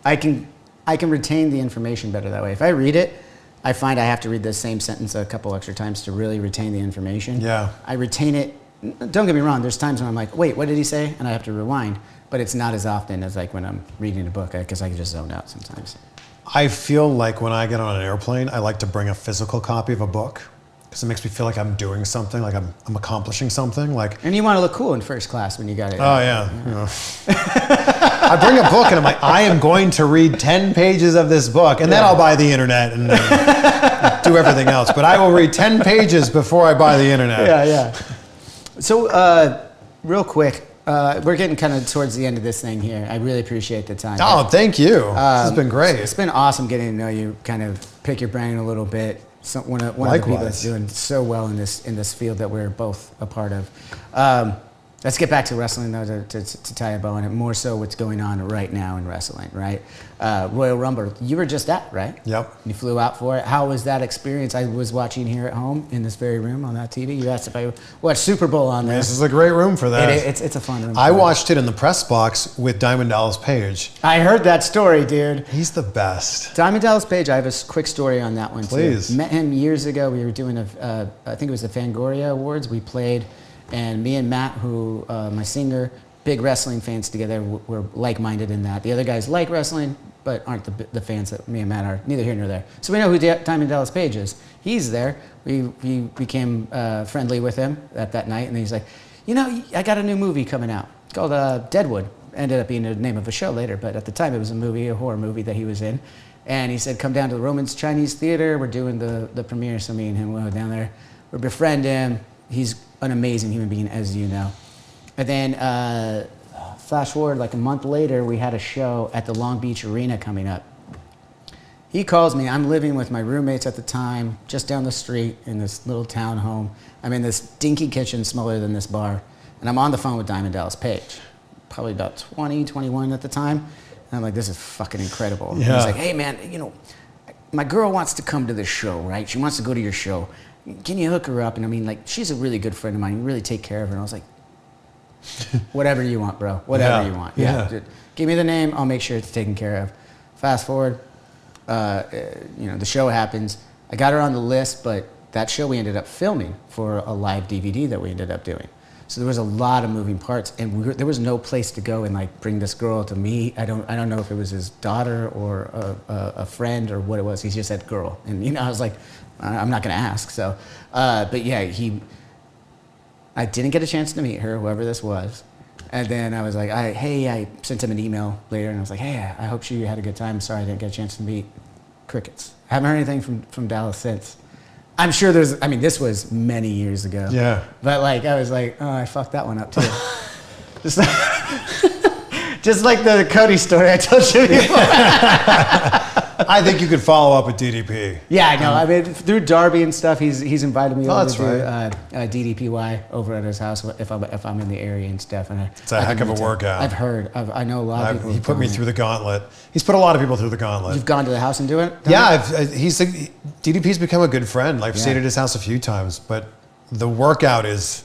I can retain the information better that way. If I read it, I find I have to read the same sentence a couple extra times to really retain the information. Yeah. I retain it. Don't get me wrong. There's times when I'm like, wait, what did he say? And I have to rewind. But it's not as often as like when I'm reading a book because I can just zone out sometimes. I feel like when I get on an airplane, I like to bring a physical copy of a book because it makes me feel like I'm doing something, like I'm accomplishing something. Like, and you want to look cool in first class when you got it. oh yeah. You know. I bring a book and I'm like, I am going to read 10 pages of this book, and then I'll buy the internet and do everything else. But I will read 10 pages before I buy the internet. Yeah. So, real quick. We're getting kind of towards the end of this thing here. I really appreciate the time. Oh, thank you. This has been great. It's been awesome getting to know you, kind of pick your brain a little bit. One of the people that's doing so well in this field that we're both a part of. Let's get back to wrestling, though, to tie a bow on it. More so what's going on right now in wrestling, right? Royal Rumble, you were just at, right? Yep. You flew out for it. How was that experience? I was watching here at home in this very room on that TV. You asked if I watched Super Bowl on there. This is a great room for that. It's a fun room. I watched it in the press box with Diamond Dallas Page. I heard that story, dude. He's the best. Diamond Dallas Page, I have a quick story on that one, Please. too. Met him years ago. We were doing I think it was the Fangoria Awards. We played, and me and Matt, who, my singer, big wrestling fans together, we're like-minded in that. The other guys like wrestling, but aren't the fans that me and Matt are, neither here nor there. So we know who Diamond Dallas Page is. He's there. We became friendly with him that night, and he's like, you know, I got a new movie coming out called Deadwood. Ended up being the name of a show later, but at the time it was a horror movie that he was in. And he said, come down to the Romans Chinese Theater. We're doing the premiere, so me and him went down there. We befriend him. He's an amazing human being, as you know. And then flash forward like a month later, we had a show at the Long Beach Arena coming up. He calls me. I'm living with my roommates at the time, just down the street in this little townhome. I'm in this dinky kitchen smaller than this bar. And I'm on the phone with Diamond Dallas Page, probably about 20, 21 at the time. And I'm like, this is fucking incredible. Yeah. He's like, hey, man, you know, my girl wants to come to this show, right? She wants to go to your show. Can you hook her up? And I mean, like, she's a really good friend of mine. You really take care of her. And I was like, whatever you want, bro. Whatever you want. Yeah. Give me the name. I'll make sure it's taken care of. Fast forward, the show happens. I got her on the list, but that show we ended up filming for a live DVD that we ended up doing. So there was a lot of moving parts, and there was no place to go and like bring this girl to meet. I don't know if it was his daughter or a friend or what it was. He just said girl, and I was like, I'm not gonna ask. So, but yeah, I didn't get a chance to meet her, whoever this was. And then I was like, I sent him an email later, and I was like, hey, I hope you had a good time. Sorry I didn't get a chance to meet. Crickets. I haven't heard anything from Dallas since. I'm sure this was many years ago. Yeah. But like, I was like, oh, I fucked that one up too. Just like the Cody story I told you before. I think you could follow up with DDP. Yeah, I know. I mean, through Darby and stuff, he's invited me over to right. DDPY over at his house if I'm in the area and stuff. And it's a heck of a workout. I've heard. I know a lot of people. He put me through the gauntlet. He's put a lot of people through the gauntlet. You've gone to the house and do it? Yeah, DDP's become a good friend. I've stayed at his house a few times, but the workout it's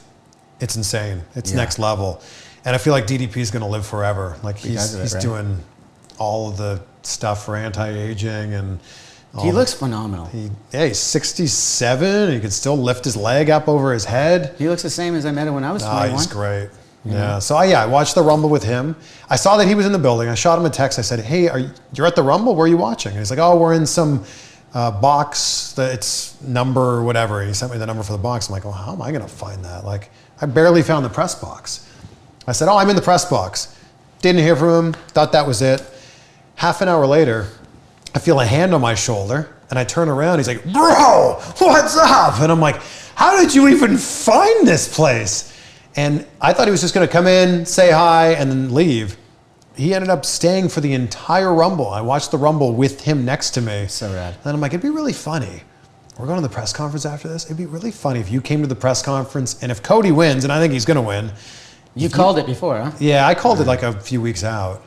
insane. It's next level. And I feel like DDP's going to live forever. Like he's doing all of the stuff for anti-aging and he looks phenomenal. He's 67. He can still lift his leg up over his head. He looks the same as I met him when I was 21. He's great. Yeah. So I watched the Rumble with him. I saw that he was in the building. I shot him a text. I said, hey, you're at the Rumble? Where are you watching? And he's like, oh, we're in some box. It's number whatever. And he sent me the number for the box. I'm like, well, how am I going to find that? Like, I barely found the press box. I said, oh, I'm in the press box. Didn't hear from him, thought that was it. Half an hour later, I feel a hand on my shoulder, and I turn around, he's like, bro, what's up? And I'm like, how did you even find this place? And I thought he was just gonna come in, say hi, and then leave. He ended up staying for the entire Rumble. I watched the Rumble with him next to me. So rad. And I'm like, it'd be really funny. We're going to the press conference after this. It'd be really funny if you came to the press conference, and if Cody wins, and I think he's gonna win. You called it before, huh? Yeah, I called it like a few weeks out.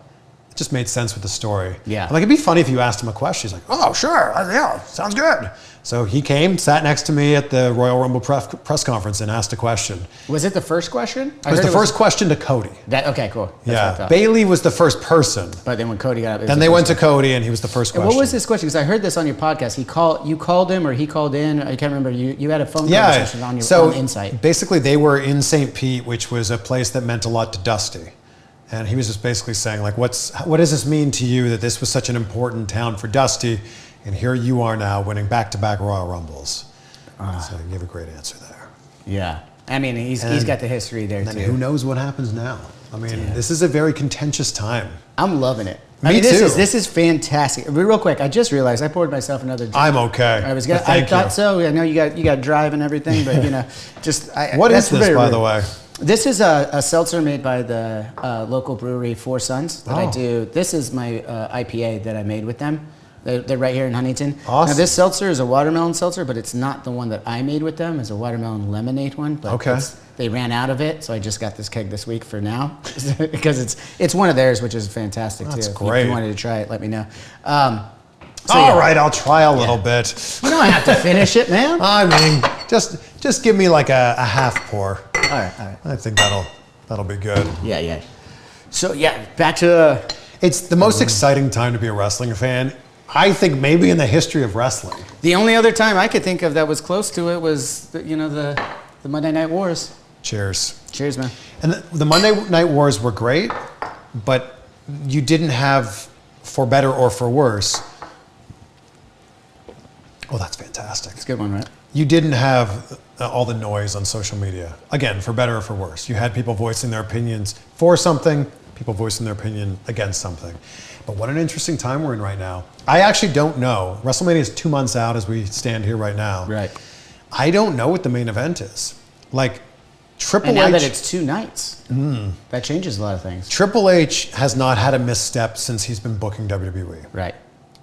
It just made sense with the story. Yeah. I'm like, it'd be funny if you asked him a question. He's like, oh, sure, yeah, sounds good. So he came, sat next to me at the Royal Rumble press conference and asked a question. Was it the first question? It was the first question to Cody. Okay, cool. That's what I thought. Bailey was the first person. But then when Cody got up, Then they went to Cody, and he was the first question. What was this question? Because I heard this on your podcast. You called him, or he called in. I can't remember. You had a phone conversation on your on Insight. Basically, they were in St. Pete, which was a place that meant a lot to Dusty. And he was just basically saying, like, what does this mean to you that this was such an important town for Dusty, and here you are now winning back-to-back Royal Rumbles? So he gave a great answer there. Yeah. I mean, he's got the history there, too. Who knows what happens now? I mean, this is a very contentious time. I'm loving it. Me too. This is fantastic. Real quick, I just realized I poured myself another drink. I'm okay. I thought so. I know you got drive and everything, but What is this, by the way? This is a seltzer made by the local brewery Four Sons that I do. This is my IPA that I made with them. They're right here in Huntington. Awesome. Now, this seltzer is a watermelon seltzer, but it's not the one that I made with them. It's a watermelon lemonade one. But okay. They ran out of it, so I just got this keg this week for now because it's one of theirs, which is fantastic too. That's great. If you wanted to try it, let me know. All right, I'll try a little bit. You don't have to finish it, man. I mean, just give me like a half pour. All right. I think that'll be good. Yeah. So back to. It's the most exciting time to be a wrestling fan. I think maybe in the history of wrestling. The only other time I could think of that was close to it was the Monday Night Wars. Cheers. Cheers, man. And the Monday Night Wars were great, but you didn't have, for better or for worse. Oh, that's fantastic. It's a good one, right? You didn't have all the noise on social media. Again, for better or for worse. You had people voicing their opinions for something, people voicing their opinion against something. But what an interesting time we're in right now. I actually don't know. WrestleMania is 2 months out as we stand here right now. Right. I don't know what the main event is. Like, Triple H... And now that it's 2 nights, that changes a lot of things. Triple H has not had a misstep since he's been booking WWE. Right.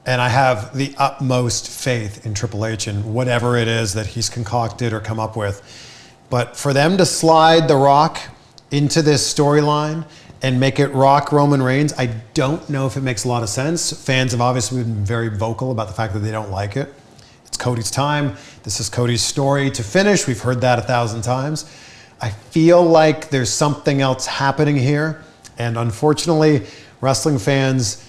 And I have the utmost faith in Triple H and whatever it is that he's concocted or come up with. But for them to slide The Rock into this storyline and make it Rock Roman Reigns, I don't know if it makes a lot of sense. Fans have obviously been very vocal about the fact that they don't like it. It's Cody's time. This is Cody's story to finish. We've heard that 1,000 times. I feel like there's something else happening here. And unfortunately, wrestling fans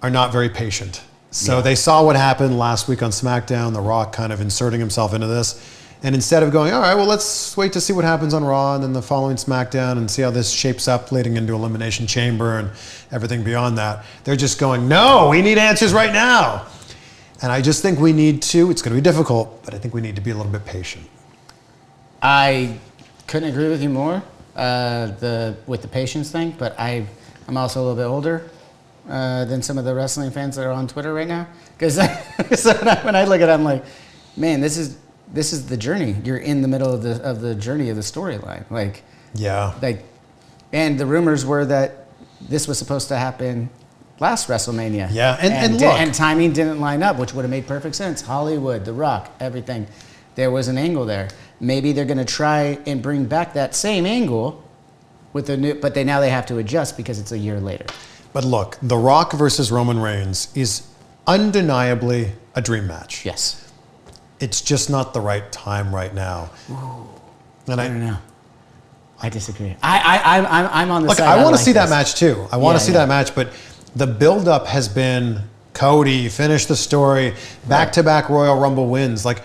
are not very patient. So they saw what happened last week on SmackDown, The Rock kind of inserting himself into this. And instead of going, all right, well, let's wait to see what happens on Raw and then the following SmackDown and see how this shapes up leading into Elimination Chamber and everything beyond that, they're just going, no, we need answers right now. And I just think we need to, it's going to be difficult, but I think we need to be a little bit patient. I couldn't agree with you more with the patience thing, but I'm also a little bit older than some of the wrestling fans that are on Twitter right now. Because when I look at it, I'm like, man, this is the journey. You're in the middle of the journey of the storyline. And the rumors were that this was supposed to happen last WrestleMania. Yeah, and look. And timing didn't line up, which would have made perfect sense. Hollywood, The Rock, everything. There was an angle there. Maybe they're going to try and bring back that same angle with the new, but now they have to adjust because it's a year later. But look, The Rock versus Roman Reigns is undeniably a dream match. Yes. It's just not the right time right now. Ooh, and I don't know. I disagree. I'm on the look, side. I want to see that match too. I want to see that match, but the build-up has been Cody, finish the story, back-to-back Royal Rumble wins. Like,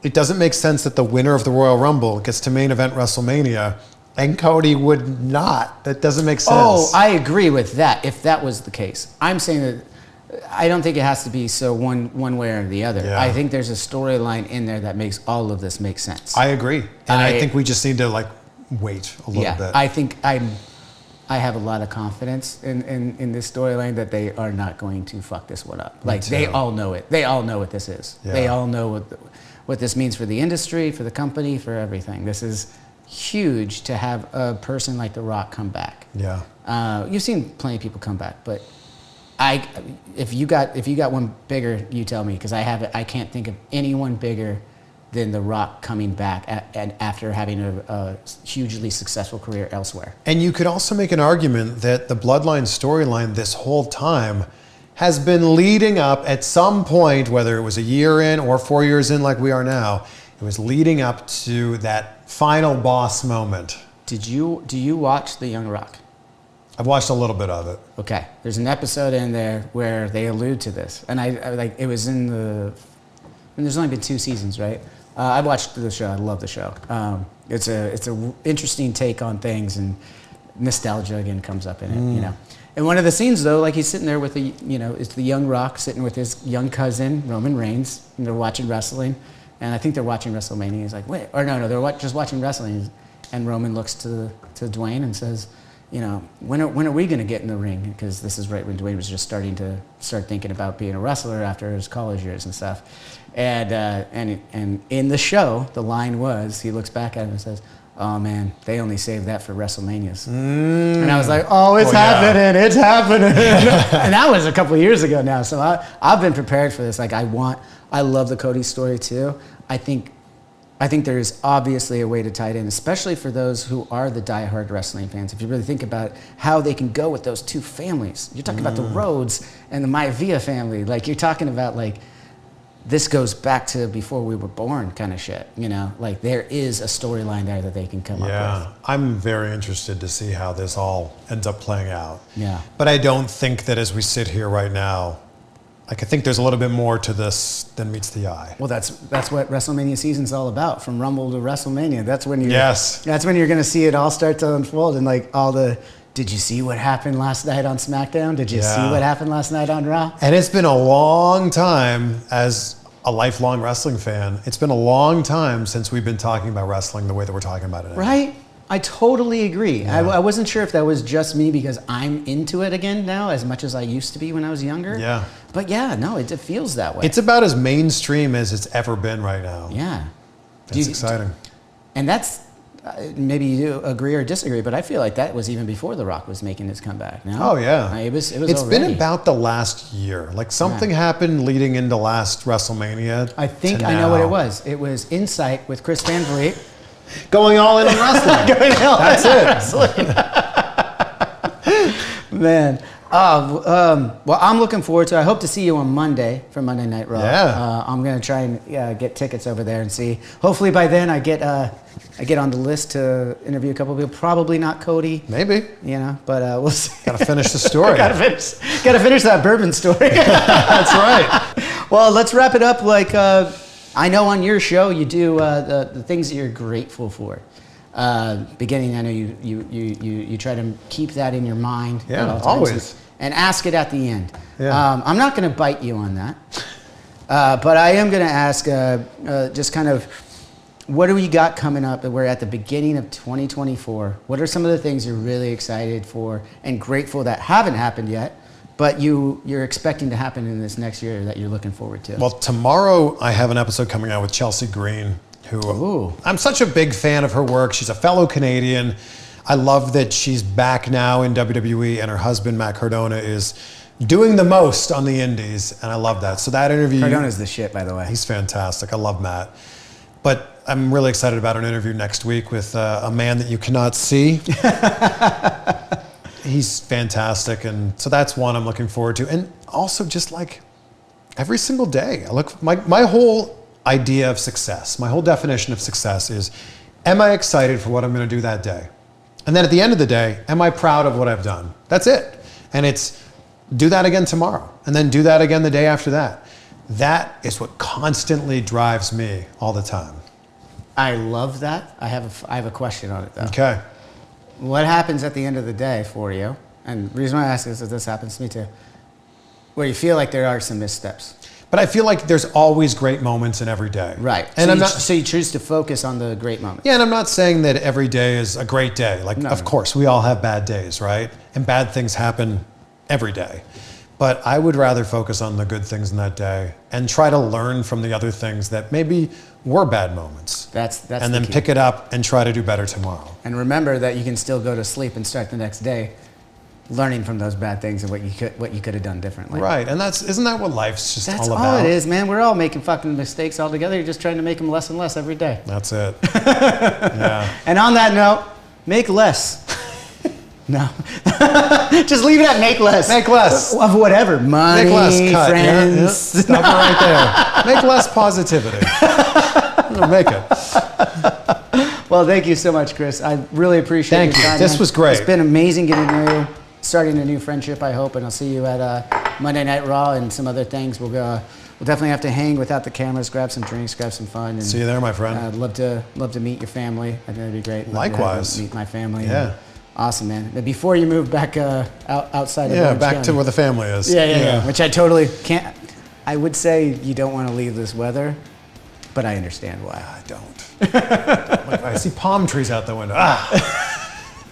it doesn't make sense that the winner of the Royal Rumble gets to main event WrestleMania and Cody would not. That doesn't make sense. Oh, I agree with that, if that was the case. I'm saying that I don't think it has to be so one way or the other. Yeah. I think there's a storyline in there that makes all of this make sense. I agree. And I think we just need to weight a little bit. I think I have a lot of confidence in this storyline that they are not going to fuck this one up. Like, they all know it. They all know what this is. Yeah. They all know what this means for the industry, for the company, for everything. This is huge to have a person like The Rock come back. Yeah. You've seen plenty of people come back, but if you got one bigger, you tell me, because I can't think of anyone bigger than The Rock coming back after having a hugely successful career elsewhere. And you could also make an argument that the Bloodline storyline this whole time has been leading up at some point, whether it was a year in or 4 years in like we are now, it was leading up to that final boss moment. Do you watch The Young Rock? I've watched a little bit of it. Okay. There's an episode in there where they allude to this. And I like, it was in and there's only been 2 seasons, right? I watched the show. I love the show. It's a interesting take on things, and nostalgia again comes up in it, you know. And one of the scenes though, like he's sitting there with it's the Young Rock sitting with his young cousin Roman Reigns, and they're watching wrestling, and I think they're watching WrestleMania. He's like, wait, or no, they're just watching wrestling, and Roman looks to Dwayne and says, you know, when are we going to get in the ring? Because this is right when Dwayne was just starting to thinking about being a wrestler after his college years and stuff. And in the show, the line was, he looks back at him and says, oh man, they only saved that for WrestleManias. And I was like, oh, it's happening, it's happening. And that was a couple of years ago now. So I've been prepared for this. Like, I love the Cody story too. I think there's obviously a way to tie it in, especially for those who are the diehard wrestling fans. If you really think about how they can go with those 2 families. You're talking about the Rhodes and the Maivia family. Like, you're talking about, like, this goes back to before we were born kind of shit, you know? Like, there is a storyline there that they can come up with. Yeah, I'm very interested to see how this all ends up playing out. Yeah. But I don't think that as we sit here right now, like, I think there's a little bit more to this than meets the eye. Well, that's what WrestleMania season's all about, from Rumble to WrestleMania. That's when you're going to see it all start to unfold, and like all the, did you see what happened last night on SmackDown? Did you see what happened last night on Raw? And it's been a long time, as a lifelong wrestling fan, it's been a long time since we've been talking about wrestling the way that we're talking about it now. Right? I totally agree. Yeah. I wasn't sure if that was just me because I'm into it again now as much as I used to be when I was younger. Yeah. But yeah, no, it feels that way. It's about as mainstream as it's ever been right now. Yeah. It's exciting. And that's, maybe you do agree or disagree, but I feel like that was even before The Rock was making his comeback. No? Oh, yeah. It's been about the last year. Like, something happened leading into last WrestleMania. I think I know what it was. It was Insight with Chris Van Vliet. Going all in on wrestling. That's it. Man. Well, I'm looking forward to it. I hope to see you on Monday for Monday Night Raw. Yeah. I'm going to try and get tickets over there and see. Hopefully by then I get on the list to interview a couple of people. Probably not Cody. Maybe. You know, but we'll see. Got to finish the story. Got to finish that bourbon story. That's right. Well, let's wrap it up. Like, I know on your show you do the things that you're grateful for. Beginning, I know you try to keep that in your mind. Yeah, at all times always. and ask it at the end. Yeah. I'm not going to bite you on that, but I am going to ask just kind of, what do we got coming up? We're at the beginning of 2024. What are some of the things you're really excited for and grateful that haven't happened yet, but you're expecting to happen in this next year that you're looking forward to? Well, tomorrow I have an episode coming out with Chelsea Green, who I'm such a big fan of her work. She's a fellow Canadian. I love that she's back now in WWE, and her husband, Matt Cardona, is doing the most on the indies, and I love that. So that interview... Cardona's the shit, by the way. He's fantastic. I love Matt. But I'm really excited about an interview next week with a man that you cannot see. He's fantastic, and so that's one I'm looking forward to. And also just like every single day, I look... My whole idea of success, my whole definition of success is, am I excited for what I'm going to do that day? And then at the end of the day, am I proud of what I've done? That's it. And it's do that again tomorrow, and then do that again the day after that. That is what constantly drives me all the time. I love that. I have a question on it though. Okay. What happens at the end of the day for you? And the reason why I ask is that this happens to me too, where you feel like there are some missteps. But I feel like there's always great moments in every day. Right. And So you choose to focus on the great moments. Yeah, and I'm not saying that every day is a great day. Like, No. of course, we all have bad days, right? And bad things happen every day. But I would rather focus on the good things in that day and try to learn from the other things that maybe were bad moments. That's and the then key. pick it up and try to do better tomorrow. And remember that you can still go to sleep and start the next day learning from those bad things and what you could have done differently. Right, and isn't that what life's just That's all all about? it is, man. We're all making fucking mistakes all together. You're just trying to make them less and less every day. That's it. Yeah. And on that note, make less. No. Just leave it at make less. Make less. Of whatever. Money, Make less. Cut. friends. Yeah. Stop it right there. Make less positivity. Make it. Well, thank you so much, Chris. I really appreciate Thank your you. time. This man. was great. It's been amazing getting to know you, starting a new friendship, I hope, and I'll see you at Monday Night Raw and some other things. We'll definitely have to hang without the cameras, grab some drinks, grab some fun. And, See you there, my friend. I'd love to meet your family. I think that'd be great. Love to have Likewise. you meet my family. Yeah. And awesome, man. But before you move back outside of Yeah, Orange back County. to where the family is. Yeah. Which I totally can't. I would say you don't want to leave this weather, but I understand why. I don't. Look, I see palm trees out the window.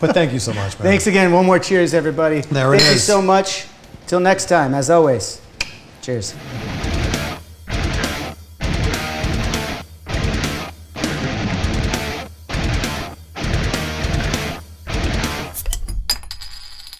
But thank you so much, man. Thanks again. One more cheers, everybody. There it Thank you is. so much. Till next time, as always, cheers.